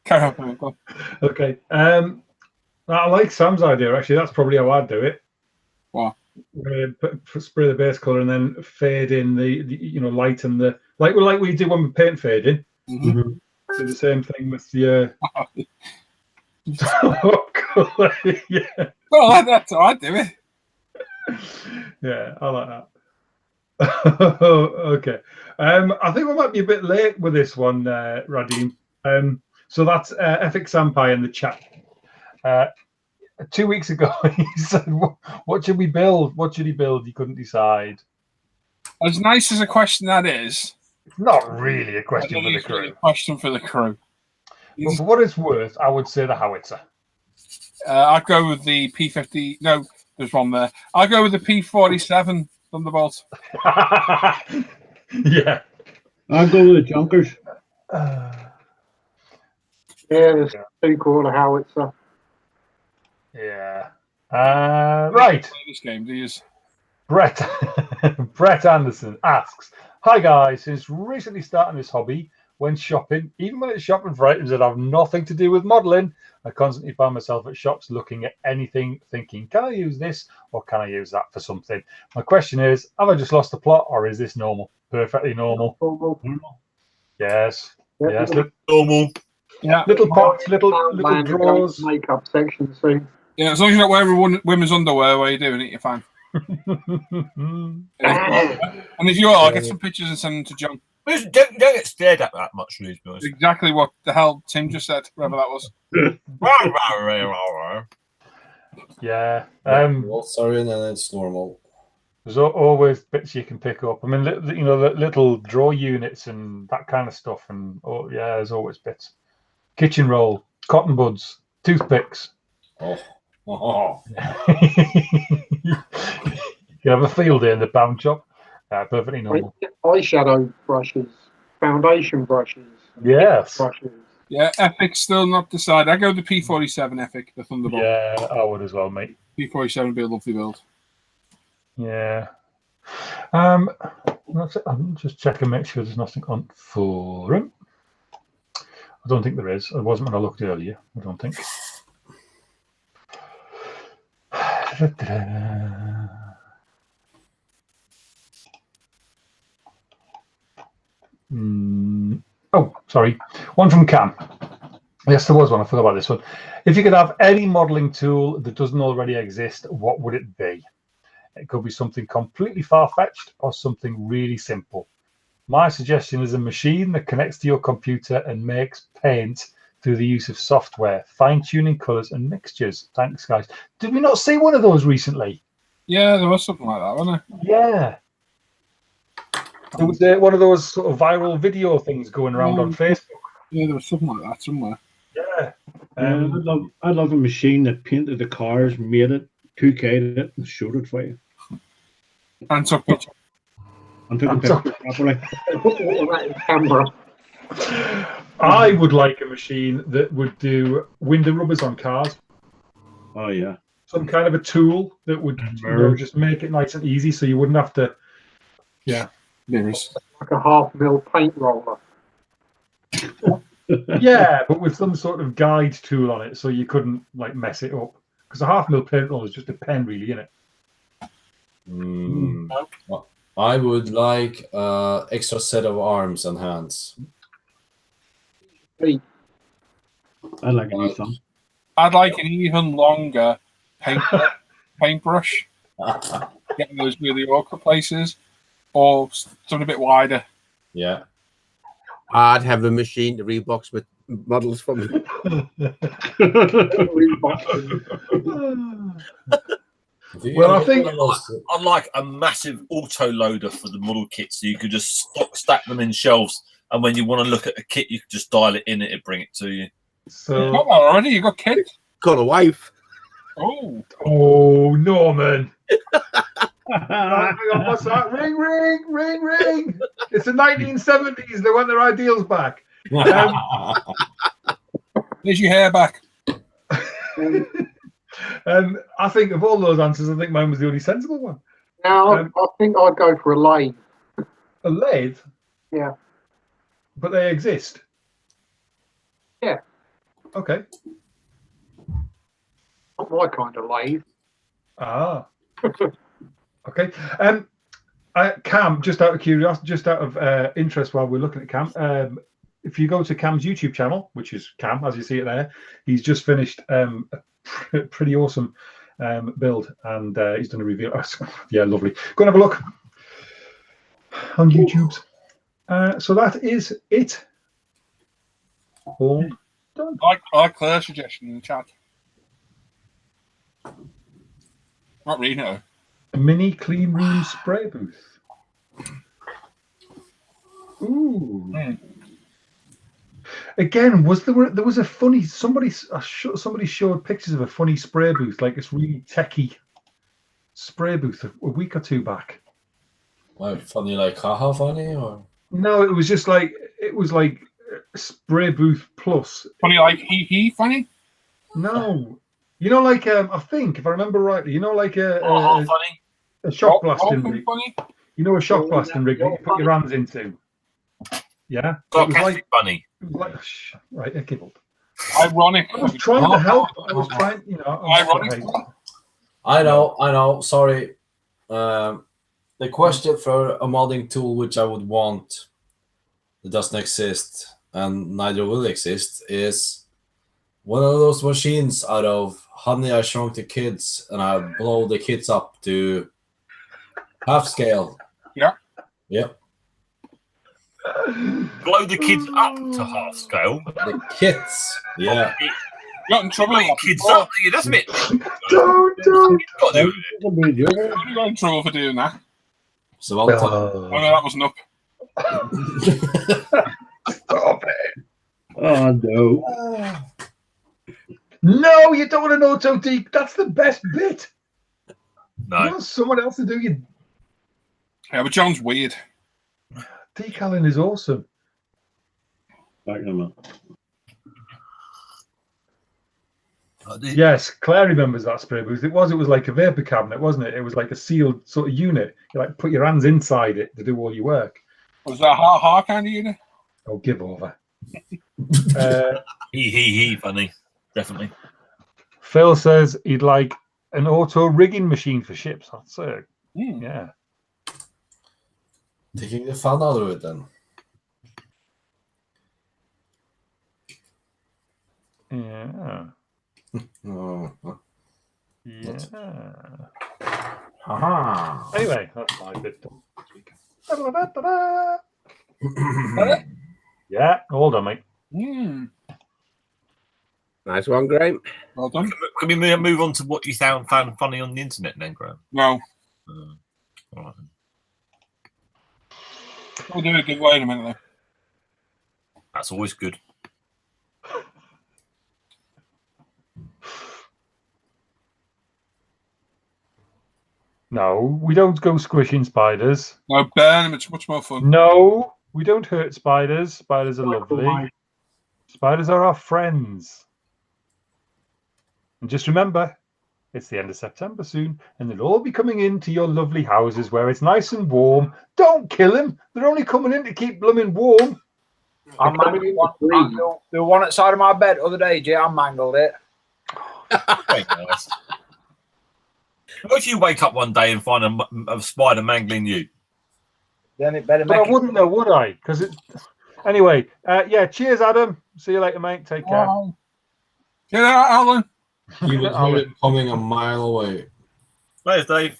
Carry on, go on. okay. I like Sam's idea. Actually, that's probably how I'd do it. What? Spray the base color and then fade in the lighten the like we do when we paint fading. Mm-hmm. Do the same thing with the color. Yeah. Well, that's how I do it. Yeah, I like that. Okay. I think we might be a bit late with this one, Radim. So that's Epic Sampai in the chat. 2 weeks ago, he said, "What should we build? What should he build?" He couldn't decide. As nice as a question that is, It's not really a question for the it's really crew. a question for the crew. But for what it's worth, I would say the howitzer. I'd go with the P50. No, there's one there. I'll go with the P47 Thunderbolt. Yeah. I'll go with the Junkers. Yeah, there's 2-quarter howitzer. Yeah. Right. Play this game, do you? Brett Anderson asks, "Hi guys, since recently starting this hobby, when shopping, even when it's shopping for items that have nothing to do with modelling, I constantly find myself at shops looking at anything, thinking, can I use this or can I use that for something? My question is, have I just lost the plot or is this normal? Perfectly normal. Yes. Yes. Normal. Yeah. Little pots, little drawers. Makeup section soon. Yeah, as long as you're not wearing women's underwear while you're doing it, you're fine. And if you are, get some pictures and send them to John. Don't get stared at that much, to be honest. Exactly what the hell Tim just said, whoever that was. Yeah. Well, sorry, and then it's normal. There's always bits you can pick up. I mean, little draw units and that kind of stuff. And yeah, there's always bits. Kitchen roll, cotton buds, toothpicks. Oh. You have a field day in the pound shop. Perfectly normal. Eyeshadow brushes, foundation brushes. Yes. Brushes. Yeah, Epic's still not decided. I go with the P47 Epic, the Thunderbolt. Yeah, I would as well, mate. P47 would be a lovely build. Yeah. That's it. I'm just checking, make sure there's nothing on forum. I don't think there is. It wasn't when I looked earlier. I don't think. Oh, sorry. One from Cam. Yes, there was one. I forgot about this one. If you could have any modeling tool that doesn't already exist, what would it be? It could be something completely far-fetched or something really simple. My suggestion is a machine that connects to your computer and makes paint through the use of software, fine-tuning colors and mixtures. Thanks, guys. Did we not see one of those recently? Yeah, there was something like that, wasn't there? Yeah. There was one of those sort of viral video things going around on Facebook. Yeah, there was something like that somewhere. Yeah. I'd love a machine that painted the cars, made it, 2K'd it, and showed it for you. And took pictures. And took a picture properly. Camera. I would like a machine that would do window rubbers on cars. Oh, yeah. Some kind of a tool that would just make it nice and easy so you wouldn't have to. Yeah. Mirrors. Like a 1/2 mil paint roller. Yeah, but with some sort of guide tool on it so you couldn't like mess it up. Because a half mil paint roll is just a pen, really, isn't it? Well, I would like extra set of arms and hands. Feet. I'd like a new thumb. I'd like an even longer paintbrush. Getting those really awkward places, or something a bit wider. Yeah. I'd have a machine to rebox with models for me. Well, I think I'd like a massive auto loader for the model kit, so you could just stack them in shelves, and when you want to look at a kit, you could just dial it in and it'd bring it to you. so. Not that already. You got kids. Got a wife. Oh, Oh, Norman! Hang on, what's that? Ring, ring, ring, ring! It's the 1970s. They want their ideals back. here's your hair back. I think of all those answers, I think mine was the only sensible one. Now, I think I'd go for a lathe. A lathe? Yeah. But they exist? Yeah. Okay. Not my kind of lathe. Ah. Okay. Cam, just out of curiosity, just out of interest, while we're looking at Cam, if you go to Cam's YouTube channel, which is Cam, as you see it there, he's just finished a pretty awesome build, and he's done a review. Yeah, lovely. Go and have a look on YouTube. So that is it. All done. I like Claire's suggestion in the chat. Not Reno. A mini clean room spray booth. Ooh. Again, there was a funny somebody showed pictures of a funny spray booth, like this really techie spray booth a week or two back. Like funny, like haha funny, or No, it was just like spray booth plus. Funny like he funny. No, you know, like I think if I remember rightly, you know, like funny. a shock blasting rig. Funny. You know, a shock blasting rig that you put your hands into. Yeah, Sarcastic bunny. It was like, right, I give up. Ironic. I was trying to help. I was trying, you know. Ironic. I know. Sorry. The question for a modding tool which I would want that doesn't exist and neither will exist is one of those machines out of Honey, I Shrunk the Kids, and I blow the kids up to half scale. Yeah. Yep. Blow the kids up to half scale. The kids. Yeah. You got in trouble. Blow your kids up. That's a bit. Don't. Got to do it. You got in trouble for doing that. So I'll Oh no, that wasn't up. Stop it. Oh no. No, you don't want an auto dec. That's the best bit. No. You want someone else to do your Yeah, but John's weird. decaling is awesome. Back them up. Yes, Claire remembers that spray booth. It was like a vapor cabinet, wasn't it? It was like a sealed sort of unit. You like put your hands inside it to do all your work. Was that a ha kind of unit? Oh, give over. He funny. Definitely. Phil says he'd like an auto rigging machine for ships. That's it. Yeah. taking the fun out of it then. Yeah. Oh. Yeah. Haha. Anyway, that's my bit done this week. Yeah, hold on, mate. Nice one, Graham. Well done. Can we move on to what you found funny on the internet then, Graham? No. All right. We'll do a giveaway in a minute, though. That's always good. No, we don't go squishing spiders. No, burn them. It's much more fun. No, we don't hurt spiders. Spiders are lovely. Spiders are our friends. And just remember, it's the end of September soon, and they'll all be coming into your lovely houses where it's nice and warm. Don't kill them. They're only coming in to keep blooming warm. I mangled one. The one outside of my bed the other day, Jay, I mangled it. Very nice. What if you wake up one day and find a spider mangling you? Then it better But make I wouldn't know, would I? Because it. Anyway, yeah. Cheers, Adam. See you later, mate. Take care. Get out, Alan. He was heard it coming a mile away. Thanks, Dave.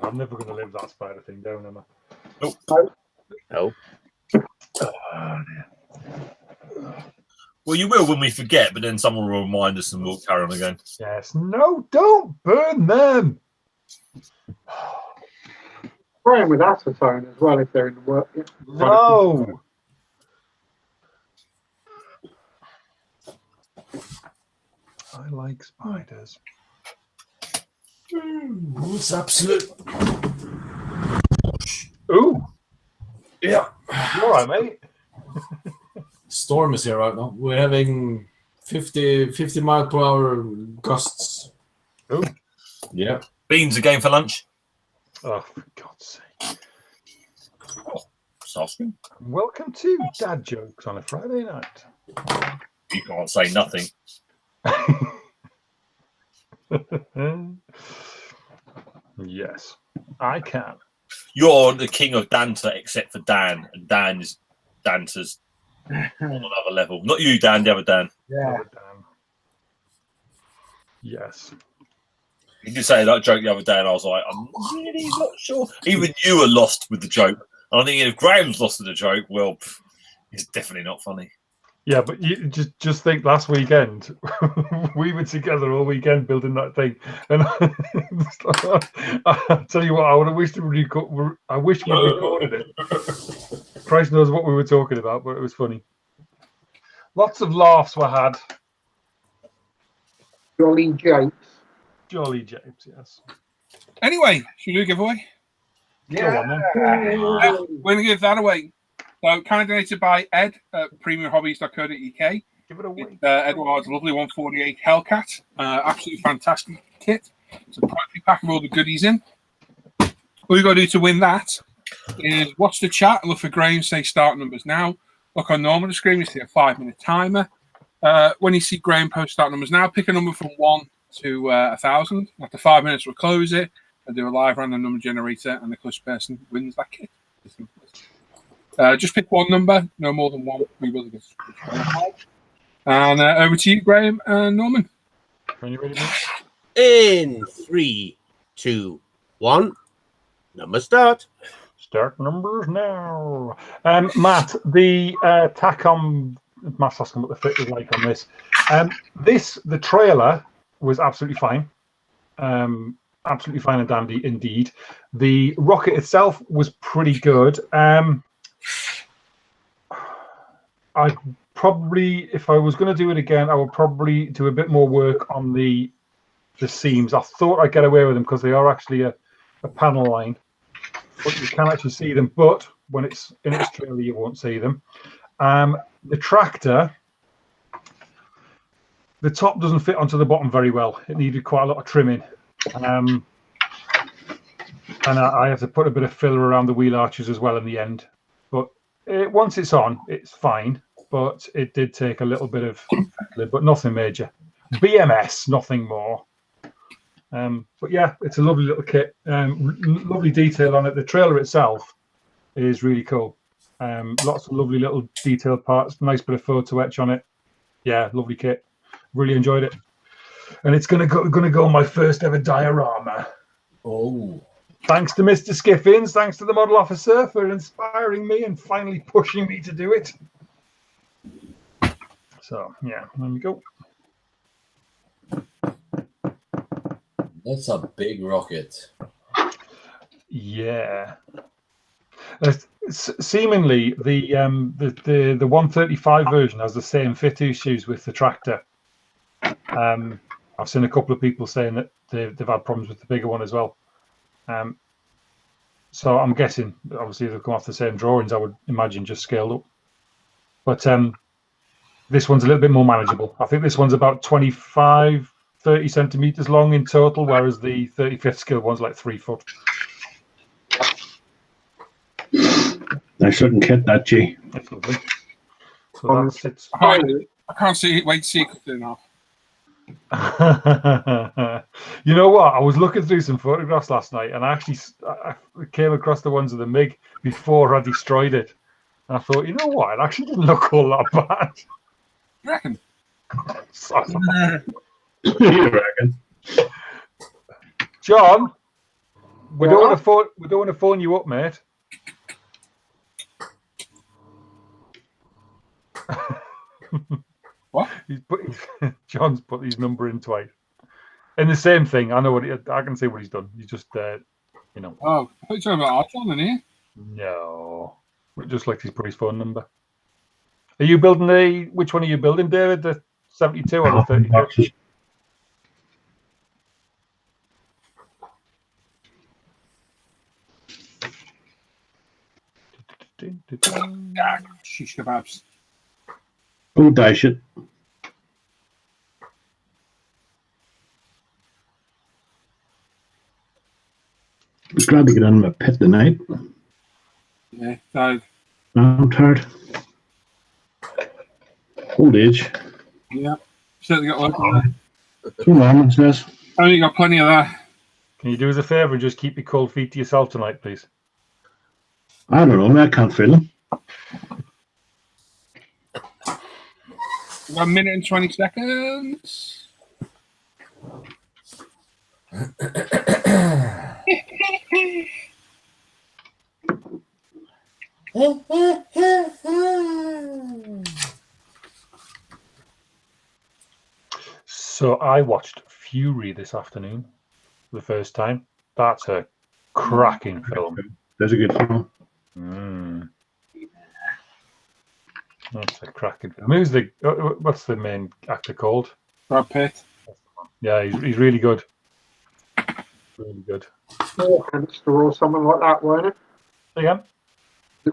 I'm never going to live that spider thing down, am I? No. Well, you will when we forget, but then someone will remind us and we'll carry on again. Yes. No, don't burn them. Spraying with acetone as well if they're in the work. Yeah. No. I like spiders. It's absolute. Ooh. Yeah. You all right, mate? Storm is here right now. We're having 50 mile per hour gusts. Ooh. Yeah. Beans again for lunch. Oh, for God's sake. Asking. Welcome to Dad Jokes on a Friday night. You can't say nothing. Yes, I can. You're the king of Danta, except for Dan, and Dan is Danta's on another level. Not you, Dan. The other Dan. Yeah. Yes. You did say that joke the other day, and I was like, I'm really not sure. Even you were lost with the joke. And I think if Graham's lost with the joke, well, it's definitely not funny. Yeah, but you just think last weekend we were together all weekend building that thing, and I tell you what, I would have wished I wish we recorded it. Christ knows what we were talking about, but it was funny. Lots of laughs were had. Jolly Japes. Jolly Japes, yes. Anyway, should we do a giveaway? Yeah. Go on, then. We're going to give that away. So, kind of donated by Ed at premiumhobbies.co.uk. Give it away. Edward's lovely 148 Hellcat. Absolutely fantastic kit. It's a priority pack of all the goodies in. All you've got to do to win that is watch the chat and look for Graham say start numbers now. Look on normal screen, you see a 5-minute timer. When you see Graham post start numbers now, pick a number from 1 to 1,000. After 5 minutes, we'll close it and do a live random number generator, and the closest person wins that kit. Just pick one number, no more than one. We will get. And over to you, Graham and Norman. When you ready, mate? In 3, 2, 1. Number start. Start numbers now. Matt, the Tacom. Matt's asking what the fit was like on this. The trailer was absolutely fine. Absolutely fine and dandy indeed. The rocket itself was pretty good. I probably, if I was going to do it again, I would probably do a bit more work on the seams. I thought I'd get away with them because they are actually a panel line, but you can actually see them. But when it's in its trailer, you won't see them. The tractor, the top doesn't fit onto the bottom very well. It needed quite a lot of trimming. And I had to put a bit of filler around the wheel arches as well in the end. But once it's on, it's fine. But it did take a little bit of, but nothing major. BMS, nothing more. But yeah, it's a lovely little kit. Lovely detail on it. The trailer itself is really cool. Lots of lovely little detailed parts. Nice bit of photo etch on it. Yeah, lovely kit. Really enjoyed it. And it's gonna go on my first ever diorama. Oh. Thanks to Mr. Skiffins, thanks to the model officer for inspiring me and finally pushing me to do it. So yeah, there we go. That's a big rocket. Yeah. Seemingly the 135 version has the same fit issues with the tractor. I've seen a couple of people saying that they've had problems with the bigger one as well. So I'm guessing, obviously, they'll come off the same drawings, I would imagine, just scaled up. But this one's a little bit more manageable. I think this one's about 30 centimeters long in total, whereas the 35th scale one's like 3 foot. Nice looking kit, that G. That's lovely. So that's it. I can't see. Wait to see it now. You know what? I was looking through some photographs last night, and I actually came across the ones of the MiG before I destroyed it. And I thought, you know what? It actually didn't look all that bad. You reckon? You reckon? John, we don't want to phone you up, mate. What? John's put his number in twice. And the same thing. I know I can see what he's done. He's just, you know. Oh, I thought you were talking about our John in here. No, just like he's put his phone number. Are you building which one are you building, David? The 72 or the 32? Boxes. Shish kebabs. Oh, dash it. I'm glad to get on my pit tonight. Yeah, tired. I'm tired. Old age. Yeah. Certainly got work on That's what Norman says. that. Only got plenty of that. Can you do us a favour and just keep your cold feet to yourself tonight, please? I don't know, I can't feel them. We've got 1 minute and 20 seconds. So I watched Fury this afternoon for the first time. That's a cracking film. That's a good film. That's a cracking film. What's the main actor called? Brad Pitt. Yeah, he's really good. Really good. War Hamster or something like that, weren't it? Again?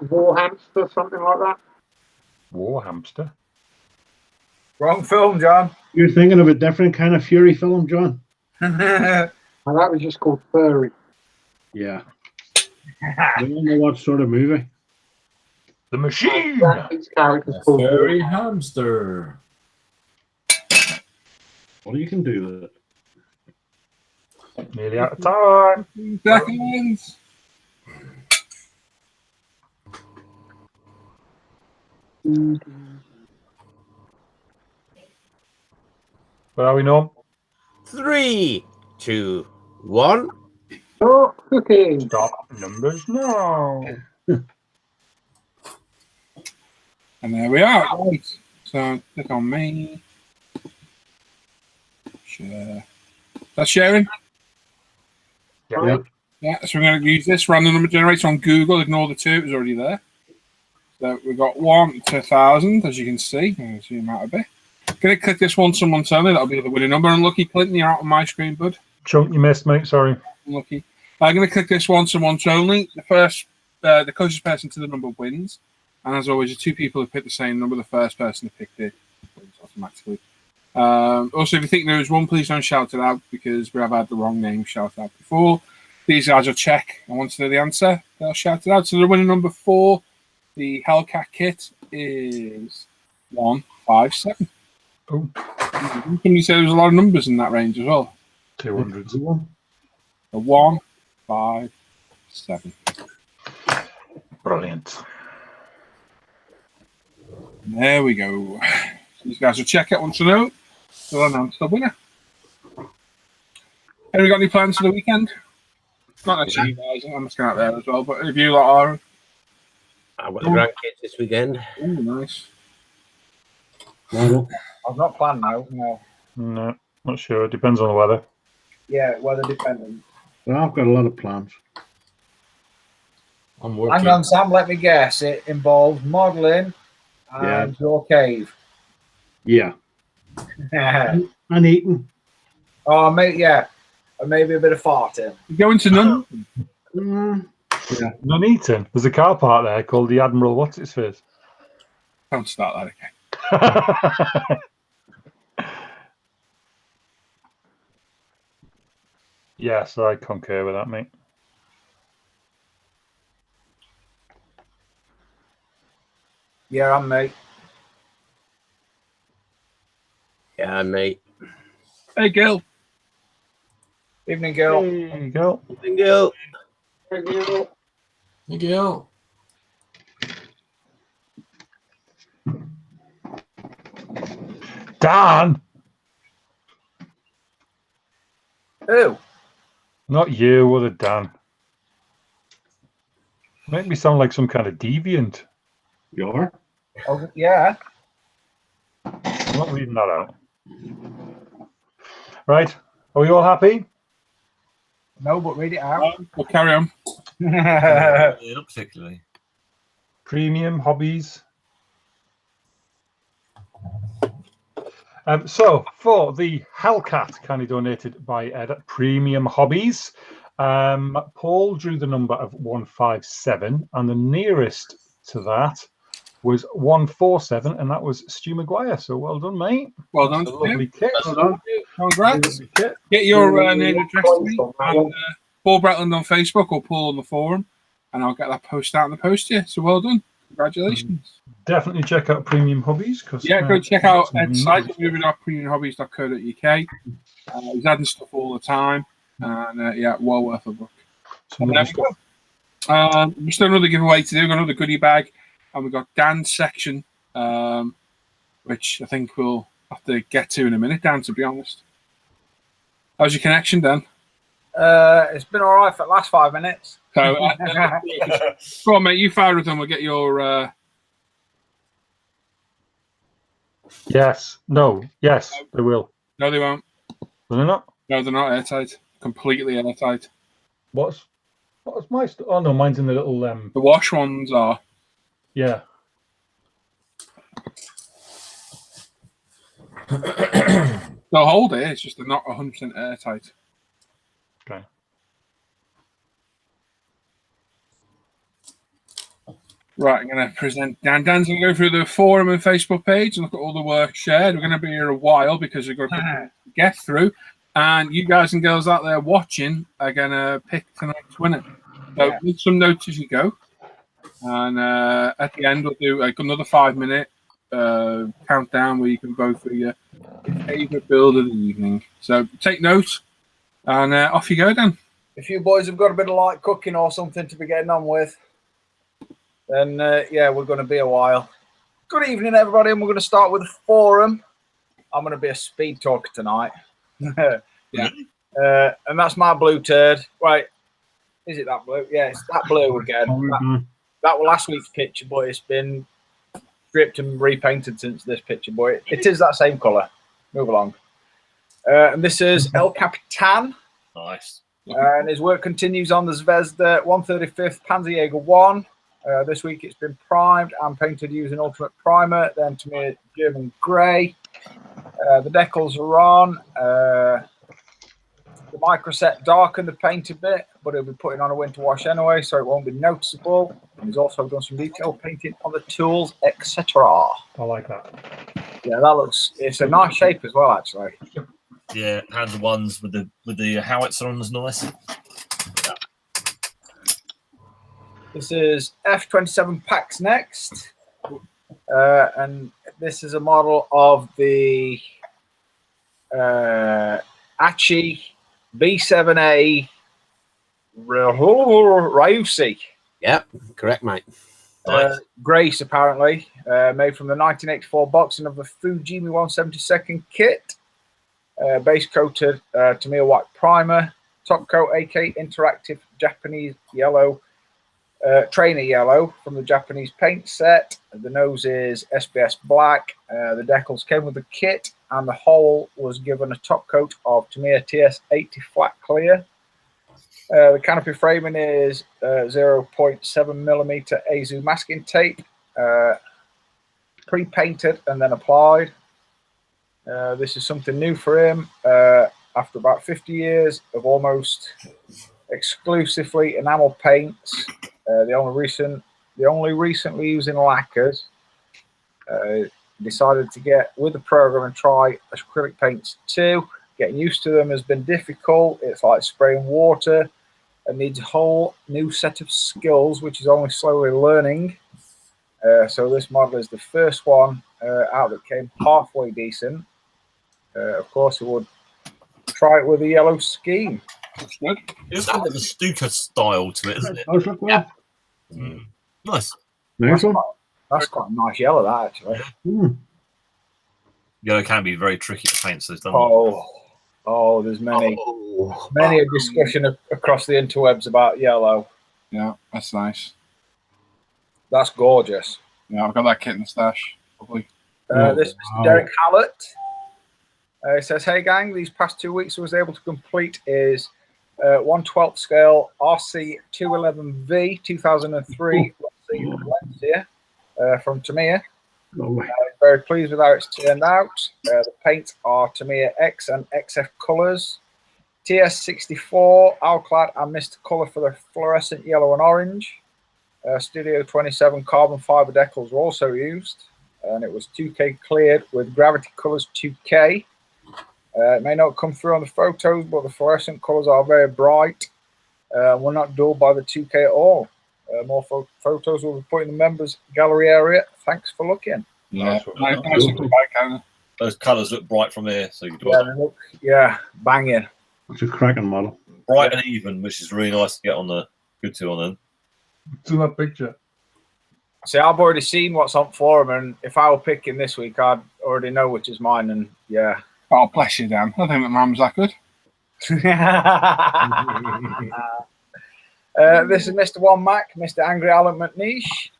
War Hamster, something like that. War Hamster. Wrong film, John. You're thinking of a different kind of Fury film, John? And that was just called Furry. Yeah. I don't know what sort of movie. The Machine! His character's called Furry hamster. What you can do with it? Nearly out of time. 15 seconds. Where are we now? 3, 2, 1. Oh, cooking. Stop numbers now. And there we are. Right. So click on me. Share. That's sharing. Yeah. Yeah, so we're going to use this random number generator on Google. Ignore the 2, it was already there. So we've got 1 to 1,000, as you can see. I'll zoom out a bit. Going to click this once and once only. That'll be the winning number. Unlucky, Clinton, you're out on my screen, bud. Chunk you missed, mate. Sorry. Unlucky. I'm going to click this once and once only. The closest person to the number wins. And as always, the 2 people who pick the same number, the first person who picked it wins automatically. Also, if you think there is one, please don't shout it out because we have had the wrong name shouted out before. These guys will check. I want to know the answer. They'll shout it out. So the winning number 4, the Hellcat kit, is 157. Oh. Can you say there's a lot of numbers in that range as well? 200. A 157. Brilliant. There we go. These guys will check it once to know. They'll announce the winner. Have we got any plans for the weekend? Not actually, you guys. I'm just going out there as well. But if you lot are, I've got the grandkids this weekend. oh, nice. No, I've not planned now. No. No, not sure. It depends on the weather. Yeah, weather dependent. well, I've got a lot of plans. I'm working. Hang on, Sam. Let me guess. It involves modelling and your cave. Yeah. And eating. Oh, mate, yeah. And maybe a bit of farting. You go into none. Yeah. Nuneaton. There's a car park there called the Admiral What's Its Face. Don't start that again. Yes, I concur with that, mate. Yeah, I'm mate. Yeah, mate. Hey, Gil. Evening, girl. There you go. Bingo. Miguel. Dan, Who? not you, other Dan. Make me sound like some kind of deviant. You are? Oh, yeah. I'm not reading that out. Right. Are we all happy? No, but read it out. We'll carry on. Yeah, not particularly. Premium hobbies. So for the Hellcat, kindly donated by Ed at Premium Hobbies, Paul drew the number of 157, and the nearest to that was 147, and that was Stu Maguire. So well done, mate. Well done. That's a lovely kit. Well done. Congrats. Lovely kit. Get your name and address to me. And, Paul Bretland on Facebook or Paul on the forum, and I'll get that post out in the post to you. So well done. Congratulations. Definitely check out Premium Hobbies. Yeah, go check out Ed's site, www.premiumhobbies.co.uk. He's adding stuff all the time, and yeah, well worth a look. Some lovely stuff. We've still another giveaway to do. We've got another goodie bag, and we've got Dan's section, which I think we'll have to get to in a minute, Dan, to be honest. How's your connection, Dan? It's been all right for the last 5 minutes. So, go on, mate, you fire with them. We'll get your... Yes. No. Yes, they will. No, they won't. Will they not? No, they're not airtight. Completely airtight. What's my... Oh, no, mine's in the little... The wash ones are. Yeah. They'll hold it. It's just they're not 100% airtight. Okay. Right, I'm going to present Dan. Dan's going to go through the forum and Facebook page and look at all the work shared. We're going to be here a while because we've got to get through. And you guys and girls out there watching are going to pick tonight's winner. So make some notes as you go. And at the end, we'll do another 5-minute countdown where you can vote for your favourite build of the evening. So take notes and off you go, Dan. If you boys have got a bit of light cooking or something to be getting on with, then yeah, we're going to be a while. Good evening, everybody, and we're going to start with the forum. I'm going to be a speed talker tonight. Yeah. And that's my blue turd. Right. Is it that blue? Yeah, it's that blue again. That was last week's picture, but it's been stripped and repainted since this picture, boy. It is that same colour. Move along. And this is El Capitan. Nice. And his work continues on the Zvezda 135th Panzerjäger 1. This week it's been primed and painted using Ultimate Primer, then to me German Grey. The decals are on. The microset darkened the paint a bit, but he'll be putting on a winter wash anyway, so it won't be noticeable. And he's also done some detail painting on the tools, etc. I like that. Yeah, that looks, it's a nice shape as well, actually. Yeah, hands of ones with the howitzer on is nice. Yeah. This is F27 Pax next. And this is a model of the Achi B7A Ryusi. Yep, correct, mate. Grace, apparently, made from the 1984 boxing of the Fujimi 172nd kit. Base coated Tamiya white primer, top coat AK interactive Japanese yellow, trainer yellow from the Japanese paint set. The nose is SBS black. The decals came with the kit, and the whole was given a top coat of Tamiya TS80 flat clear. The canopy framing is 0.7mm Azu masking tape, pre-painted and then applied. This is something new for him after about 50 years of almost exclusively enamel paints. The only recently using lacquers. Decided to get with the program and try acrylic paints too. Getting used to them has been difficult. It's like spraying water and needs a whole new set of skills, which is only slowly learning. So this model is the first one out that came halfway decent. Of course, we would try it with a yellow scheme. That's good. It's got a bit of a Stuka style to it, isn't it? Those look well. Nice. Nice one. That's quite a nice yellow, that actually. Yellow can be very tricky to paint, so it's done. Oh, there's many a discussion across the interwebs about yellow. Yeah, that's nice. That's gorgeous. Yeah, I've got that kit in the stash. Lovely. This is Derek Hallett. He says, "Hey gang, these past 2 weeks I was able to complete is 1/12 scale RC 211V 2003 Valencia from Tamiya. Very pleased with how it's turned out. The paints are Tamiya X and XF colours. TS64 Alclad and Mr. Colour for the fluorescent yellow and orange. Studio 27 carbon fibre decals were also used, and it was 2K cleared with Gravity Colours 2K. It may not come through on the photos, but the fluorescent colours are very bright. We're not dulled by the 2K at all. More photos will be put in the members gallery area. Thanks for looking." Yeah, nice Those colours look bright from here, so you do Yeah, they look, banging. It's a cracking model. bright and even, which is really nice to get on the good to on them. To that picture. See, I've already seen what's on forum, and if I were picking this week, I'd already know which is mine. And yeah. Oh, bless you, Dan. I don't think that mum's that good. This is Mr. One Mac, Mr. Angry Alan McNeish.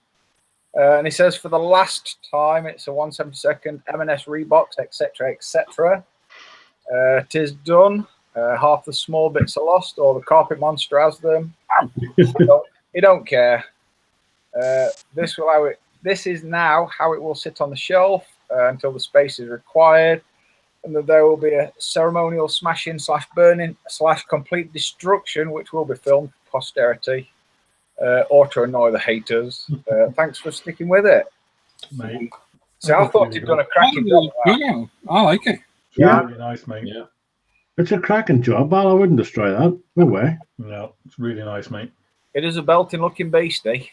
And he says, for the last time, it's a 1/72 M&S Reeboks, etc., etc. Tis done. Half the small bits are lost, or the carpet monster has them. He don't care. This is now how it will sit on the shelf until the space is required, and that there will be a ceremonial smashing / burning / complete destruction, which will be filmed for posterity, or to annoy the haters. Thanks for sticking with it, Mate. See, I thought you'd done a cracking job. Yeah, I like it. Yeah, really nice, mate. Yeah. It's a cracking job, Al. I wouldn't destroy that. No way. No, it's really nice, mate. It is a belting looking beastie.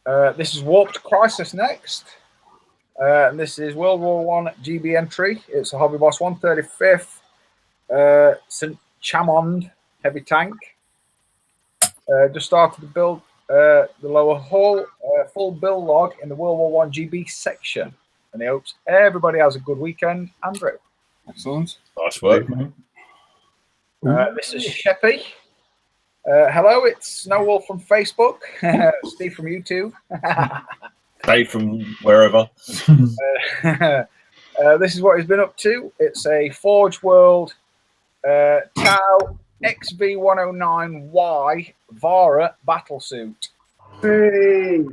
This is Warped Crisis next. And this is World War I GB entry. It's a Hobby Boss 135th St. Chamond heavy tank. Just started to build the lower hull, full build log in the World War I GB section. And he hopes everybody has a good weekend. Andrew. Excellent. Nice work. This is Sheppy. Hello, it's Snowwolf from Facebook. Steve from YouTube. Dave from wherever. This is what he's been up to. It's a Forge World Tau XV109Y Vara battlesuit. Hey.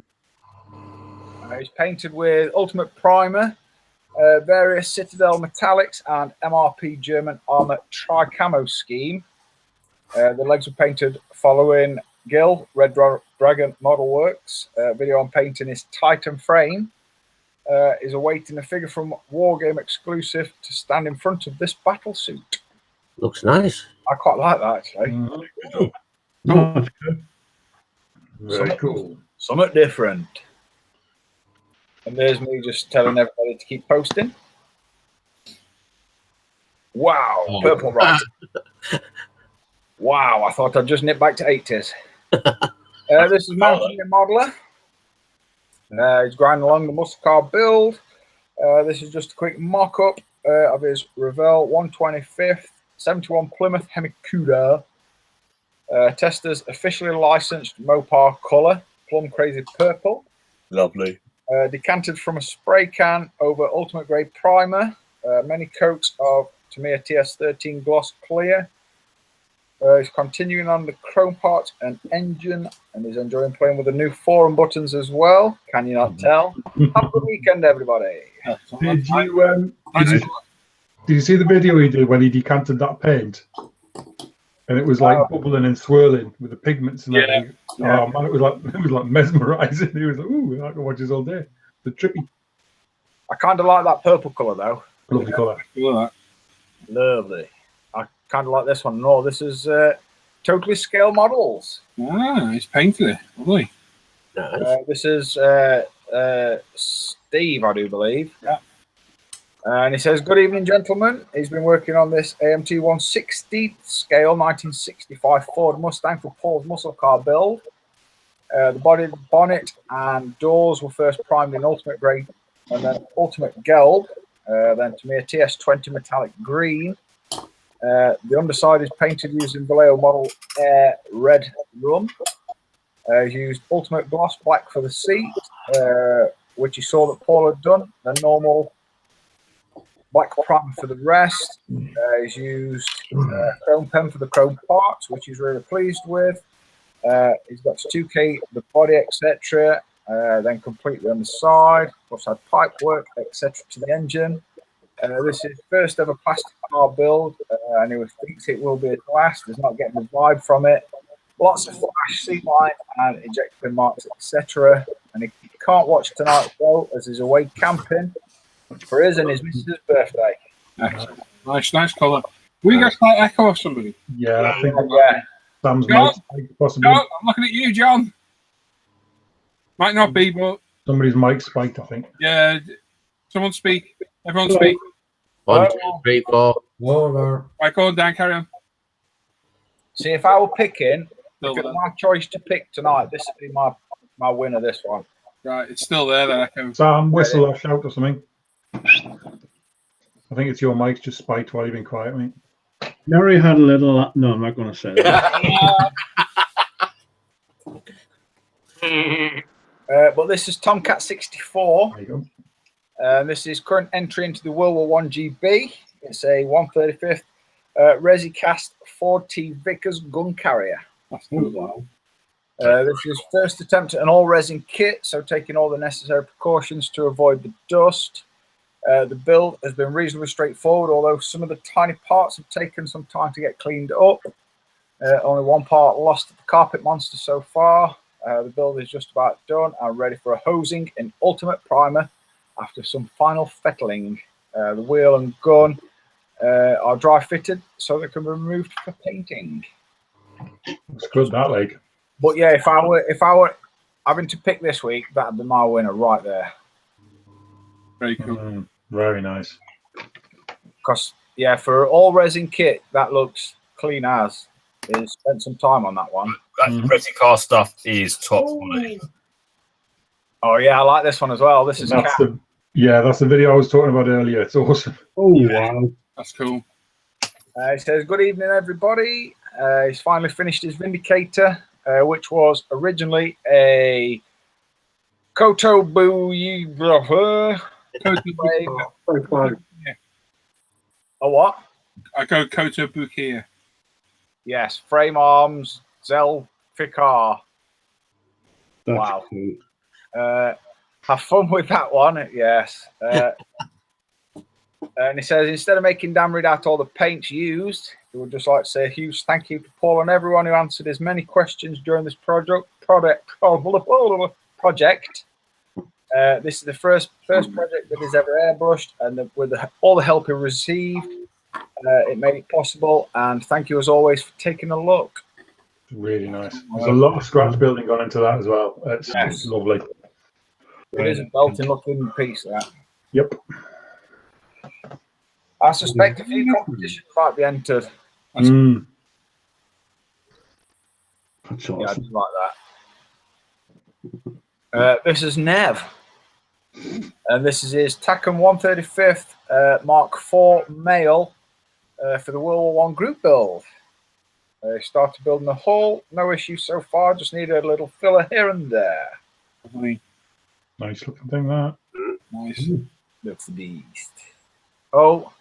He's painted with Ultimate Primer, various Citadel metallics, and MRP German armor tri-camo scheme. The legs were painted following Gil, Red Dragon Model Works. Video on painting is Titan Frame. Is awaiting a figure from Wargame exclusive to stand in front of this battlesuit. Looks nice. I quite like that, actually. No, that's good. Very cool. Something different. And there's me just telling everybody to keep posting. Wow, purple right. Wow, I thought I'd just nip back to 80s. This is Mountaineer Modeler. He's grinding along the muscle car build. This is just a quick mock-up of his Revell 125th 71 Plymouth Hemicuda. Testers officially licensed Mopar colour, plum crazy purple. Lovely. Decanted from a spray can over ultimate grade primer. Many coats of Tamiya TS13 gloss clear. He's continuing on the chrome parts and engine, and he's enjoying playing with the new forum buttons as well. Can you not tell? Have a good weekend, everybody. Did you see the video he did when he decanted that paint? And it was like bubbling and swirling with the pigments and everything. Yeah. Oh man, it was like mesmerizing. He was like, ooh, I can watch this all day. The trippy. I kind of like that purple colour though. Lovely colour. Lovely. I kind of like this one. No, this is totally scale models. Ah, he's painted it. Lovely. Nice. This is Steve, I do believe. Yeah. And he says, "Good evening, gentlemen. He's been working on this AMT 1/60th scale 1965 Ford Mustang for Paul's muscle car build. The body, bonnet, and doors were first primed in ultimate grey and then ultimate gold. Then to me, a TS20 metallic green. The underside is painted using Vallejo model Air Red Rum. He's used ultimate gloss black for the seat, which he saw that Paul had done. The normal black primer for the rest. He's used chrome pen for the chrome parts, which he's really pleased with. He's got 2K the body, etc. Then completely on the side. Also had pipe work, etc. to the engine. This is first ever plastic car build, and he thinks it will be his last. He's not getting the vibe from it. Lots of flash seat line and ejector pin marks, etc. And he can't watch tonight's show as he's away camping for his and his missus' birthday. Excellent. Nice colour. Will you guys like echo of somebody? Yeah, I think Yeah. Sam's John? mic possibly. John, I'm looking at you, John. Might not be, but Somebody's mic spiked, I think. yeah. Someone speak. Everyone speak. 1, 2, 3, 4. Over. Right, go on, Dan, carry on. See, if I were picking, Still if it there. was my choice to pick tonight, this would be my winner, this one. Right, it's still there, that echo. Sam, whistle or shout or something. I think it's your mic's just spiked while you've been quiet, mate. Mary had a little. No, I'm not going to say that. But this is Tomcat 64. There you go. This is current entry into the World War 1 GB. It's a 135th Resi-cast Ford T Vickers gun carrier. Oh, wow. This is first attempt at an all-resin kit, so taking all the necessary precautions to avoid the dust. The build has been reasonably straightforward, although some of the tiny parts have taken some time to get cleaned up. Only one part lost to the carpet monster so far. The build is just about done and ready for a hosing in ultimate primer after some final fettling. The wheel and gun are dry fitted so they can be removed for painting. It's good, that leg. But yeah, if I were having to pick this week, that'd be my winner right there. Very cool. Very nice. Because yeah, for all resin kit, that looks clean as. Is spent some time on that one. That Resi car stuff is top quality. Oh yeah, I like this one as well. This is That's the video I was talking about earlier. It's awesome. Oh, wow. That's cool. He says, "Good evening, everybody." He's finally finished his Vindicator, which was originally a Kotobu. A what? I go Koto Bukia. Yes, frame arms, Zell Fikar. That's Wow. cool. Have fun with that one, yes. And he says, instead of making Dan read out all the paints used, he would just like to say a huge thank you to Paul and everyone who answered as many questions during this project. This is the first project that is ever airbrushed, and with all the help he received, it made it possible. And thank you as always for taking a look. Really nice. There's a lot of scratch building gone into that as well. It's lovely. It is a belting looking piece, that. Yep. I suspect a few competitions might be entered. That's Yeah, I awesome. just like that. This is Nev. And this is his Taken 135th Mark IV male for the World War One group build. Started building the hull, no issue so far, just needed a little filler here and there. Nice looking thing, that. Nice. Look for beast. Oh,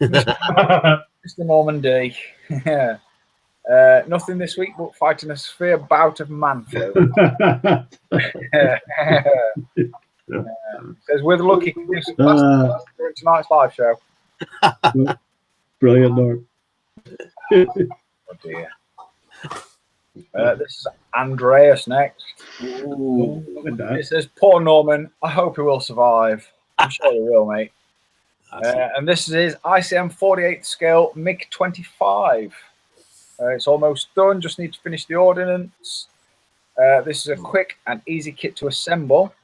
Mr. Normandy. Nothing this week but fighting a severe bout of man flu. Says we're lucky to do some during tonight's live show. Brilliant, Lord. Oh dear. This is Andreas next. Ooh, look at that. It says, poor Norman, I hope he will survive. I'm sure he will, mate. And this is his ICM 48th scale MiG-25. It's almost done, just need to finish the ordnance. This is a quick and easy kit to assemble.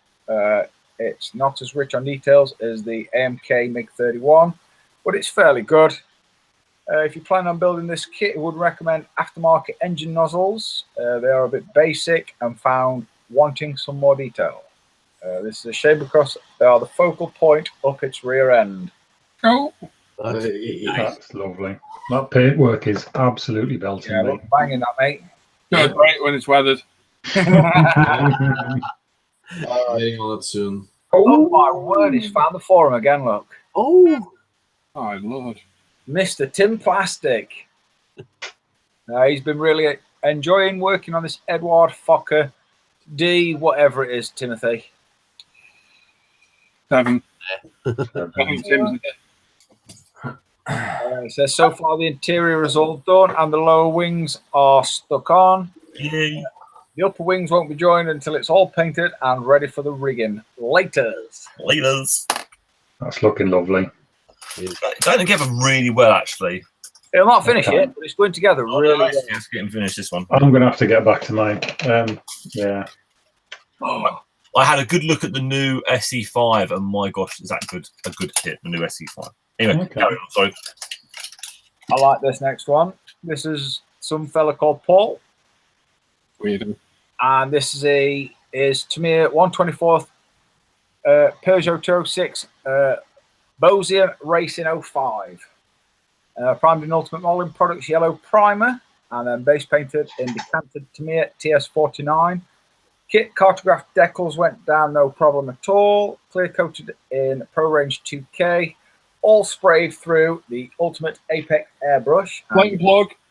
It's not as rich on details as the AMK MiG-31, but it's fairly good. If you plan on building this kit, I would recommend aftermarket engine nozzles. They are a bit basic and found wanting some more detail. This is a shame because they are the focal point up its rear end. Oh, That's lovely. That paintwork is absolutely belting. Yeah, mate. look, banging that, mate. good, great when it's weathered. Getting on it soon. Oh my word, he's found the forum again, look. Oh, Oh, Lord. Mr. Tim Plastic. He's been really enjoying working on this Edward Fokker D, whatever it is, Timothy. 7. It says, so far the interior is all done and the lower wings are stuck on. Yay. The upper wings won't be joined until it's all painted and ready for the rigging. Laters. Leaders. That's looking lovely. It's going together really well, actually. It'll not finish Okay. it, but it's going together Oh, really nice. well. Let's get him finish this one. I'm going to have to get back to mine. Yeah. I had a good look at the new SE5, and my gosh, is that good? A good kit, the new SE5. Anyway, Okay. carry on. Sorry. I like this next one. This is some fella called Paul, Weird. and this is Tamiya 124th Peugeot 206 Bosian Racing 05. Primed in Ultimate Modeling Products yellow primer, and then base painted in decanted Tamiya TS49. Kit cartograph decals went down no problem at all. Clear coated in Pro Range 2K. All sprayed through the Ultimate Apex airbrush.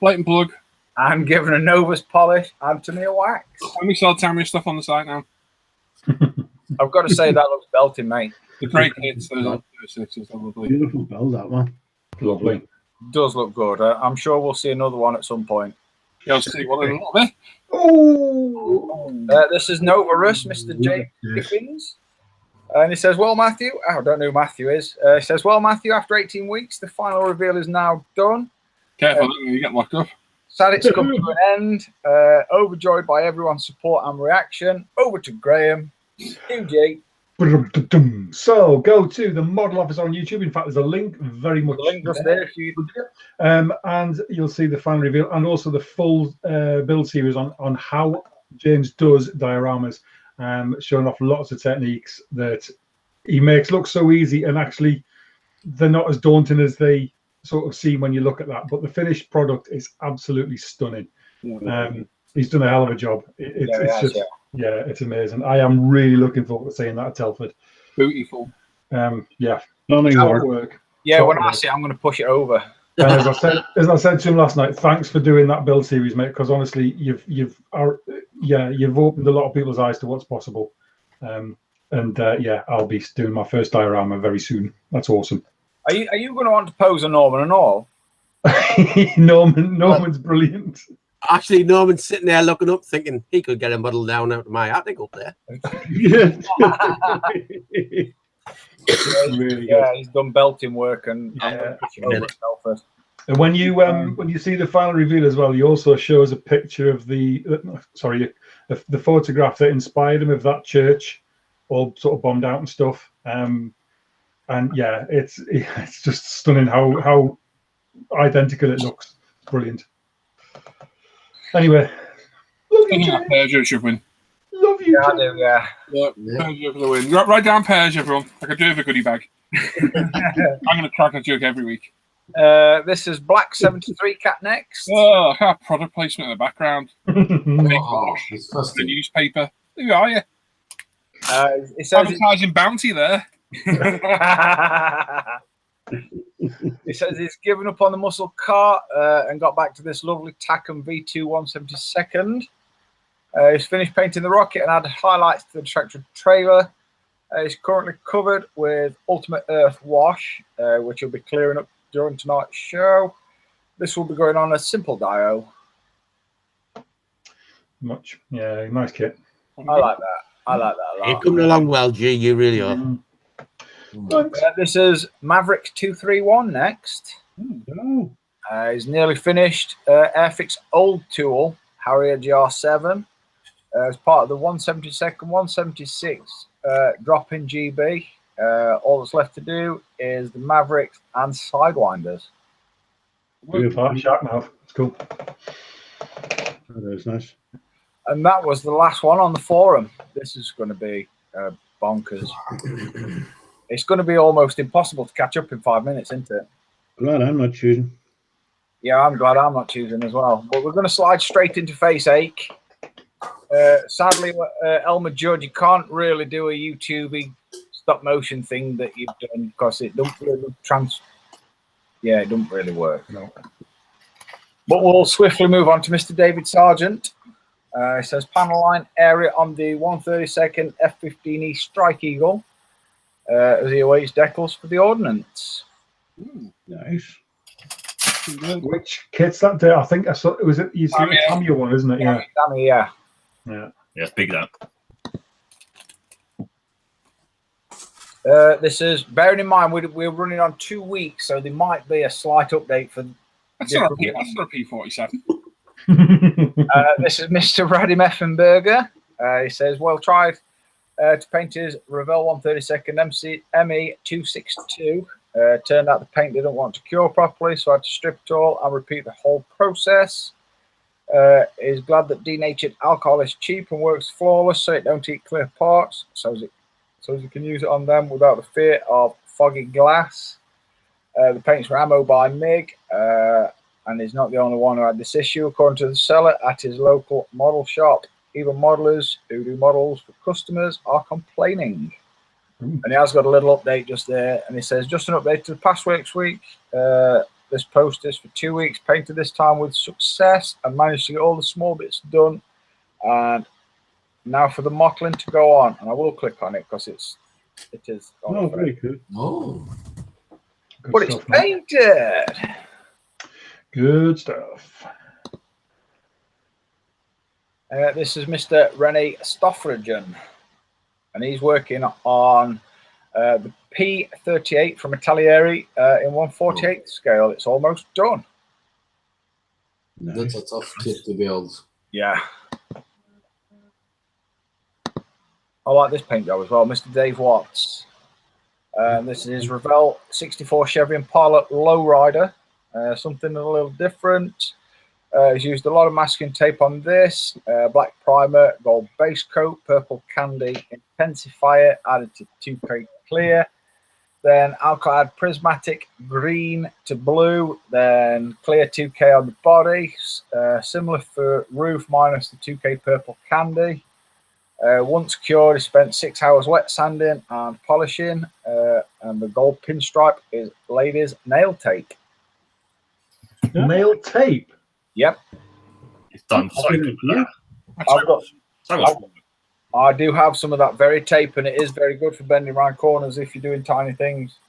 Blatant plug. And given a Novus polish and Tamiya wax. And we sell Tamiya stuff on the site now. I've got to say that looks belting, mate. The great kits, those are 206s, are lovely. Beautiful build, that one. Lovely. Does look good. I'm sure we'll see another one at some point. You'll see one in a little bit. Oh, This is Novarus, Mr. James Giffins. And he says, well, Matthew, I don't know who Matthew is. He says, well, Matthew, after 18 weeks, the final reveal is now done. Careful, you get locked up. Sad it's come to an end. Overjoyed by everyone's support and reaction. Over to Graham. QJ. so go to the model office on YouTube. In fact, there's a link very much The link just there if you and you'll see the final reveal and also the full build series on how James does dioramas, showing off lots of techniques that he makes look so easy, and actually they're not as daunting as they sort of seem when you look at that. But the finished product is absolutely stunning. He's done a hell of a job. It's amazing. I am really looking forward to seeing that at Telford. Beautiful. Yeah. Stunning Top work. work. Yeah, Top when I work. see it, I'm going to push it over. And as I said to him last night, thanks for doing that build series, mate. Because honestly, you've opened a lot of people's eyes to what's possible. I'll be doing my first diorama very soon. That's awesome. Are you going to want to pose a Norman and all? Norman's brilliant. actually, Norman's sitting there looking up, thinking he could get a model down out of my attic up there. Really yeah, he's done belting work, and I'm Yeah. going to push it over myself first. And when you see the final reveal as well, he also shows a picture of the photograph that inspired him of that church, all sort of bombed out and stuff. And yeah, it's just stunning how identical it looks. Brilliant. Anyway, love you, James. Peugeot should win. Love you, Yeah, I James. do, yeah. Yeah, Peugeot for the win. Write down Peugeot, everyone. I could do with a goodie bag. I'm going to crack a joke every week. This is Black 73 Cat next. Oh, I have product placement in the background. Oh, The disgusting. newspaper. Who are you? It says Advertising bounty there. it says he's given up on the muscle car and got back to this lovely Tacom V2 172nd. He's finished painting the rocket and added highlights to the tractor trailer. He's currently covered with Ultimate Earth Wash, which he'll be clearing up during tonight's show. This will be going on a simple dio. Much, yeah, nice kit. I like that. I like that a You're lot. coming along well, G. You really are. Thanks. This is Maverick 231 next. Oh, He's nearly finished. Airfix old tool, Harrier GR7. as part of the 172nd, 176 drop in GB. All that's left to do is the Mavericks and Sidewinders. Beautiful. Shark mouth. It's cool. That is nice. And that was the last one on the forum. This is going to be bonkers. It's going to be almost impossible to catch up in 5 minutes, isn't it? Glad I'm not choosing. Yeah, I'm glad I'm not choosing as well. But we're going to slide straight into Face Ache. Sadly, Elmer Judge, you can't really do a YouTube stop motion thing that you've done because it don't really it don't really work. No. But we'll swiftly move on to Mr. David Sargent. It says panel line area on the 132nd F-15E Strike Eagle as he awaits decals for the ordnance. Nice. Which kit's that day? I think I saw it was the Tamiya one, isn't it? Yeah. Tamiya, Yeah. Yeah, it's big that. this is, bearing in mind we're running on 2 weeks, so there might be a slight update for. That's not a P47. This is Mr. Radim Effenberger. He says, well tried to paint his Revell 132nd ME262. Turned out the paint didn't want to cure properly, so I had to strip it all and repeat the whole process. Is glad that denatured alcohol is cheap and works flawless, so it don't eat clear parts, so as you can use it on them without the fear of foggy glass. The paint's Ramo by MIG, and he's not the only one who had this issue, according to the seller at his local model shop. Even modelers who do models for customers are complaining. And he has got a little update just there, and he says, just an update to the past week's week. This post is for 2 weeks, painted this time with success, and managed to get all the small bits done. And now for the mottling to go on, and I will click on it because it is. Oh, very good. Oh, but it's painted. Good stuff. This is Mr. Rene Stoffrigen, and he's working on the P38 from Italieri in 1/48 scale. It's almost done. that's a tough kit to build. Yeah. I like this paint job as well. Mr. Dave Watts. This is his Revell 64 Chevy Impala Lowrider. Something a little different. He's used a lot of masking tape on this. Black primer, gold base coat, purple candy intensifier added to 2K clear. Then alclad prismatic green to blue. Then clear 2K on the body. Similar for roof minus the 2K purple candy. Once cured, he spent 6 hours wet sanding and polishing. And the gold pinstripe is ladies' nail tape. Nail tape? Yep. It's done so good. I do have some of that very tape, and it is very good for bending around corners if you're doing tiny things.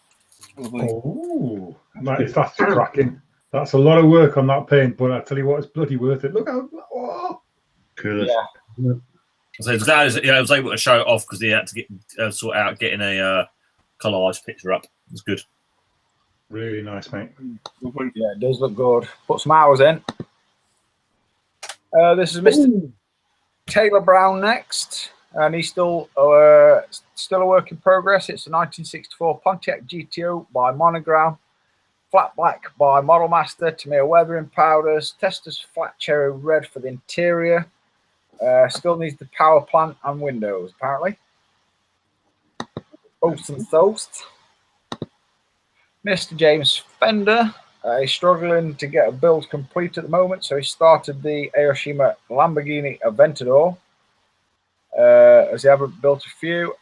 Oh, that's cracking. That's a lot of work on that paint, but I tell you what, it's bloody worth it. Look how. Oh. Cool. Yeah. So it's glad I was able to show it off because he had to get sort out getting a collage picture up. It's good. Really nice, mate. Yeah, it does look good. Put some hours in. This is Mr. Taylor Brown next, and he's still a work in progress. It's a 1964 Pontiac GTO by Monogram, flat black by Model Master, Tamiya weathering powders, Testors flat cherry red for the interior. Still needs the power plant and windows, apparently. Oath and Toast. Mr. James Fender. He's struggling to get a build complete at the moment, so he started the Aoshima Lamborghini Aventador, as he haven't built a few,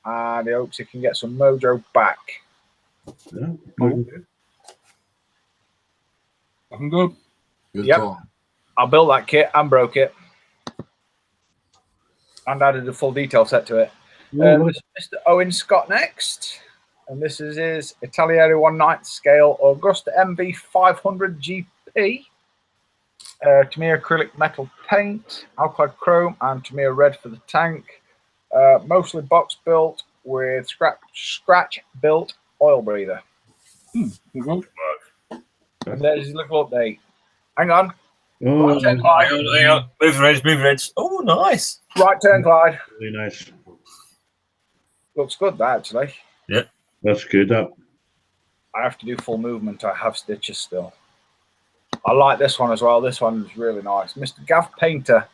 and he hopes he can get some mojo back. Yeah. I can go. Good Yep. call. I built that kit and broke it, and added a full detail set to it. Mr. Owen Scott next. And this is his Italieri 1/9 scale Augusta MV 500 GP. Tamiya acrylic metal paint, alclad chrome, and Tamiya red for the tank. Mostly box built with scratch built oil breather. Good work. And there's his little update. Hang on. Oh, Right turn, Clyde. Hang on. Move reds. Oh, nice. Right turn, Clyde. really nice. Looks good, that actually. That's good. That. I have to do full movement. I have stitches still. I like this one as well. This one is really nice. Mr. Gav Painter.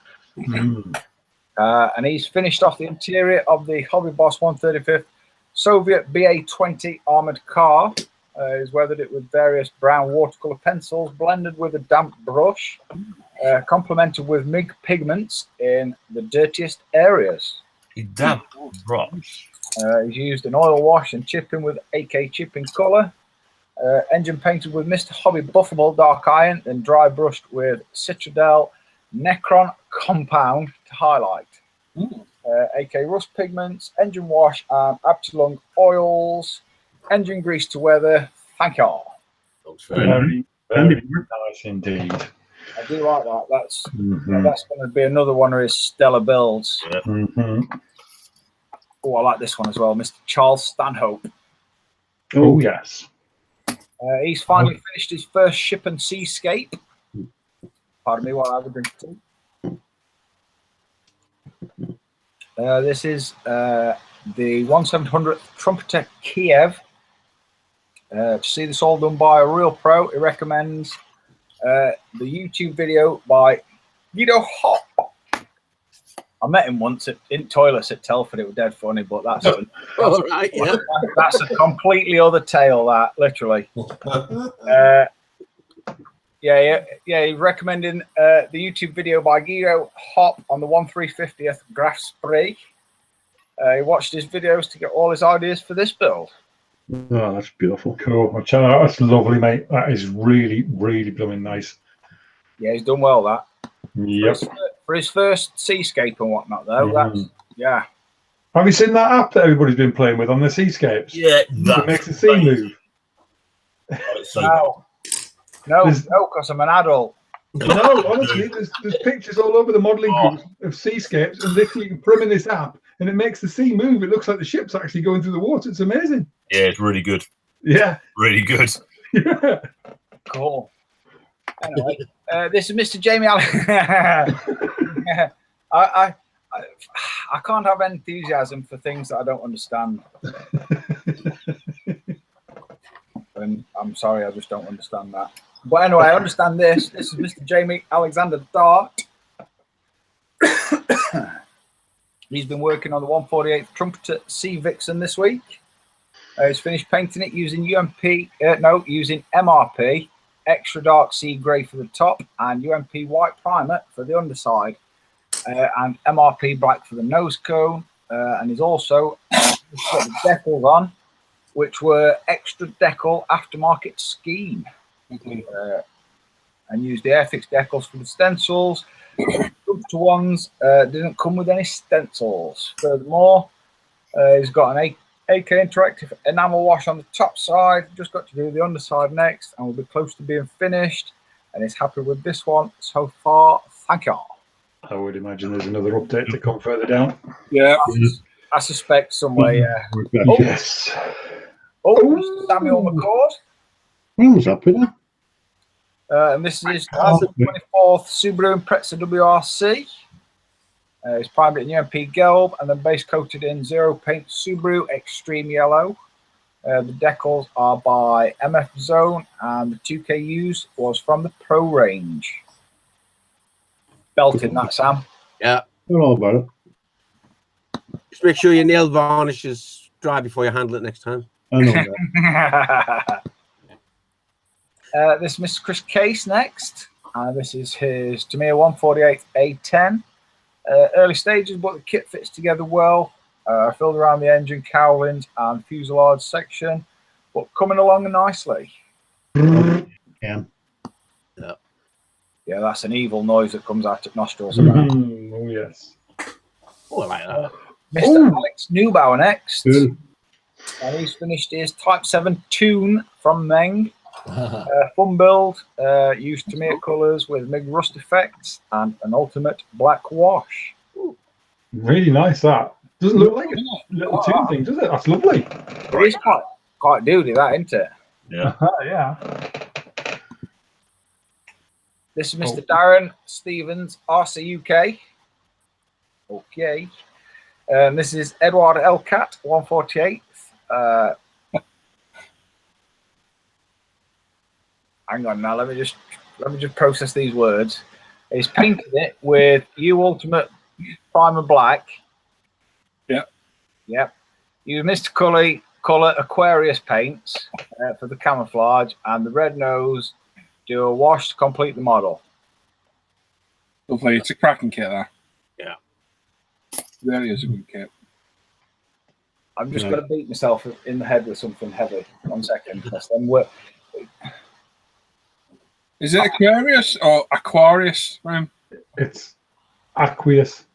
And he's finished off the interior of the Hobby Boss 135th Soviet BA-20 armored car. He's weathered it with various brown watercolor pencils blended with a damp brush, complemented with MIG pigments in the dirtiest areas. Damn brush. He's used an oil wash and chipping with AK chipping color. Engine painted with Mr. Hobby Buffable Dark Iron, then dry brushed with Citradel Necron Compound to highlight. AK Rust pigments, engine wash, and Absalung oils. Engine grease to weather. Thank you all. Very nice indeed. I do like that. That's going to be another one of his stellar builds. Oh, I like this one as well, Mr. Charles Stanhope. Oh yes. He's finally finished his first ship and seascape. Pardon me while I have a drink of tea. This is the 1700th Trumpeter Kiev. To see this all done by a real pro, he recommends the YouTube video by Guido Hop. I met him once in toilets at Telford. It was dead funny, but that's that's a completely other tale. That literally. He's recommending the YouTube video by Guido Hop on the 1350th Graf Spray. He watched his videos to get all his ideas for this build. Oh, that's beautiful. Cool. Well, check that out. That's lovely, mate. That is really, really blooming nice. Yeah, he's done well. That. Yep. For his first seascape and whatnot, though. That's, yeah. Have you seen that app that everybody's been playing with on the seascapes? Yeah, It makes the sea move. No, because I'm an adult. No, honestly, there's pictures all over the modelling groups of seascapes, and literally you can put them in this app, and it makes the sea move. It looks like the ship's actually going through the water. It's amazing. Yeah, it's really good. Yeah. Really good. Yeah. Cool. Anyway, this is Mr. Jamie Allen. I can't have enthusiasm for things that I don't understand. And I'm sorry, I just don't understand that. But anyway, I understand this. This is Mr. Jamie Alexander Dart. He's been working on the 148th Trumpeter Sea Vixen this week. He's finished painting it using using MRP, extra dark sea grey for the top, and UMP white primer for the underside, and MRP black for the nose cone. And he's also got the decals on, which were extra decal aftermarket scheme. And used the Airfix decals for the stencils. Trumpeter ones didn't come with any stencils. Furthermore, he's got an AK Interactive enamel wash on the top side. Just got to do the underside next, and we'll be close to being finished. And he's happy with this one so far. Thank you all. I would imagine there's another update to come further down. Yeah, I suspect somewhere. Yeah. Oh, yes. Oh, Samuel McCord. What's up with that? And this is 24th Subaru Impreza WRC. It's primed in UMP Gelb and then base coated in Zero Paint Subaru Extreme Yellow. The decals are by MF Zone, and the 2K used was from the Pro range. Belted that, Sam. Yeah. They're all about it. Just make sure your nail varnish is dry before you handle it next time. I know that. This is Mr. Chris Case next. This is his Tamiya 148 A10. Early stages, but the kit fits together well. Filled around the engine cowlings and fuselage section, but coming along nicely. Yeah. Yeah, that's an evil noise that comes out of nostrils. Oh, yes. Oh, I like that. Mr. Alex Neubauer next. Good. And he's finished his Type 7 Tune from Meng. Fun build, used Tamiya colours with MIG rust effects and an ultimate black wash. Really nice, that. Doesn't look like a little tune thing, does it? That's lovely. It is quite duty, that, isn't it? Yeah. Yeah. This is Mr. Darren Stevens, RC UK. Okay. This is Edward Elcat, 148th. Hang on now, let me just process these words. He's painted it with U Ultimate Primer Black. Yep. Yep. Use Mr. Colour Aquarius paints for the camouflage, and the red nose do a wash to complete the model. Lovely. It's a cracking kit there. Yeah. Really is a good kit. I'm just going to beat myself in the head with something heavy. 1 second. Then work. Is it Aquarius or Aquarius, Ryan? It's aqueous.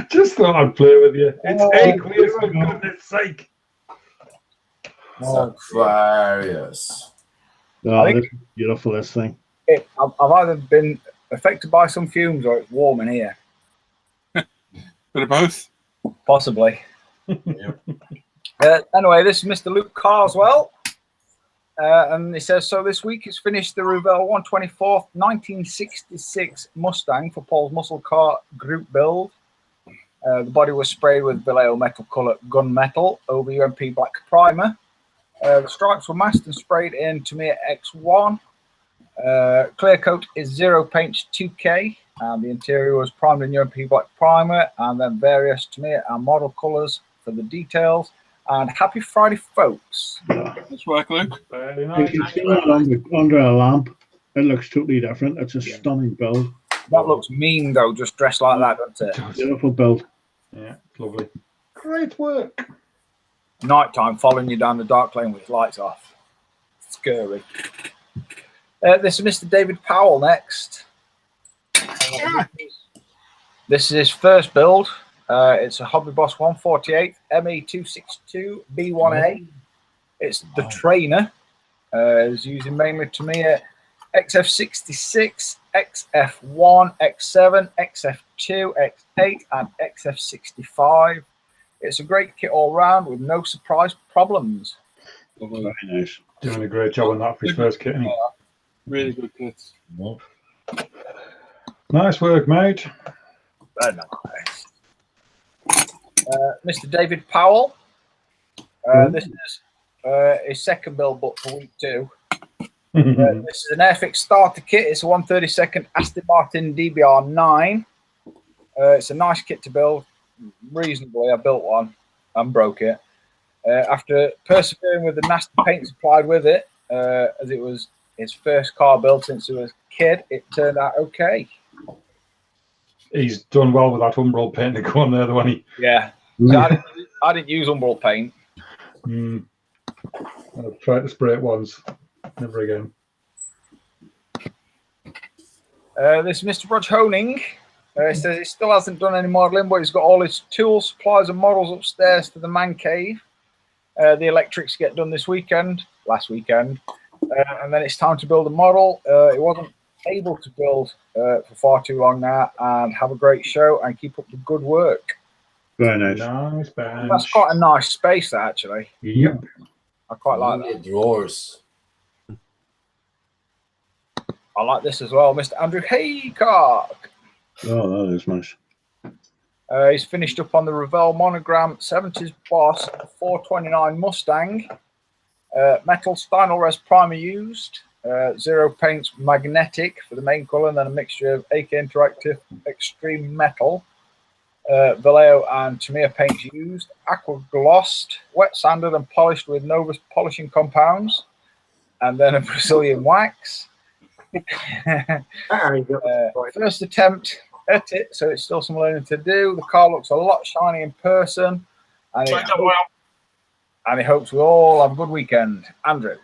Just thought I'd play with you. It's aqueous, for goodness sake. Aquarius. Oh, this is beautiful, this thing. I've either been affected by some fumes or it's warm in here. Bit of both. Possibly. Anyway, this is Mr. Luke Carswell. And he says, so this week it's finished the Revell 124th 1966 Mustang for Paul's Muscle Car Group build. The body was sprayed with Vallejo metal colour gunmetal over UMP black primer. The stripes were masked and sprayed in Tamiya X1. Clear coat is 0 paint 2K, and the interior was primed in UMP black primer, and then various Tamiya and model colours for the details. And happy Friday, folks. Nice work, Luke. Very You nice. can see that under a lamp. It looks totally different. It's a stunning build. That looks mean, though, just dressed like that, doesn't it? Beautiful build. Yeah, lovely. Great work. Nighttime following you down the dark lane with his lights off. Scary. This is Mr. David Powell next. This is his first build. It's a Hobby Boss 148 ME262 B1A. It's the trainer. It's using mainly Tamiya XF66, XF1, X7, XF2, X8, and XF65. It's a great kit all round with no surprise problems. Very nice. Doing a great job on that for his first kit. Isn't he? Really good kits. Nice work, mate. Very nice. Mr. David Powell. This is his second build book for week 2. This is an Airfix starter kit. It's a 132nd Aston Martin DBR9. It's a nice kit to build. Reasonably, I built one and broke it. After persevering with the nasty paint supplied with it, as it was his first car build since he was a kid, it turned out okay. He's done well with that Umbral paint to go on there, though, hasn't he? Yeah. So I didn't use Umbral paint. I've tried to spray it once. Never again. This is Mr. Roger Honing. He says he still hasn't done any modelling, but he's got all his tools, supplies, and models upstairs to the man cave. The electrics get done last weekend, and then it's time to build a model. He wasn't able to build for far too long now, and have a great show and keep up the good work. Very nice. Nice bench. That's quite a nice space, actually. Yep. I quite like that. Drawers. I like this as well, Mr. Andrew Haycock. Oh, that is nice. He's finished up on the Revell Monogram 70s Boss 429 Mustang. Metal Stynel Res primer used. 0 paints magnetic for the main colour, and then a mixture of AK Interactive Extreme Metal. Vallejo and Tamiya paints used. Aqua glossed, wet sanded and polished with Novus polishing compounds. And then a Brazilian wax. First attempt at it, so it's still some learning to do. The car looks a lot shiny in person, and he hopes we all have a good weekend. Andrew,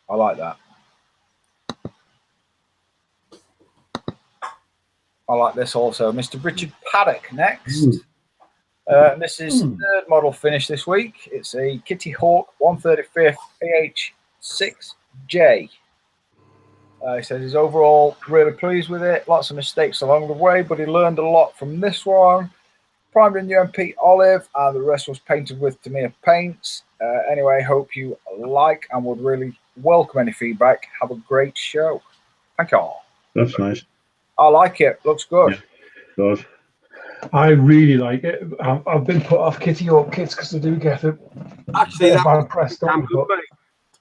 I like that. I like this also. Mr. Richard Paddock next. This is third model finish this week. It's a Kitty Hawk 135th AH6J. He says he's overall really pleased with it. Lots of mistakes along the way, but he learned a lot from this one. Primed in UMP olive, and the rest was painted with Tamiya paints. Anyway, hope you like and would really welcome any feedback. Have a great show. Thank you all. That's nice. I like it. Looks good. Yeah. Does. I really like it. I've been put off Kitty Hawk kits because they do get a Actually, bit that bad press, damn don't good, they? mate.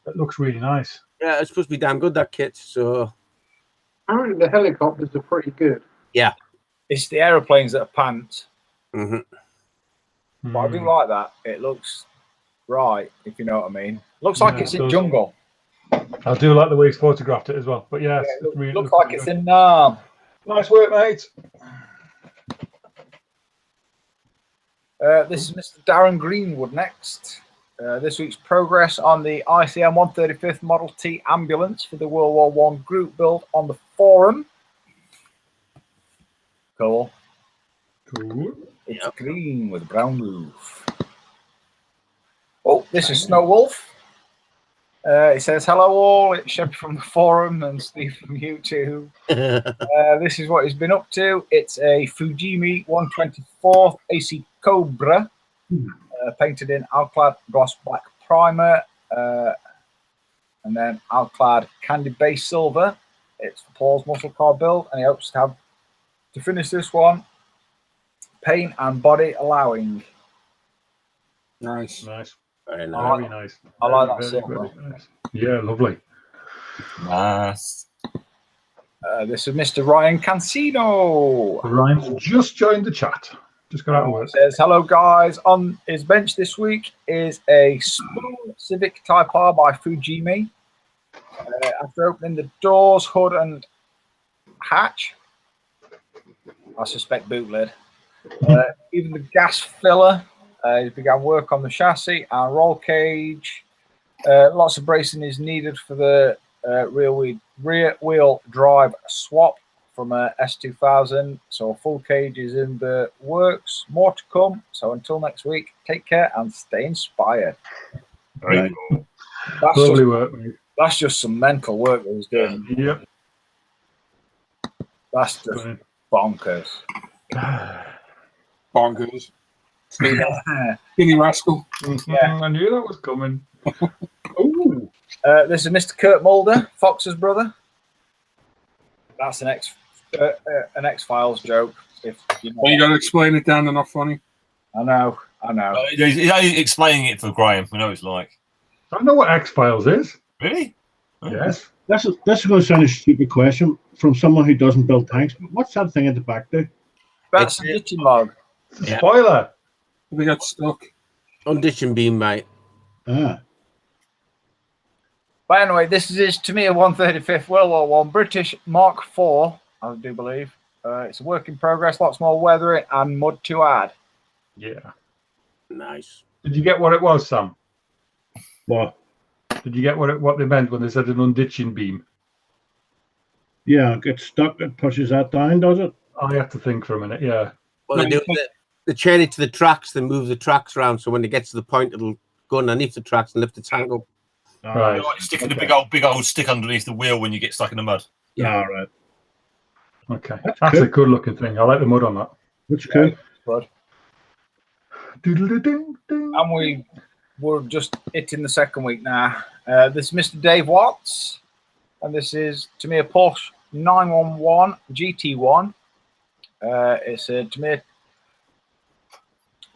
But it looks really nice. Yeah, it's supposed to be damn good, that kit. So Apparently the helicopters are pretty good. It's the aeroplanes that are pants. mhm. But I do like that. It looks right, if you know what I mean. Looks like Yeah, it's it in does. jungle. I do like the way he's photographed it as well. But yes, Yeah, it really looks like really it's good. in Nice work, mate. This is Mr. Darren Greenwood next. This week's progress on the ICM 135th Model T ambulance for the World War I group build on the forum. Cool. Cool. It's green with a brown roof. Oh, this is Snow Wolf. It says, hello all, it's Sheppy from the forum and Steve from YouTube. This is what he's been up to. It's a Fujimi 124th AC Cobra, painted in Alclad gloss black primer, and then Alclad candy base silver. It's the Paul's muscle car build, and he hopes to finish this one, paint and body allowing. Nice. Nice. Very nice. Very nice. I like that Very, silver. very nice. Yeah, lovely. Nice. This is Mr. Ryan Cancino. Ryan's just joined the chat. Just got out of work. Says, hello guys. On his bench this week is a Spoon Civic Type R by Fujimi. After opening the doors, hood and hatch, I suspect boot lid. Even the gas filler. He began work on the chassis and roll cage. Lots of bracing is needed for the rear wheel drive swap from a S2000. So a full cage is in the works. More to come. So until next week, take care and stay inspired. Very cool. Lovely work, mate. That's just some mental work that he's doing. Yep. That's just bonkers. Bonkers. Skinny rascal. Yeah, I knew that was coming. Ooh. This is Mr. Kurt Mulder, Fox's brother. That's an X-Files joke. If you know. Well, you got to explain it, Dan. They're not funny. I know. He's only explaining it for Graham. We know what it's like. I know what X-Files is. Really? Yes. This is going to sound a stupid question from someone who doesn't build tanks. But what's that thing at the back there? That's a ditching log. Yeah. Spoiler. They got stuck. Undition beam, mate. Ah, But anyway, this is his Tamiya 135th World War I British Mark IV, I do believe. It's a work in progress, lots more weathering and mud to add. Yeah. Nice. Did you get what it was, Sam? what? Did you get what they meant when they said an unditching beam? Yeah, it gets stuck. It pushes that down, does it? I had to think for a minute. Yeah. Well, they chain it to the tracks, then move the tracks around, so when it gets to the point, it'll go underneath the tracks and lift the tank up. Right. You like sticking the big old stick underneath the wheel when you get stuck in the mud. Yeah, all right. Okay. That's a good looking thing. I like the mud on that. That's good. Good. Doodle-doo-ding-ding. And we're just hitting the second week now. This is Mr. Dave Watts, and this is Tamiya Porsche 911 GT1. It's a Tamiya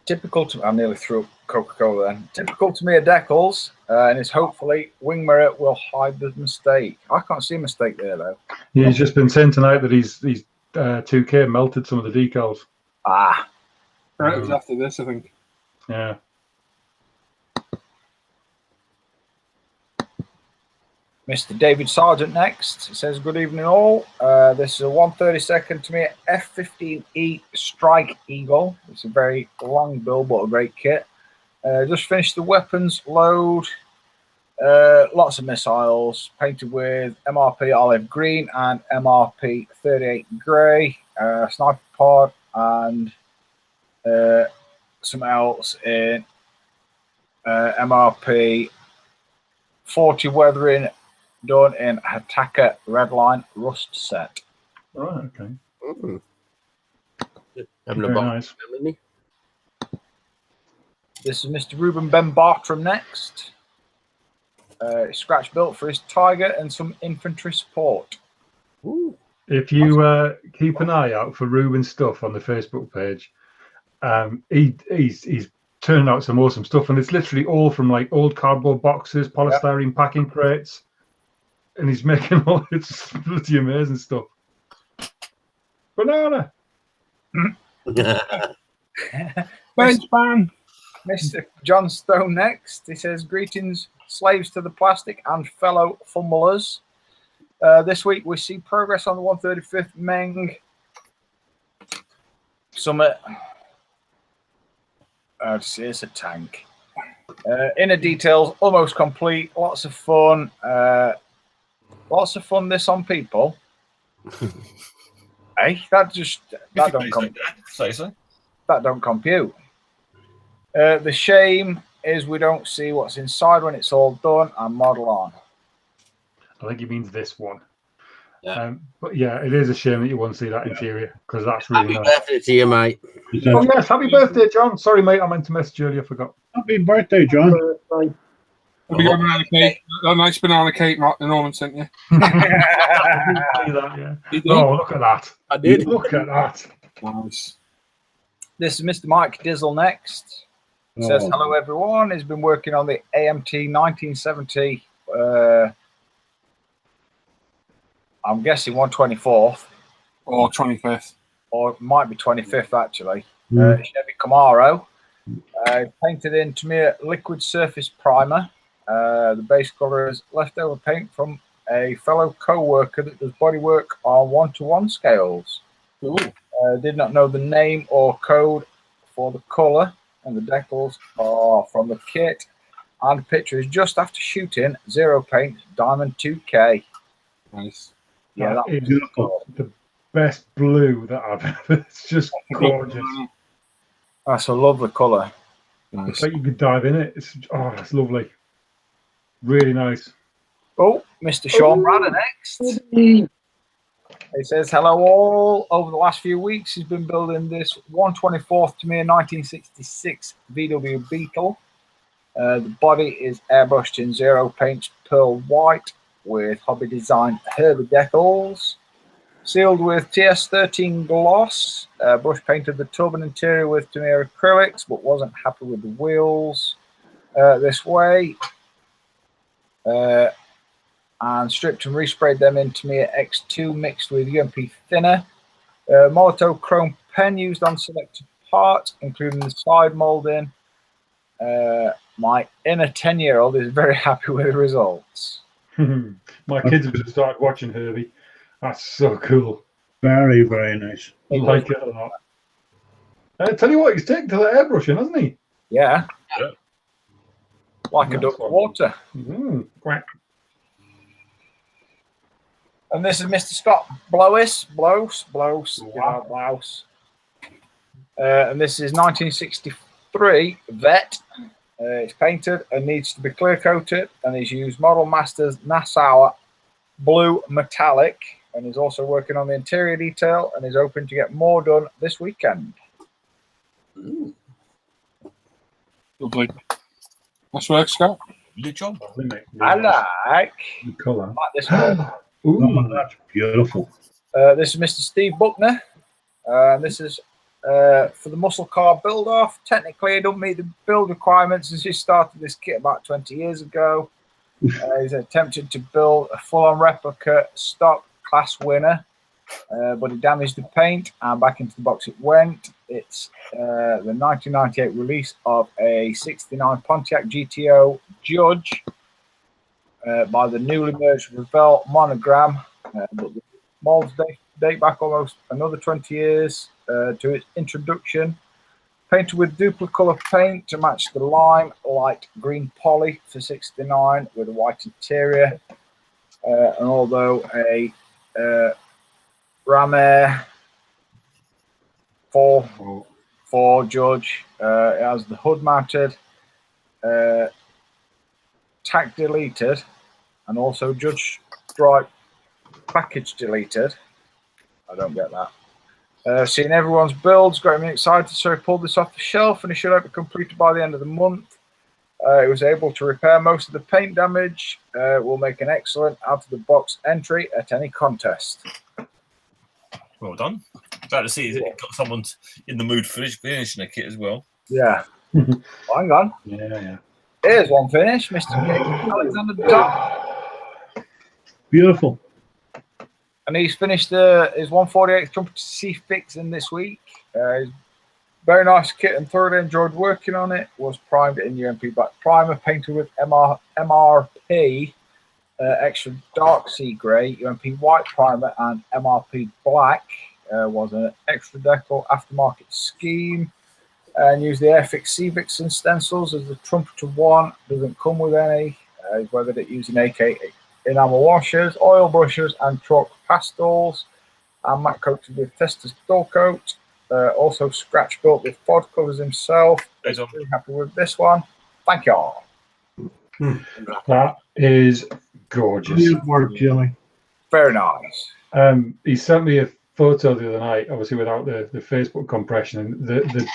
typical. I nearly threw up Coca-Cola then. Typical Tamiya decals, and it's hopefully wing mirror will hide the mistake. I can't see a mistake there though. Yeah, he's just been saying tonight that he's 2K melted some of the decals. Ah, Right, it was after this, I think. Yeah. Mr. David Sargent next. It says, good evening all. This is a 132nd Tamiya F-15E Strike Eagle. It's a very long build, but a great kit. Just finished the weapons load. Lots of missiles, painted with MRP olive green and MRP 38 grey. Sniper pod and something else in MRP 40 weathering, done in Hataka Redline Rust set. Right. Okay. Having a Very bomb, nice. isn't he? This is Mr. Ruben Ben Bartram next. Scratch built for his Tiger and some infantry support. Ooh. If you keep an eye out for Ruben's stuff on the Facebook page, he's turning out some awesome stuff, and it's literally all from like old cardboard boxes, polystyrene packing crates, and he's making all it's bloody amazing stuff. Banana. Bench ban. Mr. John Stone next. He says, greetings, slaves to the plastic and fellow fumblers. This week we see progress on the 135th Meng Summit. It's a tank. Inner details almost complete. Lots of fun. This on people. Hey, that don't say so. That don't compute. The shame is we don't see what's inside when it's all done and model on. I think he means this one. Yeah. But yeah, it is a shame that you won't see that interior because that's really Happy nice. birthday to you, mate. Oh yes, happy birthday, John. Sorry, mate, I meant to message you earlier. I forgot. Happy birthday, John. Birthday. Have you got a banana cake? A nice banana cake Mark Norman sent you. I didn't see that, yeah. You did? Oh, look at that. I did. Look at that. Nice. This is Mr. Mike Dizzle next. He says, hello, everyone. He's been working on the AMT 1970. I'm guessing 124th. Or 25th. Or it might be 25th, actually. Chevy Camaro. Painted in Tamiya liquid surface primer. The base color is leftover paint from a fellow co-worker that does bodywork on 1-to-1 scales. Ooh. Did not know the name or code for the color, and the decals are from the kit. And the picture is just after shooting, zero paint, Diamond 2K. Nice. Yeah, That is the best blue that I've ever. It's just gorgeous. that's a lovely color. Nice. It's like you could dive in it. It's lovely. Really nice. Oh, Mr. Sean Bradder next. He says, hello all. Over the last few weeks, he's been building this 124th Tamiya 1966 VW Beetle. The body is airbrushed in zero paints pearl white with hobby design Herbie decals. Sealed with TS13 gloss. Brush painted the tub and interior with Tamiya acrylics, but wasn't happy with the wheels this way. And stripped and resprayed them in Tamiya X2 mixed with UMP thinner. Molotov chrome pen used on selected parts, including the side molding. My inner 10-year-old is very happy with the results. My kids have just started watching Herbie. That's so cool. Very, very nice. I like it a lot. I tell you what, he's taken to the airbrushing, hasn't he? Yeah. Yeah. Like a duck of water. Quack. And this is Mr. Scott Blows. And this is 1963 Vet. It's painted and needs to be clear coated, and he's used Model Masters Nassau Blue Metallic, and he's also working on the interior detail and is hoping to get more done this weekend. Lovely. Nice work, Scott. Good job. I like the colour. this one. Oh, that's beautiful. This is Mr. Steve Buckner. This is for the muscle car build off. Technically, it don't meet the build requirements as he started this kit about 20 years ago. He's attempted to build a full-on replica stock class winner, but he damaged the paint and back into the box it went. It's the 1998 release of a 69 Pontiac GTO Judge by the newly merged Revell monogram, but the molds date back almost another 20 years to its introduction. Painted with duplicolor paint to match the lime light green poly for 69 with a white interior. And although a Ram Air 4 Judge, it has the hood mounted, tack deleted, and also Judge stripe package deleted. I don't get that. Seeing everyone's builds got me excited, so he pulled this off the shelf, and he should have it completed by the end of the month. He was able to repair most of the paint damage. Will make an excellent out-of-the-box entry at any contest. Well done. Glad to see that you've got someone in the mood for finishing a kit as well. Yeah. Hang on. Yeah. Here's one finish, Mr. Alexander Dodd. Beautiful. And he's finished his 148th Trumpet C fixing this week. Very nice kit and thoroughly enjoyed working on it. Was primed in UMP Black Primer, painted with MRP Extra Dark Sea Grey, UMP White Primer, and MRP Black. Was an extra decal aftermarket scheme. And used the Airfix C-Vixen stencils as the Trumpeter 1. Doesn't come with any. He's weathered it using AK enamel washers, oil brushes, and chalk pastels. And matte coated with Testa's dull coat. Also scratch built with FOD covers himself. He's really happy with this one. Thank you all. That is gorgeous. Brilliant work, Jimmy. Very nice. He sent me a photo the other night, obviously without the Facebook compression, and the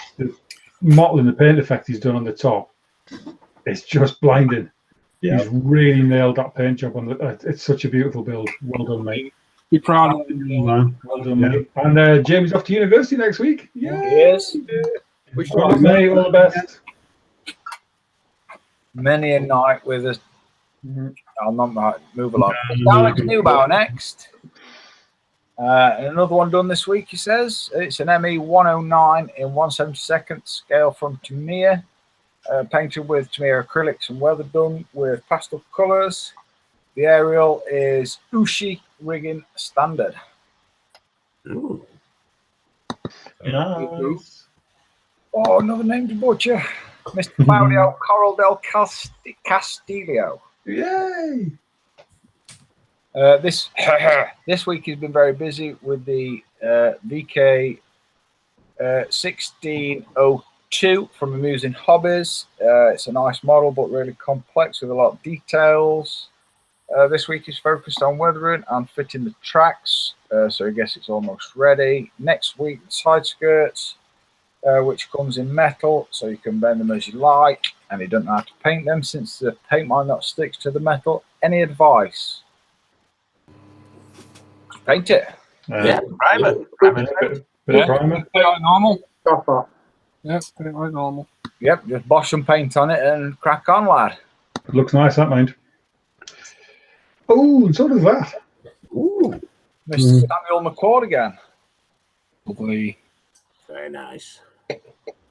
mottling, the paint effect he's done on the top, it's just blinding. Yeah. He's really nailed that paint job on the. It's such a beautiful build. Well done, mate. Be proud of you, man. Well done, mate. And Jamie's off to university next week. Yeah. Yes. Well done, mate. All the best. Many a night with us. I'll not move along. Alex Newbauer next. Another one done this week, he says. It's an ME 109 in 1/72 scale from Tamiya. Painted with Tamiya acrylics and weather done with pastel colours. The aerial is Ushi rigging standard. Ooh. Nice. Oh, another name to butcher. Mr. Claudio Coral del Castillo. Yay! This week he's been very busy with the VK 1602 from Amusing Hobbies. It's a nice model, but really complex with a lot of details. This week he's focused on weathering and fitting the tracks, so I guess it's almost ready. Next week, side skirts, which comes in metal, so you can bend them as you like, and he doesn't know how to paint them since the paint might not stick to the metal. Any advice? Paint it. Yeah, primer. Bit of primer. Put it like normal. Stopper. Yeah, put it like normal. Yep, just bosh some paint on it and crack on, lad. Looks nice, that mind. Oh, and so does that. Ooh, Mr. Samuel McCord again. Lovely. Very nice.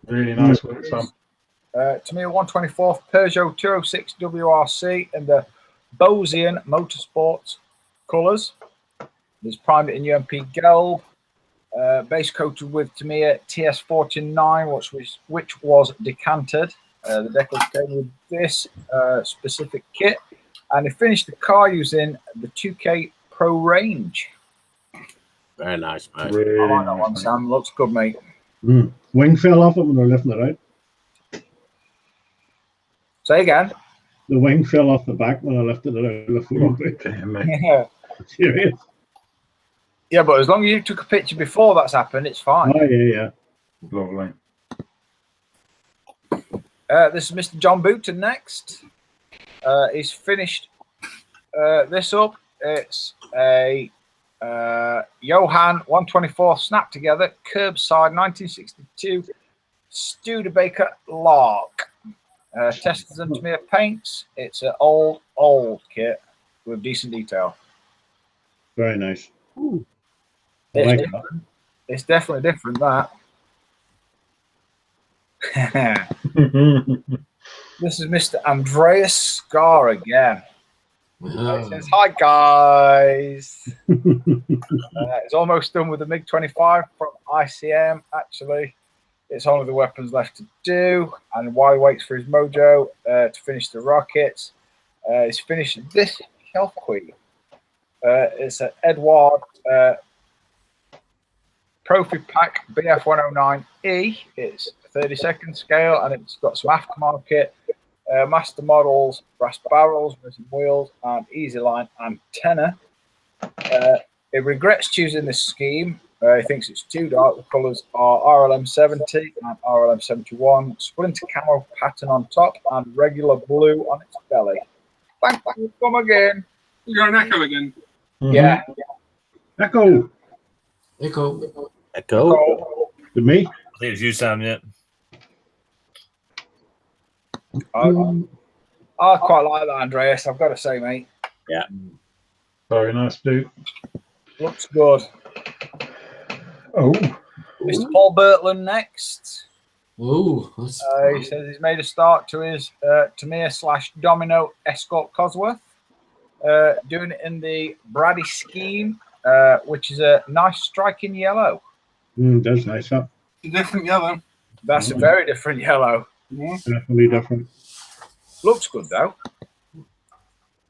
Really nice work, Sam. Tamiya 124th Peugeot 206 WRC in the Bosian Motorsports colours. There's primed in UMP Gelb. Base coated with Tamiya TS49, which was decanted. The decals came with this specific kit. And he finished the car using the 2K Pro Range. Very nice, mate. Really I like that nice, one, mate. Sam. Looks good, mate. Wing fell off it when they're lifting it out. Say again. The wing fell off the back when I lifted it out of the front. Damn, mate. Yeah. Serious. Yeah, but as long as you took a picture before that's happened, it's fine. Oh, yeah. Lovely. This is Mr. John Booton next. He's finished this up. It's a Johan 124 snap together curbside 1962 Studebaker Lark. Tested them to me at paints. It's an old kit with decent detail. Very nice. It's, like different. It's definitely different, that. This is Mr. Andreas Scar again. He says, hi, guys. It's almost done with the MiG-25 from ICM, actually. It's only the weapons left to do. And while he waits for his mojo to finish the rockets, he's finished this shelf queen. It's an Edward Profi Pack BF109E. It's 32nd scale, and it's got some aftermarket master models, brass barrels, resin wheels, and easy line antenna. It regrets choosing this scheme He thinks it's too dark. The colours are RLM 70 and RLM 71. Splinter camo pattern on top and regular blue on its belly. Thank you. Come again. You got an echo again. Yeah. Echo. Echo. Echo. To me? I think it's you, Sam. Yeah. I quite like that, Andreas. I've got to say, mate. Yeah. Very nice, dude. Looks good. Oh, Mr. Paul Bertland next. Ooh, He says he's made a start to his Tamiya/Domino Escort Cosworth. Doing it in the Brady scheme, which is a nice striking yellow. That's nice, huh? It's a different yellow. That's a very different yellow. Yeah. Definitely different. Looks good, though.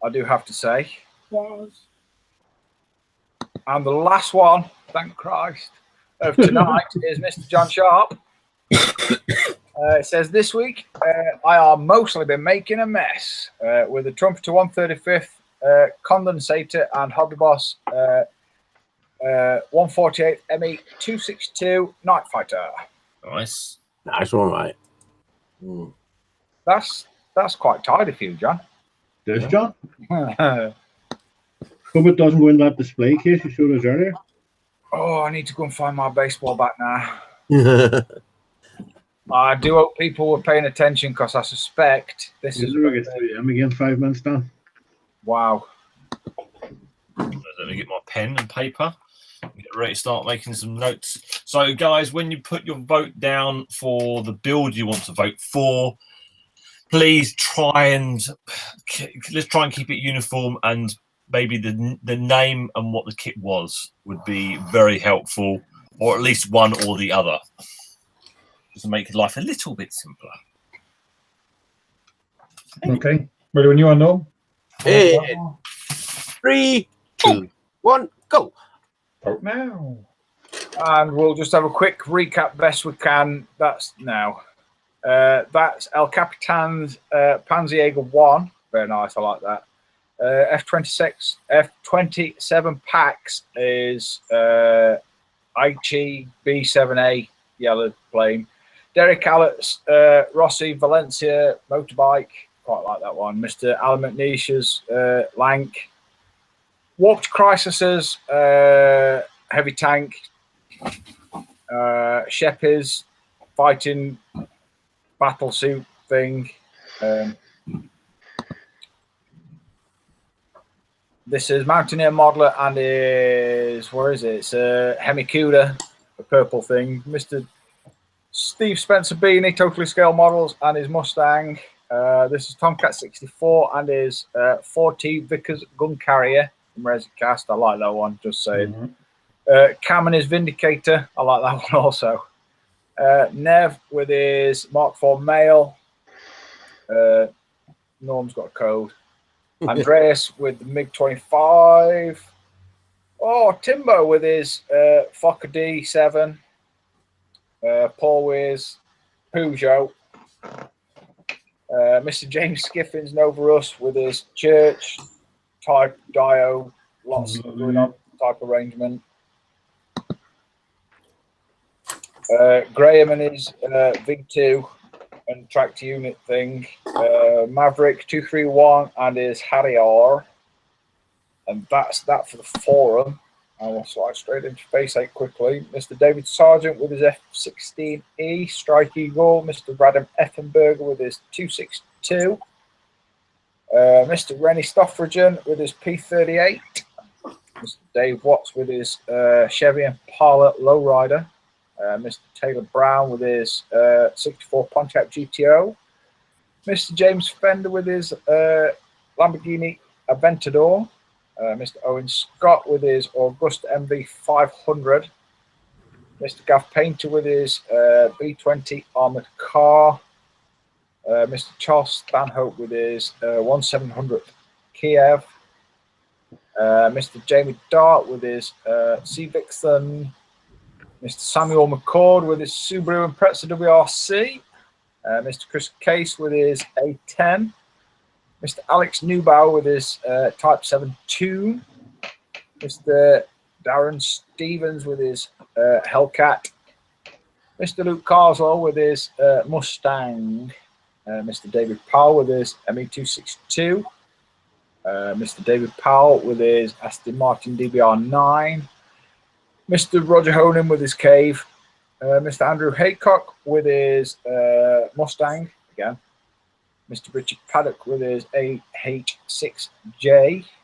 I do have to say. And the last one, thank Christ, of tonight is Mr. John Sharp. It says, this week, I have mostly been making a mess with a Trumpeter 135th, condensator, and Hobby Boss 148 ME 262 Night Fighter. Nice. Nice one, mate. That's quite tidy for you, John. This, John? Hope it doesn't go in that display case you showed us earlier. Oh, I need to go and find my baseball bat now. I do hope people were paying attention because I suspect this is. We'll get 3M again, 5 minutes down. Wow. Let me get my pen and paper. Get ready to start making some notes. So, guys, when you put your vote down for the build you want to vote for, please let's try and keep it uniform, and maybe the name and what the kit was would be very helpful, or at least one or the other, just to make life a little bit simpler. okay. Ready when you are, Norm? Hey, 3, 2, 1, go. Vote now. And we'll just have a quick recap best we can. That's now. That's El Capitan's Panzerjäger 1. Very nice. I like that. F27 packs is Aichi B7A yellow plane. Derek Allett's Rossi Valencia motorbike. Quite like that one. Mr. Alan McNeish's Lank. Warped Crisis's heavy tank. Sheppy's fighting battle suit thing. This is Mountaineer Modeler and is, where is it? It's Hemikuda, the purple thing. Mr. Steve Spencer Beanie, Totally Scale Models, and his Mustang. This is Tomcat 64 and his 4T Vickers gun carrier from Resicast. I like that one, just saying. Cam and his Vindicator. I like that one also. Nev with his Mark IV Mail. Norm's got a code. Andreas with the MiG-25. Oh, Timbo with his Fokker D7. Paul with his Peugeot. Mr. James Skiffins Nova Russ with his church type diode. Lots going on type arrangement. Graham and his V2 and tractor unit thing. Maverick 231 and his Harrier. And that's that for the forum. I will slide straight into Space 8 quickly. Mr. David Sargent with his F-16E Strike Eagle. Mr. Radham Effenberger with his 262. Mr. Rennie Stoffrigen with his P38. Mr. Dave Watts with his Chevy Impala Lowrider. Mr. Taylor Brown with his 64 Pontiac GTO. Mr. James Fender with his Lamborghini Aventador. Mr. Owen Scott with his Augusta MV 500. Mr. Gav Painter with his B20 armored car. Mr. Charles Stanhope with his 1700 Kiev. Mr. Jamie Dart with his Sea Vixen. Mr. Samuel McCord with his Subaru Impreza WRC. Mr. Chris Case with his A10. Mr. Alex Neubauer with his Type 7 Tune. Mr. Darren Stevens with his Hellcat. Mr. Luke Carswell with his Mustang. Mr. David Powell with his ME262. Mr. David Powell with his Aston Martin DBR9. Mr. Roger Honan with his Cave. Mr. Andrew Haycock with his Mustang again. Mr. Richard Paddock with his AH6J.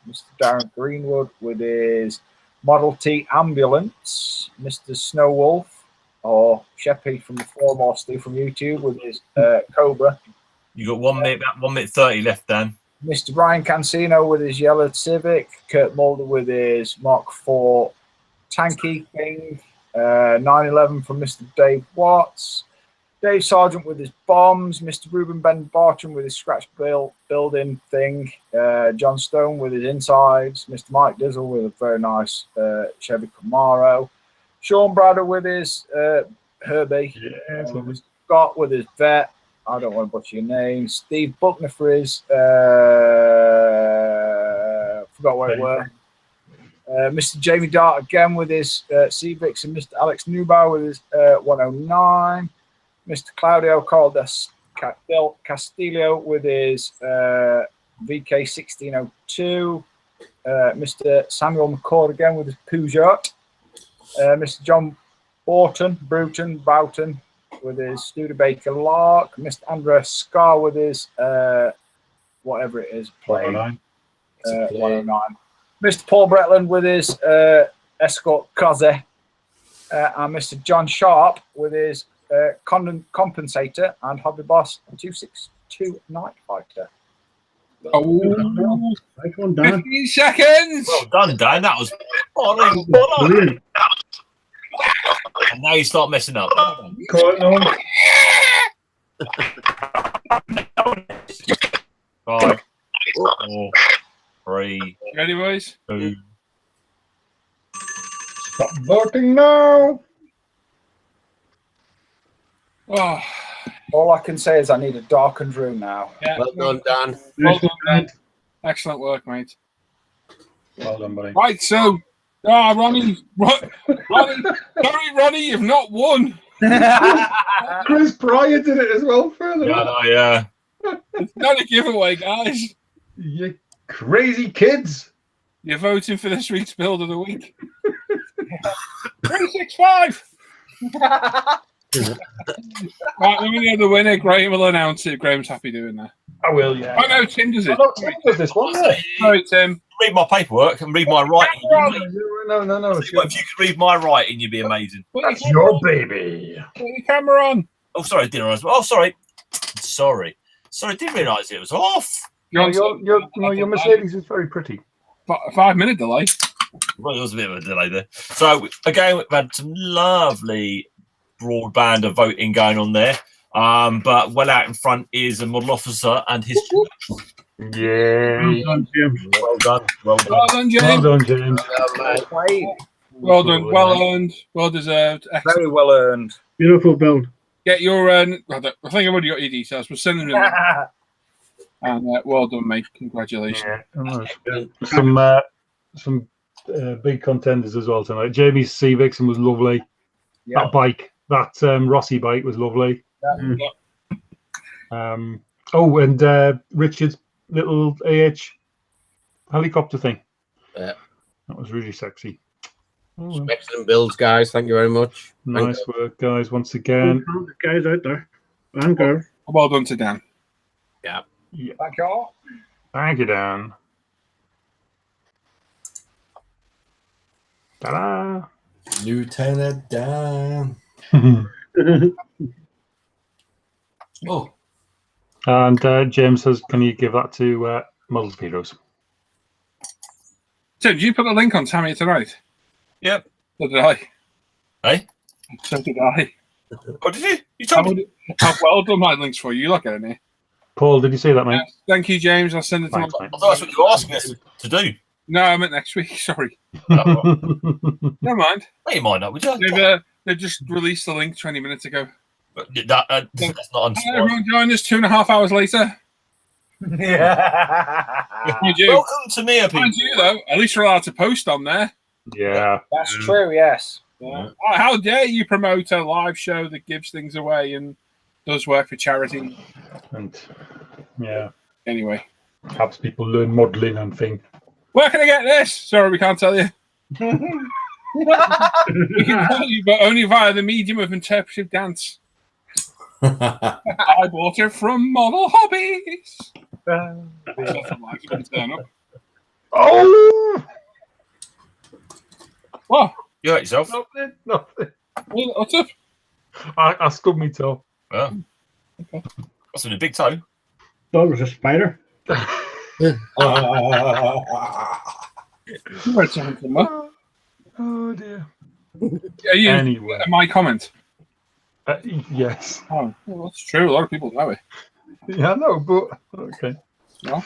Mr. Darren Greenwood with his Model T Ambulance. Mr. Snow Wolf or Sheppy from the Four More Steve from YouTube with his Cobra. You got 1 minute, about 1 minute 30 left, Dan. Mr. Brian Cancino with his yellow Civic. Kurt Mulder with his Mark IV Tanky thing. 911 from Mr. Dave Watts. Dave Sargent with his bombs. Mr. Ruben Ben Barton with his scratch building thing. John Stone with his insides. Mr. Mike Dizzle with a very nice Chevy Camaro. Sean Bradder with his Herbie. Yeah, Mr. Scott with his Vet. I don't want to butcher your name. Steve Buckner for his forgot what it were. Mr. Jamie Dart again with his Civics, and Mr. Alex Newbauer with his 109. Mr. Claudio Caldas Castillo with his VK 1602. Mr. Samuel McCord again with his Peugeot. Mr. John Boughton with his Studebaker Lark. Mr. Andrea Scar with his whatever it is, plane. 109. Mr. Paul Bretland with his Escort Kaze. And Mr. John Sharp with his Compensator and Hobby Boss 262 Night Fighter. Oh, Nice one, Dan. 15 seconds. Well done, Dan. That was on. Brilliant. And now you start messing up. Call it on. 5, 4, 3, Ready, boys? 2. Stop voting now. Oh, All I can say is I need a darkened room now. yeah. Well done, Dan. Well done, Dan. Excellent work, mate. Well done, buddy. Right, so, Ronnie, sorry, Ronnie, you've not won. Chris Pryor did it as well. Further, Yeah. It's not a giveaway, guys. you crazy kids. You're voting for this week's build of the week. 365. Right, let me know the winner. Graham will announce it. Graham's happy doing that. I will, yeah. Oh no, Tim does it. Oh, no, Tim does this one. Yeah. Sorry, Tim. Read my paperwork and read my writing. No. If you could read my writing, you'd be amazing. That's your baby. Put your camera on. Oh, sorry, I didn't realise. Oh, sorry, I didn't realise it was off. Your Mercedes is very pretty. 5 minute delay. Well, there was a bit of a delay there. So again, we've had some lovely broadband of voting going on there. But well out in front is a model officer and his. Yay. Well done, Jim. Well done. Well done, James. Well done, James. Well done. Well earned. Well deserved. Excellent. Very well earned. Beautiful build. Get your. I think I've already got your details. We'll send them in. And well done, mate. Congratulations. Yeah. Some big contenders as well tonight. Jamie's C Vixen was lovely. Yeah. That bike, that Rossi bike was lovely. Yeah. And Richard's little AH helicopter thing. Yeah. That was really sexy. Oh, well. Excellent builds, guys. Thank you very much. Nice work, guys, once again. The guys out there. And girls. Well done to Dan. Yeah. Thank you all. Thank you, Dan. Ta-da! Lieutenant Dan. Oh, And James says, can you give that to Models Heroes? Tim, did you put the link on Tammy tonight? Yep. So did I. Hey? So did I. Oh, did you? You told me. I've well done my links for you. You look at it here. Paul, did you see that, mate? Yes. Thank you, James. I'll send it to Thanks, my... mate. I thought that's what you were asking us to do. No, I meant next week. Sorry. No, Never mind. you might not, would you? They've just released the link 20 minutes ago. That's not Hi, unspoiled. everyone joined us 2.5 hours later. Yeah. Mind you, Welcome to Mia, people. mind you, though, at least you're allowed to post on there. Yeah. That's true, yes. Yeah. Oh, how dare you promote a live show that gives things away and does work for charity? And yeah, Anyway, helps people learn modelling and things. where can I get this? Sorry, we can't tell you. We can tell you, but only via the medium of interpretive dance. I bought it from Model Hobbies. Oh! What? You hurt yourself? Nothing. What's up? I stubbed my toe. Oh. Okay. That's been a big toe. Thought it was a spider. You read something from what? Oh dear. Anyway. My comment. Yes. Oh, well, that's true. A lot of people know it. Yeah, no, but okay. No.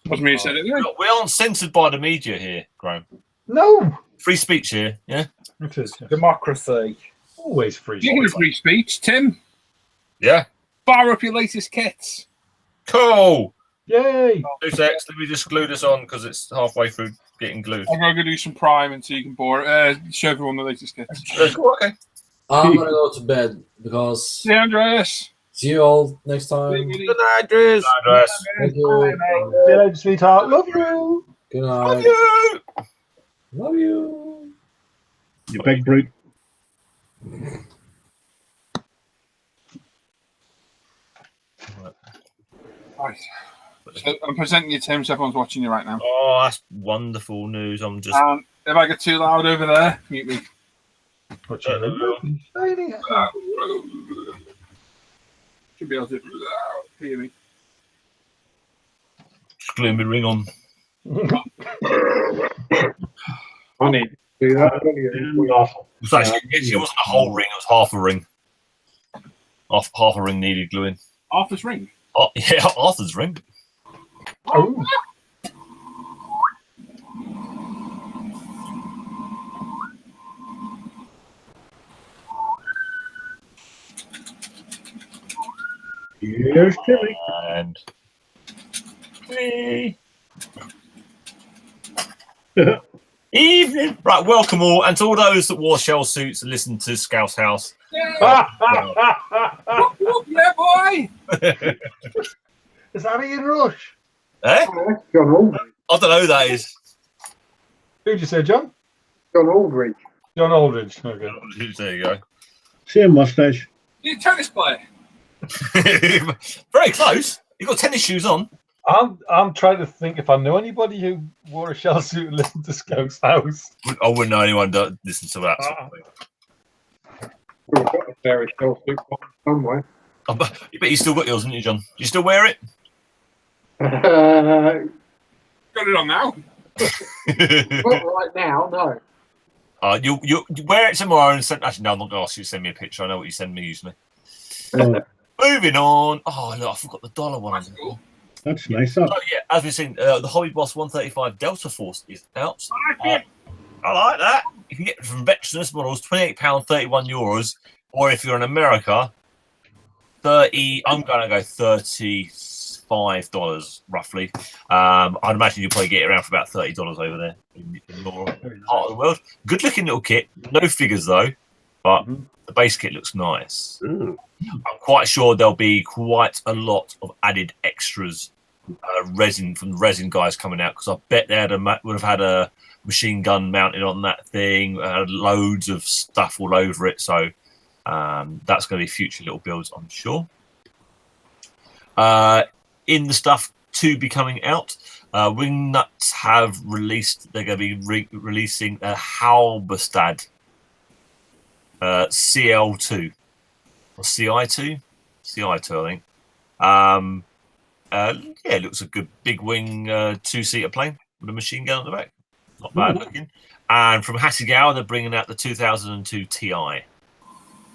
Wasn't me who said it. Look, we aren't censored by the media here, Graham. No. Free speech here, yeah? It is. Yes. Democracy. Always free Speaking of speech. free speech, Tim, Yeah. fire up your latest kits. Cool. Yay. 2 secs. Let me just glue this on because it's halfway through getting glued. I'm going to do some prime and so you can show everyone the latest kits. Okay. I'm gonna go to bed because See you, Andreas. see you all next time. Good night, Andrews. Andreas. Thank you. See you later, sweetheart. Love you. Good Love night. you. Love you. You big brute. Right. So I'm presenting you, Tim, so everyone's watching you right now. Oh, that's wonderful news. I'm just. If I get too loud over there, mute me. Should be able to hear me. Just gluing my ring on. I need to do that. It was actually, it wasn't a whole ring, it was half a ring. Half a ring needed gluing. Arthur's ring. Oh, yeah, Arthur's ring. Oh. Here's Tilly. And. Hey. Evening. Right, welcome all. And to all those that wore shell suits and listened to Scouse House. Yeah, yeah boy! Is that Ian Rush? Eh? John Aldridge. I don't know who that is. Who'd you say, John? John Aldridge. John Aldridge. Okay. There you go. Same mustache. You're a tennis player. Very close. You've got tennis shoes on. I'm trying to think if I know anybody who wore a shell suit and listened to Scouse House. I wouldn't know anyone that listens to that sort of thing. We've got a fairy tale suit somewhere. I bet you still got yours, haven't you, John? Do you still wear it? Got it on now. Not right now, no. You wear it tomorrow and send. Actually, no, I'm not going to ask you to send me a picture. I know what you send me usually. Moving on. Oh, look, I forgot the dollar one. Cool. That's nice. Huh? Oh, yeah, as we've seen, the Hobby Boss 135 Delta Force is out. I like that. You can get it from Vectionus models, £28, €31. Or if you're in America, I'm going to go $35 roughly. I'd imagine you'll probably get it around for about $30 over there in your part of the world. Good looking little kit. No figures though, but the base kit looks nice. Mm. I'm quite sure there'll be quite a lot of added extras, resin from the resin guys coming out, because I bet they would have had a machine gun mounted on that thing, loads of stuff all over it. So that's going to be future little builds, I'm sure. In the stuff to be coming out, Wingnuts have released. They're going to be releasing a Halberstad CL2 or CI2, CI2, I think. Yeah, it looks a good big wing 2-seater plane with a machine gun on the back. Not bad looking. And from Hasegawa, they're bringing out the 2002 Ti,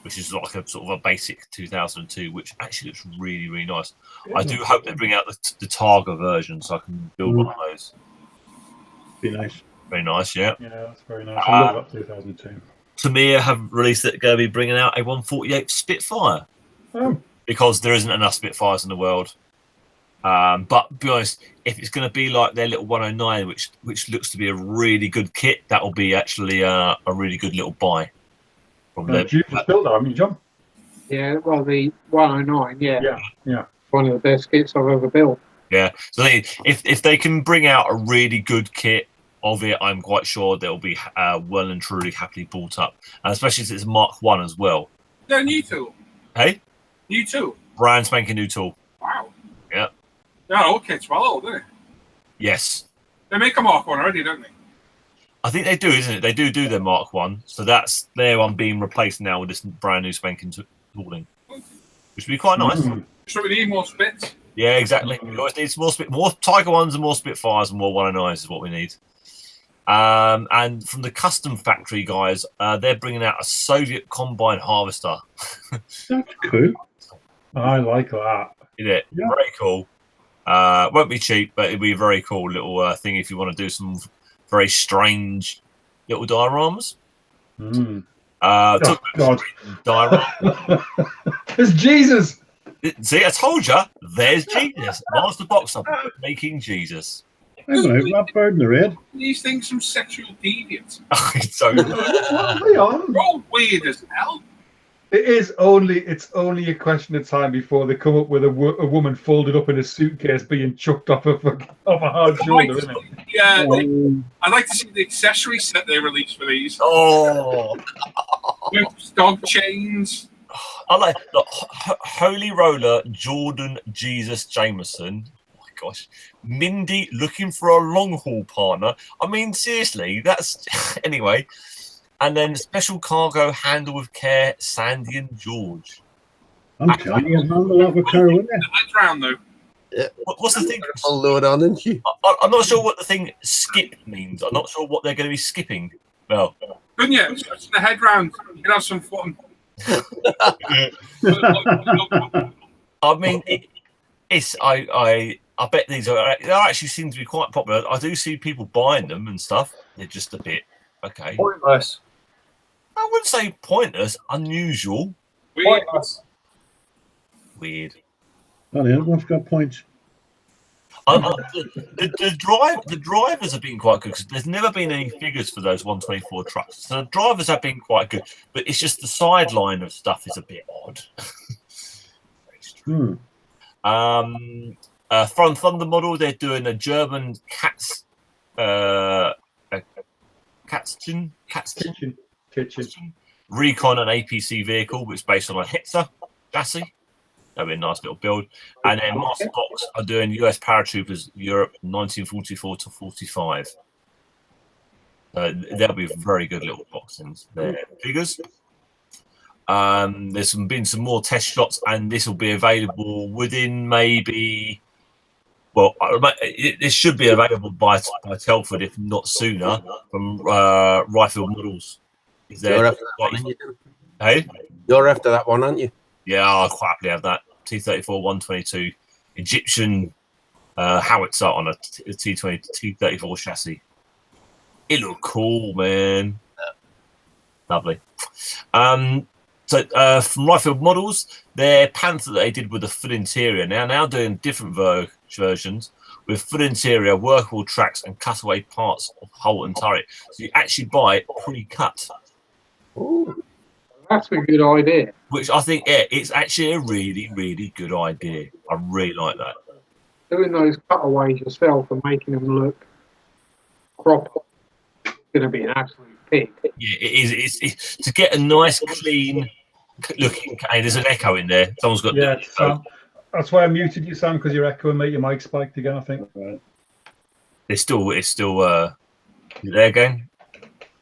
which is like a sort of a basic 2002, which actually looks really, really nice. I do hope they bring out the Targa version so I can build one of those. Be nice. Very nice, yeah. Yeah, that's very nice. I love that 2002. Tamiya have released that they're going to be bringing out a 148 Spitfire. Oh. Because there isn't enough Spitfires in the world. But to be honest, if it's going to be like their little 109, which looks to be a really good kit, that will be actually a really good little buy from them. You've just built that, haven't you, John? Yeah, well, the 109, yeah. Yeah. One of the best kits I've ever built. Yeah. So if they can bring out a really good kit of it, I'm quite sure they'll be well and truly happily bought up, and especially since it's Mark 1 as well. They're a new tool. Hey? New tool. Brand spanking new tool. Wow. Yeah. Yeah, old kit's well old, isn't it? Yes. They make a Mark 1 already, don't they? I think they do, isn't it? They do their Mark 1. So that's their one being replaced now with this brand new spanking tooling, which would be quite nice. So we need more spits. Yeah, exactly. We always need more Tiger 1s and more Spitfires and more 109s is what we need. And from the custom factory guys, they're bringing out a Soviet combine harvester. That's cool. I like that. Isn't it? Yeah. Very cool. Won't be cheap, but it'll be a very cool little thing if you want to do some very strange little dioramas. Oh, God. Diorama. It's Jesus. See, I told you, there's Jesus. Master Boxer making Jesus. Hang on, that bird in the red. These things some sexual deviants. So Hang on. They're all weird as hell. It's only a question of time before they come up with a woman folded up in a suitcase being chucked off a hard shoulder, isn't it? Yeah, I'd like to see the accessory set they released for these. Oh, With dog chains. I like the Holy Roller Jordan Jesus Jameson. Oh my gosh, Mindy looking for a long haul partner. I mean, seriously, that's anyway. And then special cargo handle with care, Sandy and George. I'm telling you, handle that with care, wouldn't you? That's round though. What's the thing? I'll load on, didn't you? I'm not sure what the thing skip means. I'm not sure what they're going to be skipping. Well, Couldn't you? Switching the head round. You can have some fun. I mean, I bet these they actually seem to be quite popular. I do see people buying them and stuff. They're just a bit okay. Pointless. I wouldn't say pointless, unusual, Pointless. weird. Oh, yeah, I've got points. The drivers have been quite good because there's never been any figures for those 124 trucks. So the drivers have been quite good, but it's just the sideline of stuff is a bit odd. From Thunder model, they're doing a German Kitchen Recon and APC vehicle, which is based on a Hetzer chassis. That'll be a nice little build. And then Master Box are doing US Paratroopers Europe 1944 to 45. There'll be very good little boxings there. Figures. There's been some more test shots, and this will be available within maybe. Well, it should be available by Telford, if not sooner, from Rifle Models. Is there? You're after that one, aren't you? Hey, You're after that one, aren't you? yeah, I'll quite happily have that T-34 122 Egyptian howitzer on a T-20 T-34 chassis. It looked cool, man. Lovely. So from Rifle Models, their Panther that they did with the full interior now doing different versions with full interior, workable tracks, and cutaway parts of hull and turret. So you actually buy it pre-cut. Ooh, that's a good idea. Which I think, yeah, it's actually a really, really good idea. I really like that. Doing those cutaways yourself and making them look proper is going to be an absolute pig. Yeah, it is. It's to get a nice, clean looking. Hey, there's an echo in there. Someone's got. Yeah, Sam. That's why I muted you, Sam, because you're echoing, mate. Your mic spiked again, I think. Right. It's still. You there again?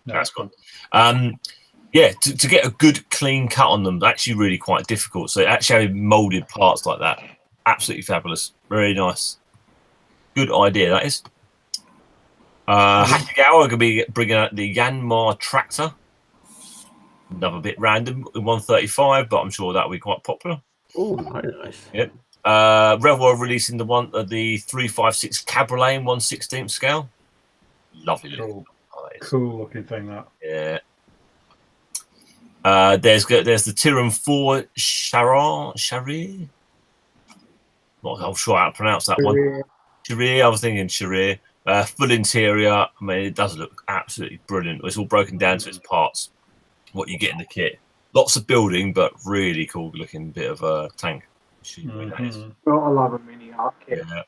No, that's gone. Yeah, to get a good clean cut on them, actually really quite difficult. So actually having molded parts like that, absolutely fabulous. Very nice. Good idea, that is. Hackagawa are going to be bringing out the Yanmar tractor. Another bit random in 135, but I'm sure that will be quite popular. Oh, very nice. Yep. Revwell releasing the 356 Cabriolet in 1/16 scale. Lovely Cool. Cool looking thing, that. Yeah. There's the Tyran 4 Charir. I'm sure how to pronounce that one. Sharir, I was thinking Sharir. Full interior. I mean, it does look absolutely brilliant. It's all broken down to its parts. What you get in the kit. Lots of building, but really cool looking bit of a tank. Gotta love a mini art kit. Yeah.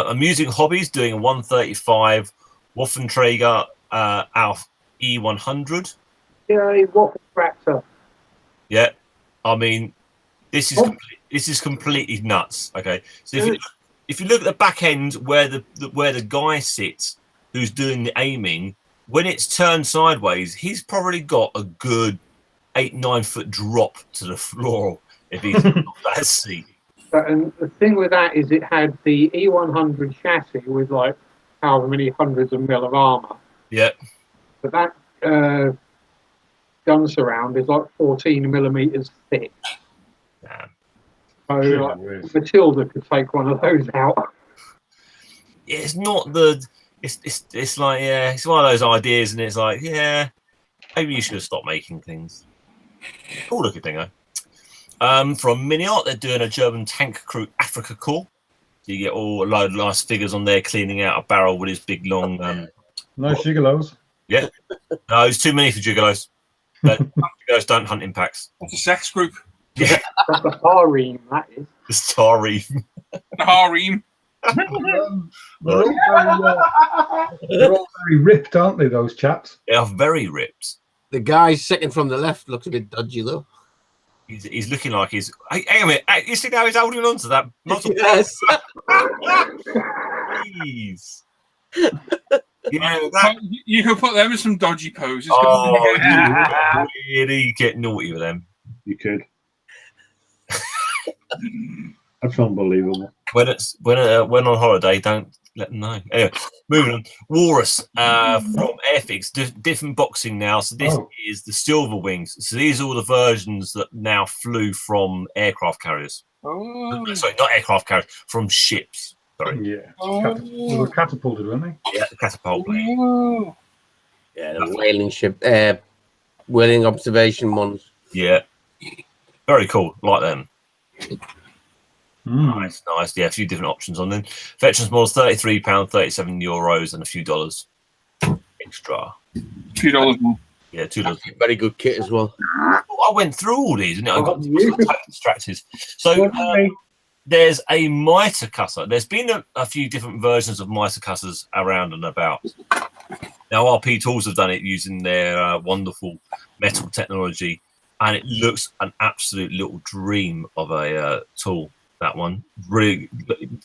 Amusing Hobbies doing a 135 Waffenträger Alf E100. Yeah, waffle tractor. Yeah, I mean, this is completely nuts. Okay, so if you look at the back end where the guy sits who's doing the aiming, when it's turned sideways, he's probably got a good 8-9 foot drop to the floor if he's on that seat. And the thing with that is it had the E100 chassis with like however many hundreds of mil of armour. Yeah. But that gun surround is like 14 millimeters thick. Yeah. So like, Matilda could take one of those out. It's not the. It's like, yeah, it's one of those ideas, and it's like, yeah, maybe you should have stopped making things. Cool looking thing, though. From Mini Art, they're doing a German tank crew Africa Corps. So you get all a load of nice figures on there cleaning out a barrel with his big long. No gigolos. Yeah, no, it's too many for gigolos. Gigolos don't hunt impacts. That's a sex group. Yeah, That's a harem, that is. the starry. The harem. They're all very ripped, aren't they, those chaps? They are very ripped. The guy second from the left looks a bit dodgy, though. He's looking like he's. Hey, hang on a minute. Hey, you see how he's holding on to that muscle? Yes. Jeez. Yeah, that, You can put them in some dodgy poses. oh, you really get naughty with them. You could. That's unbelievable. When on holiday, don't let them know. Anyway, moving on. Walrus from Airfix, different boxing now. So this is the Silver Wings. So these are all the versions that now flew from aircraft carriers. Oh. Sorry, not aircraft carriers, from ships. Sorry. Yeah. They were catapulted, weren't they? Yeah, the catapult plane. Oh. Yeah, the whaling ship, whaling observation ones. Yeah. Very cool. Like them. Mm. Nice. Yeah, a few different options on them. Veterans models, £33, €37, and a few dollars extra. $2 more. Yeah, $2. Very good kit as well. I went through all these and I got distracted. So there's a mitre cutter. There's been a few different versions of mitre cutters around and about. Now, RP Tools have done it using their wonderful metal technology, and it looks an absolute little dream of a tool. That one, really,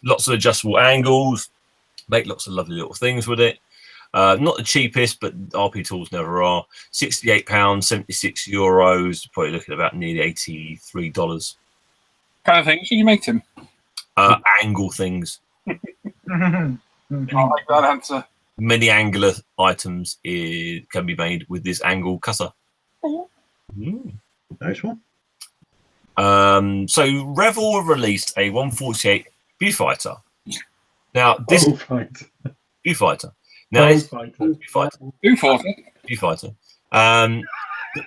lots of adjustable angles, make lots of lovely little things with it. Not the cheapest, but RP Tools never are. £68, €76. Probably looking at about nearly $83. Kind of things you make, Tim? Angle things. I like that answer. Many angular items can be made with this angle cutter. Nice one. So Revell released a 148 Viewfighter. Now this Viewfighter. Now Viewfighter.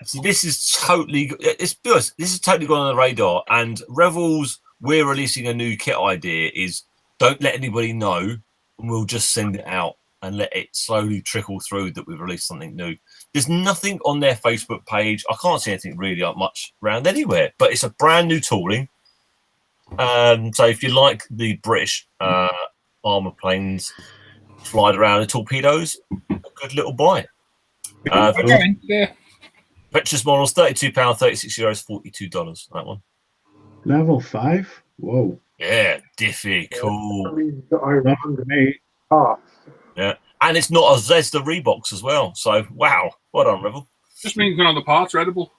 So this is totally. This is totally gone on the radar. And Revell's "we're releasing a new kit" idea is don't let anybody know, and we'll just send it out and let it slowly trickle through that we've released something new. There's nothing on their Facebook page. I can't see anything really much around anywhere, but it's a brand new tooling. So if you like the British armour planes flying around in torpedoes, a good little buy. Veterans models, £32, €36, $42. That one. Level 5? Whoa. Yeah, diffy, cool. Yeah, and it's not as there's the Reeboks as well. So wow, well done, Revell. Just means none of the parts are edible.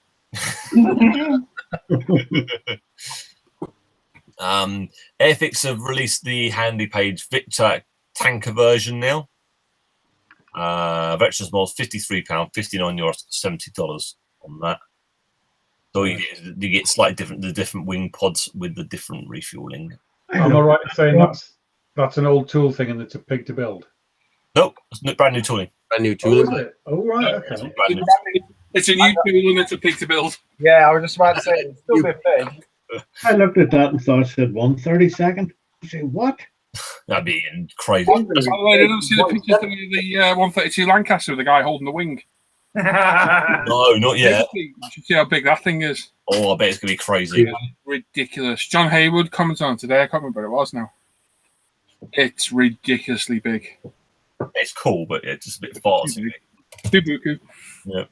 Airfix have released the handy page Victor tanker version now. Veterans models, £53, €59, $70 on that. So you get slightly different, the different wing pods with the different refueling. Am I right in saying that's an old tool thing and it's a pig to build? Nope, it's brand new tooling. Brand new tooling. Oh, right, okay. It's a new tool and it's a pig to build. Yeah, I was just about to say it's still a bit big. I looked at that and thought it said 132nd. I say, what? That'd be crazy. By the way, I didn't see the pictures of the 132 Lancaster with the guy holding the wing. No, not yet. You should see how big that thing is. Oh, I bet it's gonna be crazy. Yeah. Ridiculous. John Hayward commented on it today. I can't remember what it was now. It's ridiculously big. It's cool, but it's just a bit fast. Fubuku. Yeah.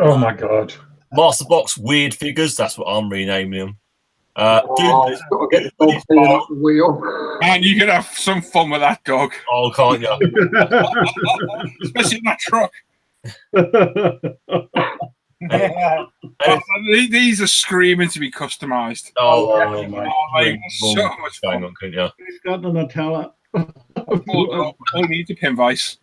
Oh my god. Master Box Weird Figures. That's what I'm renaming them. Oh, Dude, I've got to get the dog peeing off the wheel. Man, you can have some fun with that dog. oh, can't you? Especially in that truck. These are screaming to be customised. Oh, my Like, so much going fun. on, couldn't you? He's got the Nutella. All you need to pin vice.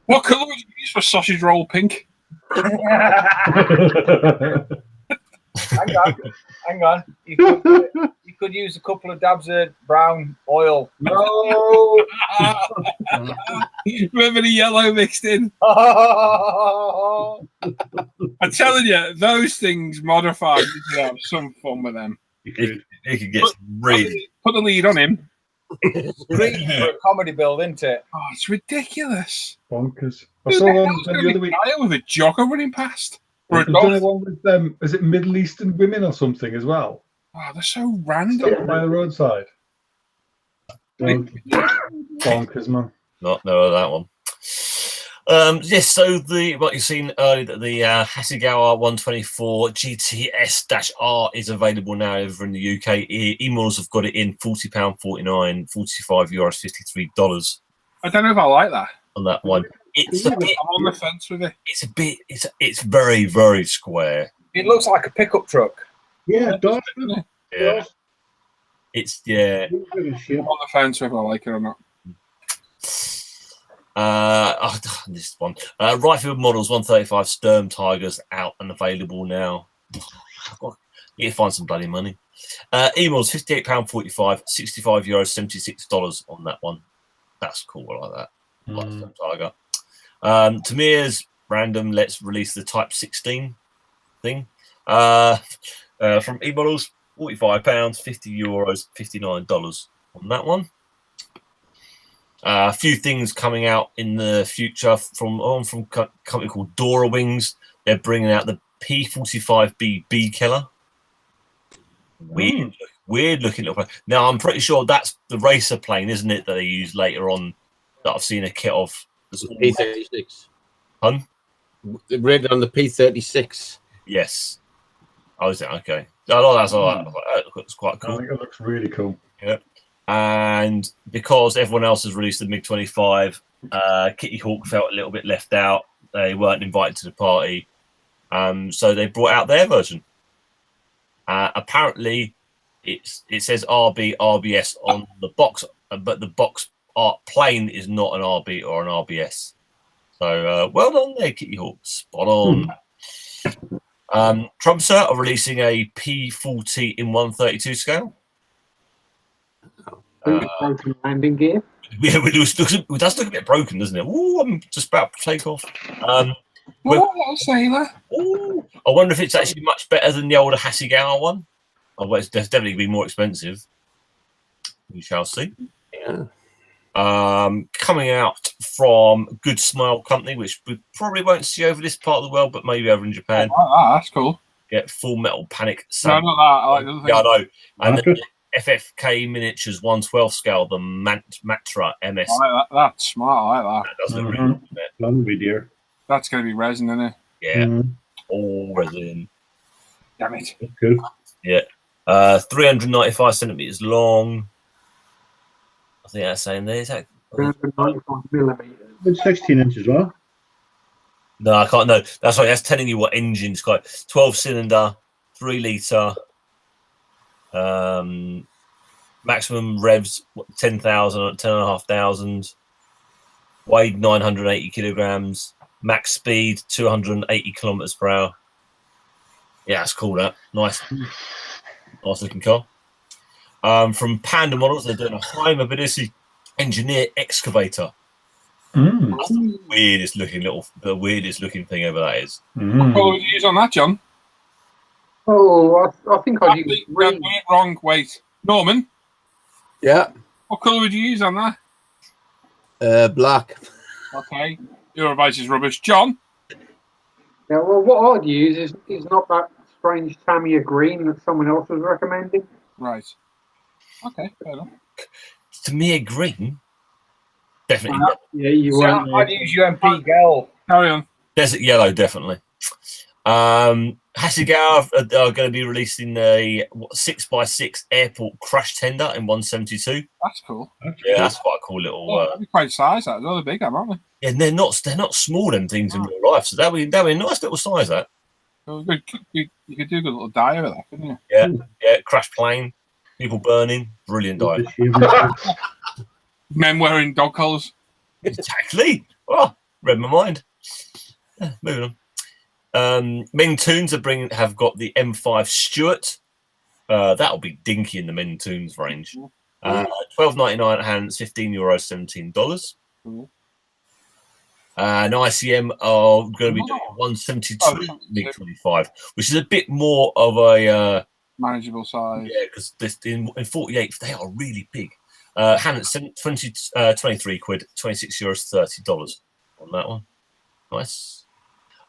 What colour would you use for sausage roll pink? Hang on. You could use a couple of dabs of brown oil. No. Remember the yellow mixed in? Oh, I'm telling you, those things modified, you could have some fun with them. You could. It could get really. Put the lead on him. great for a comedy build, isn't it? Oh, it's ridiculous. Bonkers. I Who saw the one hell's the gonna other be week. Kyle with a jogger running past? Or a There's another dog? one with is it Middle Eastern women or something as well? Oh, they're so random. Stopped by the roadside. Dog. Bonkers, man. Not know that one. Yes, so what you've seen earlier, that the Hasegawa 124 GTS-R is available now over in the UK. E-models have got it in £40.49, €45, $53 I don't know if I like that. on that one. It's a bit, I'm on the fence with it. it's very, very square. It looks like a pickup truck. Yeah, it does. Yeah. It's, yeah. I'm on the fence whether I like it or not. This one. Right-field models 135 Sturm Tigers out and available now. You find some bloody money. E-models £58.45, €65, $76 on that one. That's cool. I like that. Like Sturm Tiger. Tamir's random. Let's release the Type 16 thing. From E-models, £45, €50, $59 on that one. A few things coming out in the future from a company called Dora Wings. They're bringing out the P45B bee killer. Weird looking little plane. Now I'm pretty sure that's the racer plane, isn't it? That they use later on. That I've seen a kit of. P36. Hun? Written on the P36. Yes. Oh, is it? Okay. Oh, that's all right. That looks quite I cool. think it looks really cool. Yeah. And because everyone else has released the MiG-25, Kitty Hawk felt a little bit left out. They weren't invited to the party. So they brought out their version. Apparently, it says RB RBS on the box, but the box art plane is not an RB or an RBS. So well done there, Kitty Hawk. Spot on. Trumpster are releasing a P40 in 132 scale. Broken landing gear. Yeah, it does look a bit broken, doesn't it? Ooh, I'm just about to take off. Oh, sailor. Ooh, I wonder if it's actually much better than the older Hasegawa one. Oh, well, it's definitely be more expensive. We shall see. Yeah. Coming out from Good Smile Company, which we probably won't see over this part of the world, but maybe over in Japan. That's cool. Get Full Metal Panic. No, not that. I like the other thing. Yeah, I know. And then FFK Miniatures 112 scale, the Matra MS. I like that. That's smart. I like that. That does look really good, doesn't it? That'll be dear. That's going to be resin, isn't it? Yeah, all resin. Damn it. Good. Yeah. 395 centimeters long. I think that's saying there. Is that? 95 millimeters. It's 16 inches long. No, I can't. No, that's right. That's telling you what engine's got. 12 cylinder, 3 litre. Maximum revs 10,000, 10,500. Weighed 980 kilograms. Max speed 280 kilometers per hour. Yeah, that's cool. That nice looking car. From Panda Models, they're doing a high mobility engineer excavator. Mm. That's the weirdest looking thing ever. That is. What colour would you use on that, John? Oh, I think I'd use Actually, no, green. got it wrong. Wait, Norman. Yeah. What colour would you use on that? Black. Okay, your advice is rubbish, John. Yeah, well, what I'd use is not that strange Tamiya green that someone else was recommending. Right. Okay, fair enough. To me, a green. Definitely. Yeah, you So weren't I'd use UMP Gel. Carry on. Desert yellow, definitely. Hasegawa are going to be releasing a 6x6 airport crash tender in 172. That's cool. Yeah, that's quite a cool little. Oh, that'd be quite size. That they're big, aren't they? And they're not small them things in real life, so that'd be a nice little size. That. So you could do a good little dye with that, couldn't you? Yeah, crash plane, people burning, brilliant dye. Men wearing dog collars. Exactly. Oh, read my mind. Yeah, moving on. Men Toons have got the M5 Stuart. That'll be dinky in the Men Toons range. $12.99 at hands, €15, $17. And ICM are going to be doing 172 MiG 25, which is a bit more of a manageable size. Yeah, because in 48 they are really big. Hand at 23 quid, €26, $30 on that one. Nice.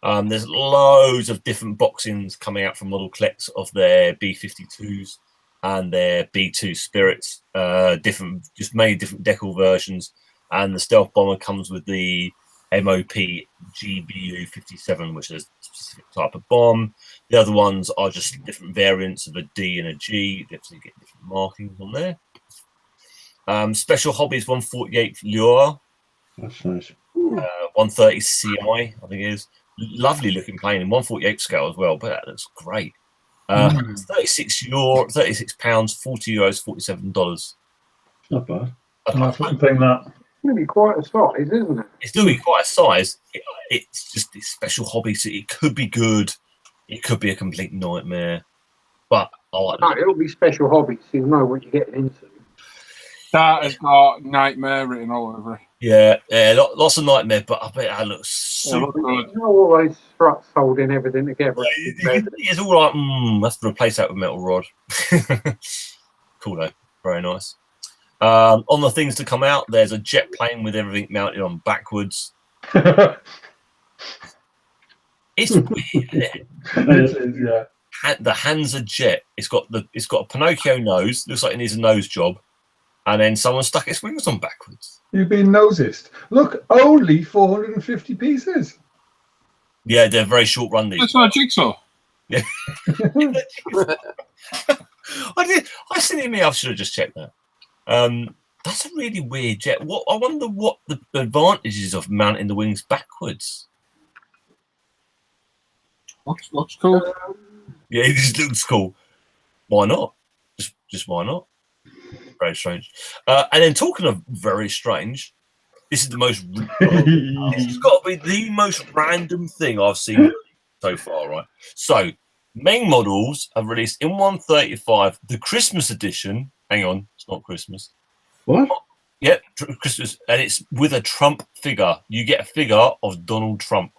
There's loads of different boxings coming out from Model Collects of their B-52s and their B-2 Spirits. Just made different decal versions. And the stealth bomber comes with the MOP GBU-57, which is a specific type of bomb. The other ones are just different variants of a D and a G. You definitely get different markings on there. Special Hobbies 148 Lure. That's nice. 130 CI, I think it is. Lovely looking plane in 148 scale as well, but that looks great. 36 pounds, €40, $47. Not bad. Nice looking thing, that. It's going to be quite a size, isn't it? It's going to be quite a size. It's just this Special Hobby, so it could be good. It could be a complete nightmare. But I like No, it'll be Special Hobbies, so you know what you're getting into. That has got nightmare written all over it. Yeah, lots of nightmare, but I bet that looks super good. You know, all those struts holding everything together. It's all like, let's replace that with metal rod. Cool though, very nice. On the things to come out, there's a jet plane with everything mounted on backwards. It's weird, isn't it? Yeah. The Hansa jet. It's got a Pinocchio nose. Looks like it needs a nose job. And then someone stuck its wings on backwards. You've been nosist. Look, only 450 pieces. Yeah, they're very short run. These. That's not a jigsaw. Yeah. I sent it me. I should have just checked that. That's a really weird jet. I wonder what the advantages of mounting the wings backwards. Looks cool. Yeah, it just looks cool. Why not? Just why not? Very strange. And then talking of very strange, this is the most. It's got to be the most random thing I've seen so far, right? So, main models have released in 135 the Christmas edition. Hang on, it's not Christmas. What? Yep, Christmas, and it's with a Trump figure. You get a figure of Donald Trump.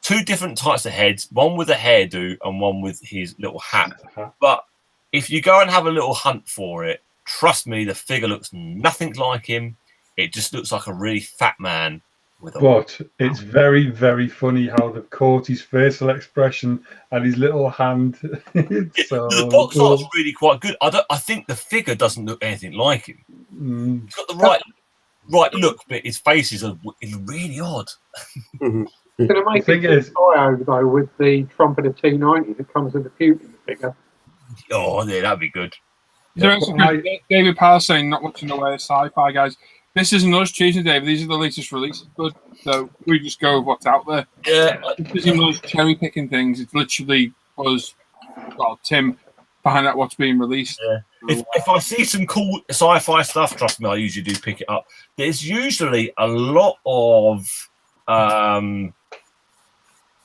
Two different types of heads, one with a hairdo and one with his little hat. But if you go and have a little hunt for it, trust me, the figure looks nothing like him. It just looks like a really fat man. But it's very, very funny how they've caught his facial expression and his little hand. The box art's really quite good. I think the figure doesn't look anything like him. He's got the right look, but his face is really odd. It's going to make a good bio though with the Trump of the T90 that comes with the Putin figure. Oh, yeah, that'd be good. David Powell saying not much in the way of sci-fi, guys. This isn't us choosing, David. These are the latest releases, good. So we just go with what's out there. Yeah, this isn't us cherry picking things. It's literally us, Tim, find out what's being released. Yeah. If I see some cool sci-fi stuff, trust me, I usually do pick it up. There's usually a lot of the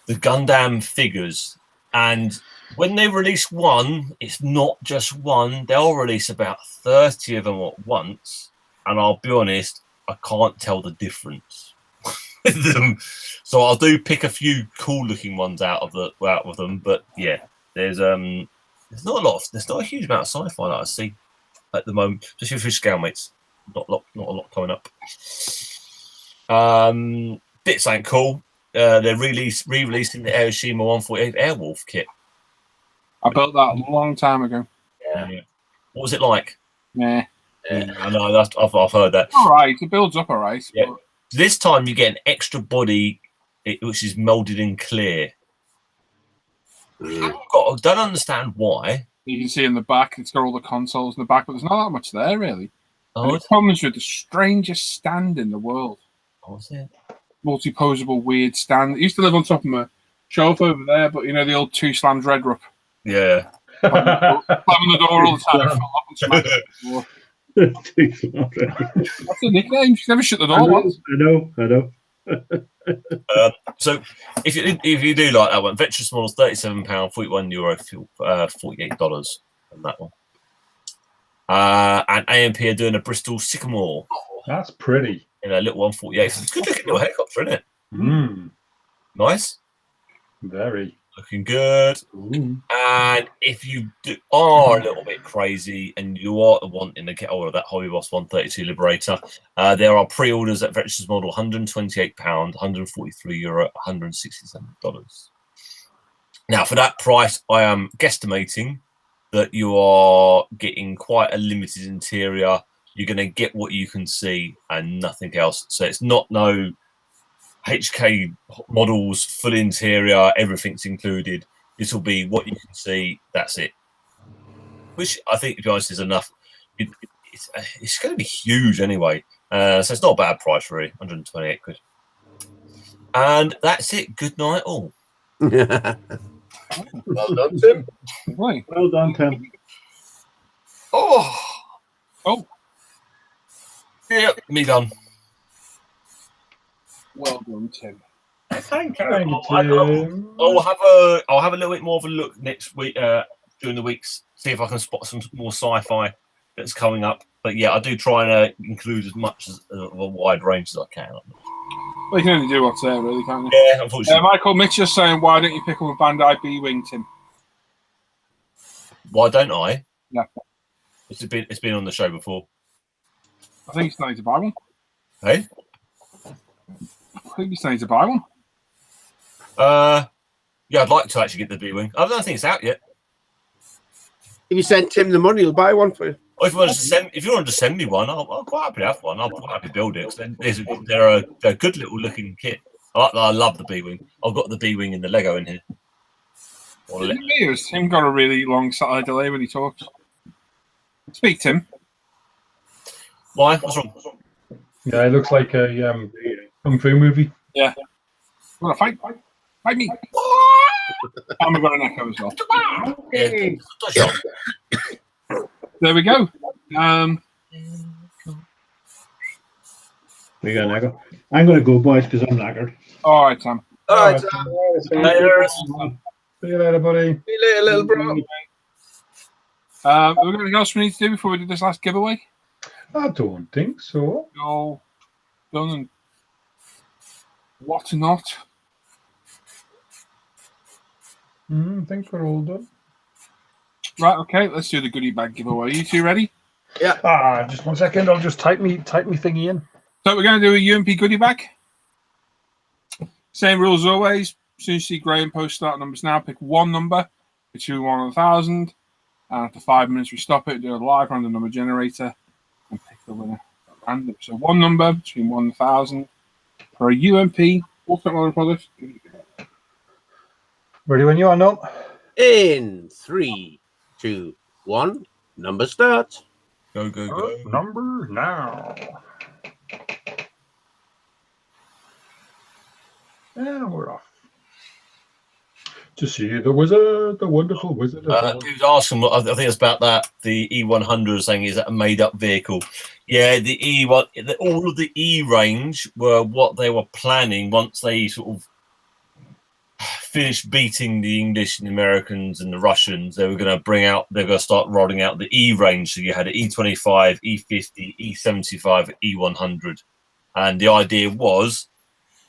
Gundam figures, and when they release one, it's not just one. They'll release about 30 of them at once. And I'll be honest, I can't tell the difference. with them. So I'll do pick a few cool looking ones out of them. But yeah, there's not a huge amount of sci-fi that I see at the moment, especially for scale mates. Not a lot coming up. Bits ain't cool. They're re-releasing the Aoshima 148 Airwolf kit. I built that a long time ago. Yeah. What was it like? Yeah. I know. I've heard that. All right, it builds up all right. Yeah. But This time you get an extra body, which is molded in clear. I don't understand why. you can see in the back, it's got all the consoles in the back, but there's not that much there really. And Oh, it comes with the strangest stand in the world. what's it? Multi-posable weird stand. It used to live on top of my shelf over there, but you know the old two slams red up. Yeah. Slamming the door all the time. Fell off and smashed the door. That's the nickname. She's never shut the door once. I know. So if you do like that one, Veterans Models £37, €41, $48 on that one. And AMP are doing a Bristol Sycamore That's pretty. in a little 148. It's a good looking little helicopter, isn't it? Nice. Very. Looking good. Ooh. And if you are a little bit crazy and you are wanting to get hold of that Hobby Boss 132 Liberator, there are pre-orders at Veterans Model £128, €143, $167. Now, for that price, I am guesstimating that you are getting quite a limited interior. You're going to get what you can see and nothing else. So it's not no HK models, full interior, everything's included. This will be what you can see. That's it. Which I think, to be honest, is enough. It's going to be huge anyway. So it's not a bad price, really. 128 quid. And that's it. Good night, all. Well done, Tim. Right. Well done, Tim. Oh. Yeah, me done. Well done, Tim. Thank you. Thank I'll you. have a little bit more of a look next week, during the weeks, see if I can spot some more sci-fi that's coming up. But yeah, I do try and include as much of a wide range as I can. Well, you can only do what's there, really, can't you? Yeah, unfortunately. Michael Mitch is saying, why don't you pick up a Bandai B-Wing, Tim? Why don't I? Yeah. It's been on the show before. I think he's starting to buy one. Hey? I think he's starting to buy one. Yeah, I'd like to actually get the B-Wing. I don't think it's out yet. If you send Tim the money, he'll buy one for you. Or if you want to send me one, I'll quite happily have one. I'll quite happily build it. They're a good little looking kit. I love the B-Wing. I've got the B-Wing in the Lego in here. Tim got a really long side delay when he talks. Speak, Tim. Why? What's wrong? Yeah, it looks like a kung fu movie. Yeah. Want to fight? Fight me. And we've got an echo as well. Yeah. There we go. We got an echo. I'm going to go, boys, because I'm knackered. All right, Tom. All right, Later. See you later, buddy. see you later, little bro. Have we got anything else we need to do before we do this last giveaway? I don't think so. All done and what not? I think we're all done. Right, okay, let's do the goodie bag giveaway. You two ready? Just 1 second. I'll just type me thingy in. So we're going to do a UMP goodie bag. Same rules as always. As soon as you see Graham post start numbers now, pick one number between 1 and 1,000. And after 5 minutes, we stop it, do a live random number generator, and pick the winner at random. So one number between 1 and 1,000 for a UMP Ultimate Model Product. Ready when you are, no? In 3, 2, 1, number starts. Go. Number now. And we're off. To see the wizard, the wonderful wizard. He was asking, I think it's about that. The E100 saying, is that a made-up vehicle? Yeah, the E1, all of the E range were what they were planning once they sort of finished beating the English and the Americans and the Russians. They were going to start rolling out the E range. So you had an E25, E50, E75, E100, and the idea was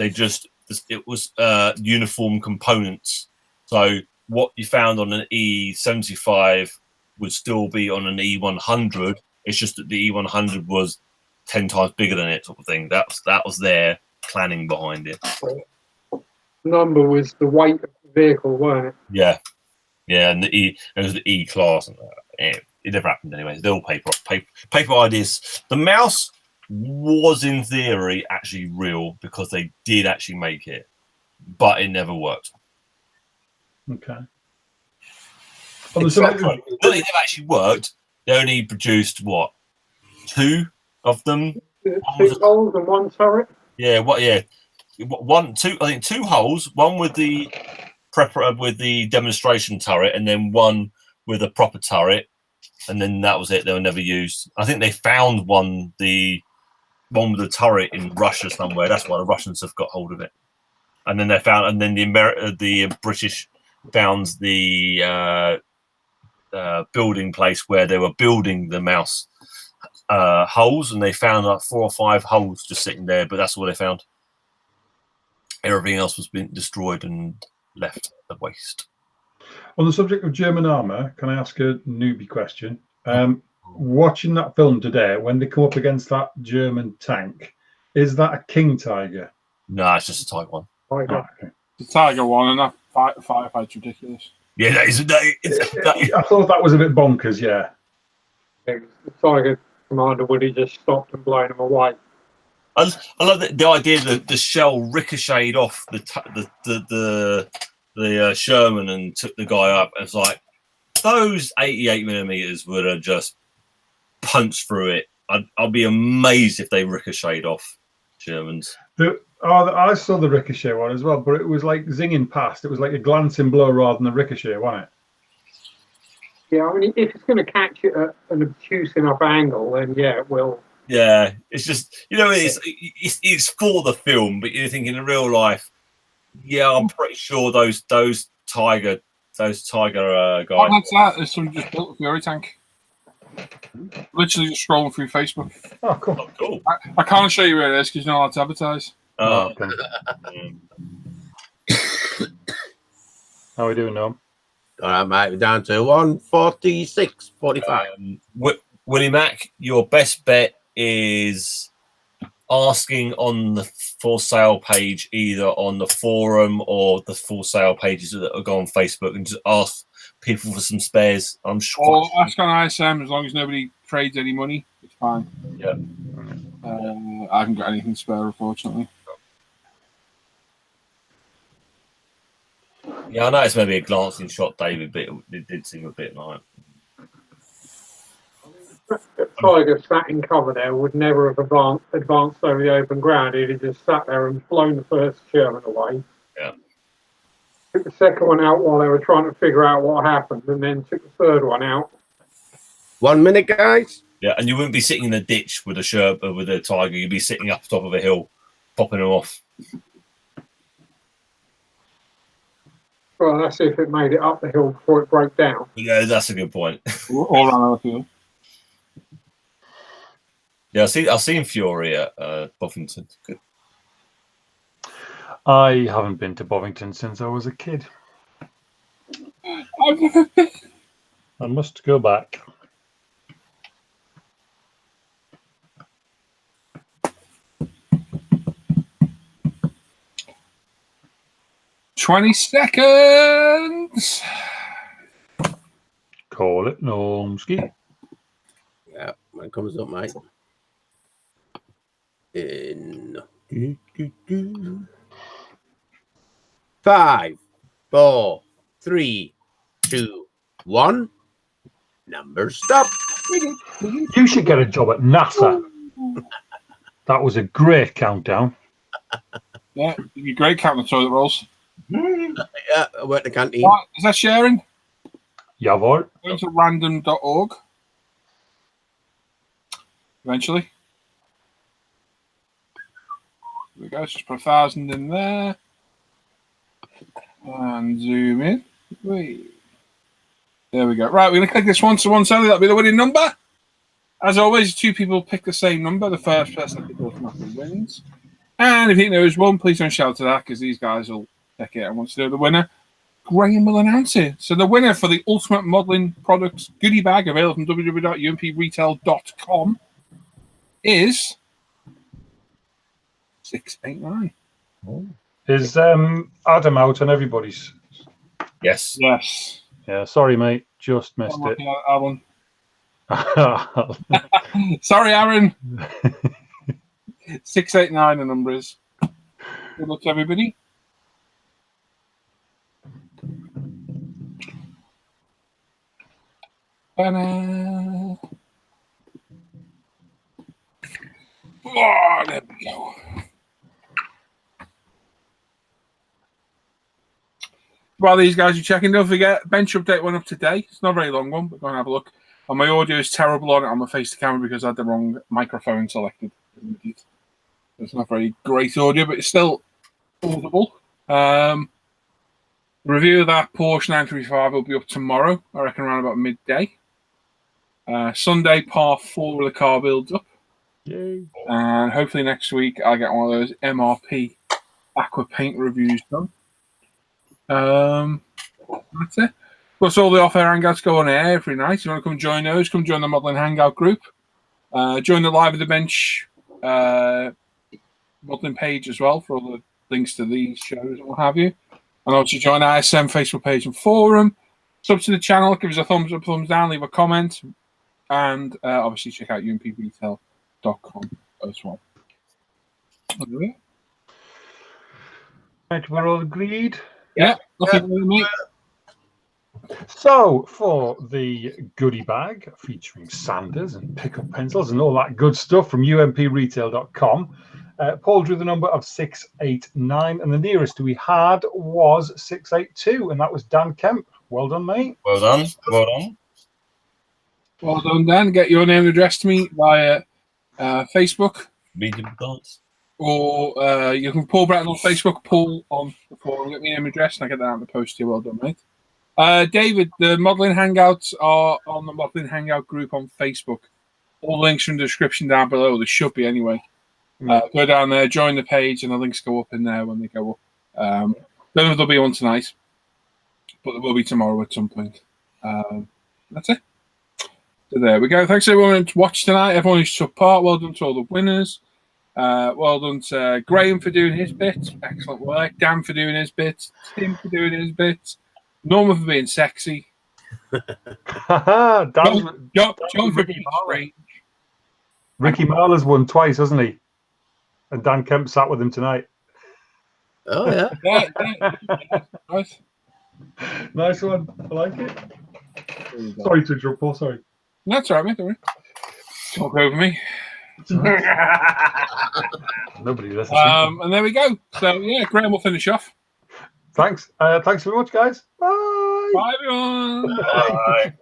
it was uniform components. So what you found on an E75 would still be on an E100. It's just that the E100 was 10 times bigger than it, sort of thing. That was their planning behind it. Number was the weight of the vehicle, weren't it? Yeah, and it was the E class, and it never happened anyway. They're all paper ideas. The mouse was in theory actually real because they did actually make it, but it never worked. Okay. It never actually worked. They only produced what, 2 of them? 2 holes and 1 turret. Yeah, two. I think 2 holes. One with the with the demonstration turret, and then one with a proper turret, and then that was it. They were never used. I think they found one with the turret in Russia somewhere. That's why the Russians have got hold of it. And then the British found the building place where they were building the mouse holes, and they found like 4 or 5 holes just sitting there. But that's all they found. Everything else was being destroyed and left at waste. On the subject of German armour, can I ask a newbie question? Watching that film today, when they come up against that German tank, is that a King Tiger? No, it's just a Type 1. Tiger. The Tiger 1, and that firefighter's ridiculous. Yeah, that is. I thought that was a bit bonkers, yeah. The Tiger commander would have just stopped and blown him away. I love the idea that the shell ricocheted off the Sherman and took the guy up. It's like those 88mm would have just punched through it. I'd be amazed if they ricocheted off Shermans. I saw the ricochet one as well, but it was like zinging past. It was like a glancing blow rather than a ricochet, wasn't it? Yeah, I mean, if it's going to catch it at an obtuse enough angle, then yeah, it will. Yeah, it's just, it's for the film, but you're thinking in real life, yeah, I'm pretty sure those Tiger guys. Oh, that's that. There's somebody just built a Fury tank. Literally just scrolling through Facebook. Oh, cool. Oh, cool. I can't show you where it is because you're not allowed to advertise. Okay. How are we doing now? All right, mate. We're down to 146.45. Willie Mac, your best bet is asking on the for sale page, either on the forum or the for sale pages that go on Facebook, and just ask people for some spares. I'm sure. Or ask on ISM, as long as nobody trades any money, it's fine. Yeah. I haven't got anything spare, unfortunately. Yeah, I know it's maybe a glancing shot, David, but it did seem a bit like. The Tiger sat in cover there would never have advanced over the open ground. He'd have just sat there and blown the first Sherman away. Yeah. Took the second one out while they were trying to figure out what happened, and then took the third one out. 1 minute, guys. Yeah, and you wouldn't be sitting in a ditch with a Tiger. You'd be sitting up top of a hill, popping them off. Well, that's if it made it up the hill before it broke down. Yeah, that's a good point. All around the field. Yeah, I've seen Fury at Bovington. Good. I haven't been to Bovington since I was a kid. I've never been. I must go back. "20 seconds. Call it Normski. Yeah, when it comes up, mate. In 5, 4, 3, 2, 1. Number stop. You should get a job at NASA. That was a great countdown. Yeah, you'd be great counting the toilet rolls. Yeah, I work the canteen. Right, is that sharing? Jawohl. Going to random.org. Eventually. There we go. Just put 1,000 in there. And zoom in. Wait. There we go. Right, we're going to click this once to once only. That'll be the winning number. As always, 2 people pick the same number. The first person that automatically wins. And if you think there is one, please don't shout to that because these guys will check it and want to know the winner. Graham will announce it. So the winner for the Ultimate Modelling Products goodie bag available from www.umpretail.com is 689. Is Adam out on everybody's? Yes. Yes. Yeah, sorry, mate. Just missed it. Aaron. Sorry, Aaron. 689 the number is. Good luck to everybody. Oh, there we go. While these guys are checking, don't forget, bench update went up today. It's not a very long one, but go and have a look. And my audio is terrible on it on my face to camera because I had the wrong microphone selected. It's not very great audio, but it's still audible. Review of that Porsche 935 will be up tomorrow, I reckon around about midday. Sunday, part 4 of the car builds up. Yay. And hopefully next week I'll get one of those MRP aqua paint reviews done. That's it. Of course, all the off-air hangouts go on air every night. If you want to come join those, come join the Modelling Hangout group. Join the Live at the Bench modelling page as well for all the links to these shows and what have you. And also join ISM Facebook page and forum. Sub to the channel, give us a thumbs up, thumbs down, leave a comment. And obviously check out umpretail.com as well. Okay. Right, we're all agreed. Yeah, nothing more, mate. So, for the goodie bag featuring sanders and pickup pencils and all that good stuff from umpretail.com, Paul drew the number of 689, and the nearest we had was 682, and that was Dan Kemp. Well done, mate. Well done. Well done. Well done, Dan. Get your name and address to me via Facebook. Medium dance. Or you can Paul Bratton on Facebook, Paul on the forum, get me name and address, and I get that out in the post to you. Well done, mate. David, the Modelling Hangouts are on the Modelling Hangout group on Facebook. All the links are in the description down below. There should be anyway. Go down there, join the page, and the links go up in there when they go up. Don't know if there'll be one tonight, but there will be tomorrow at some point. That's it. So there we go. Thanks everyone to watch tonight. Everyone who's took part. Well done to all the winners. Well done to Graham for doing his bit. Excellent work. Dan for doing his bit. Tim for doing his bit. Norma for being sexy. John for being strange. Ricky Marler's won twice, hasn't he? And Dan Kemp sat with him tonight. Oh, yeah. Yeah. Nice. Nice one. I like it. Sorry to interrupt, Paul. Sorry. That's all right, mate. Don't worry. Talk over me. Nobody listens. And there we go. So, yeah, Graham will finish off. Thanks. Thanks very much, guys. Bye. Bye, everyone. Bye.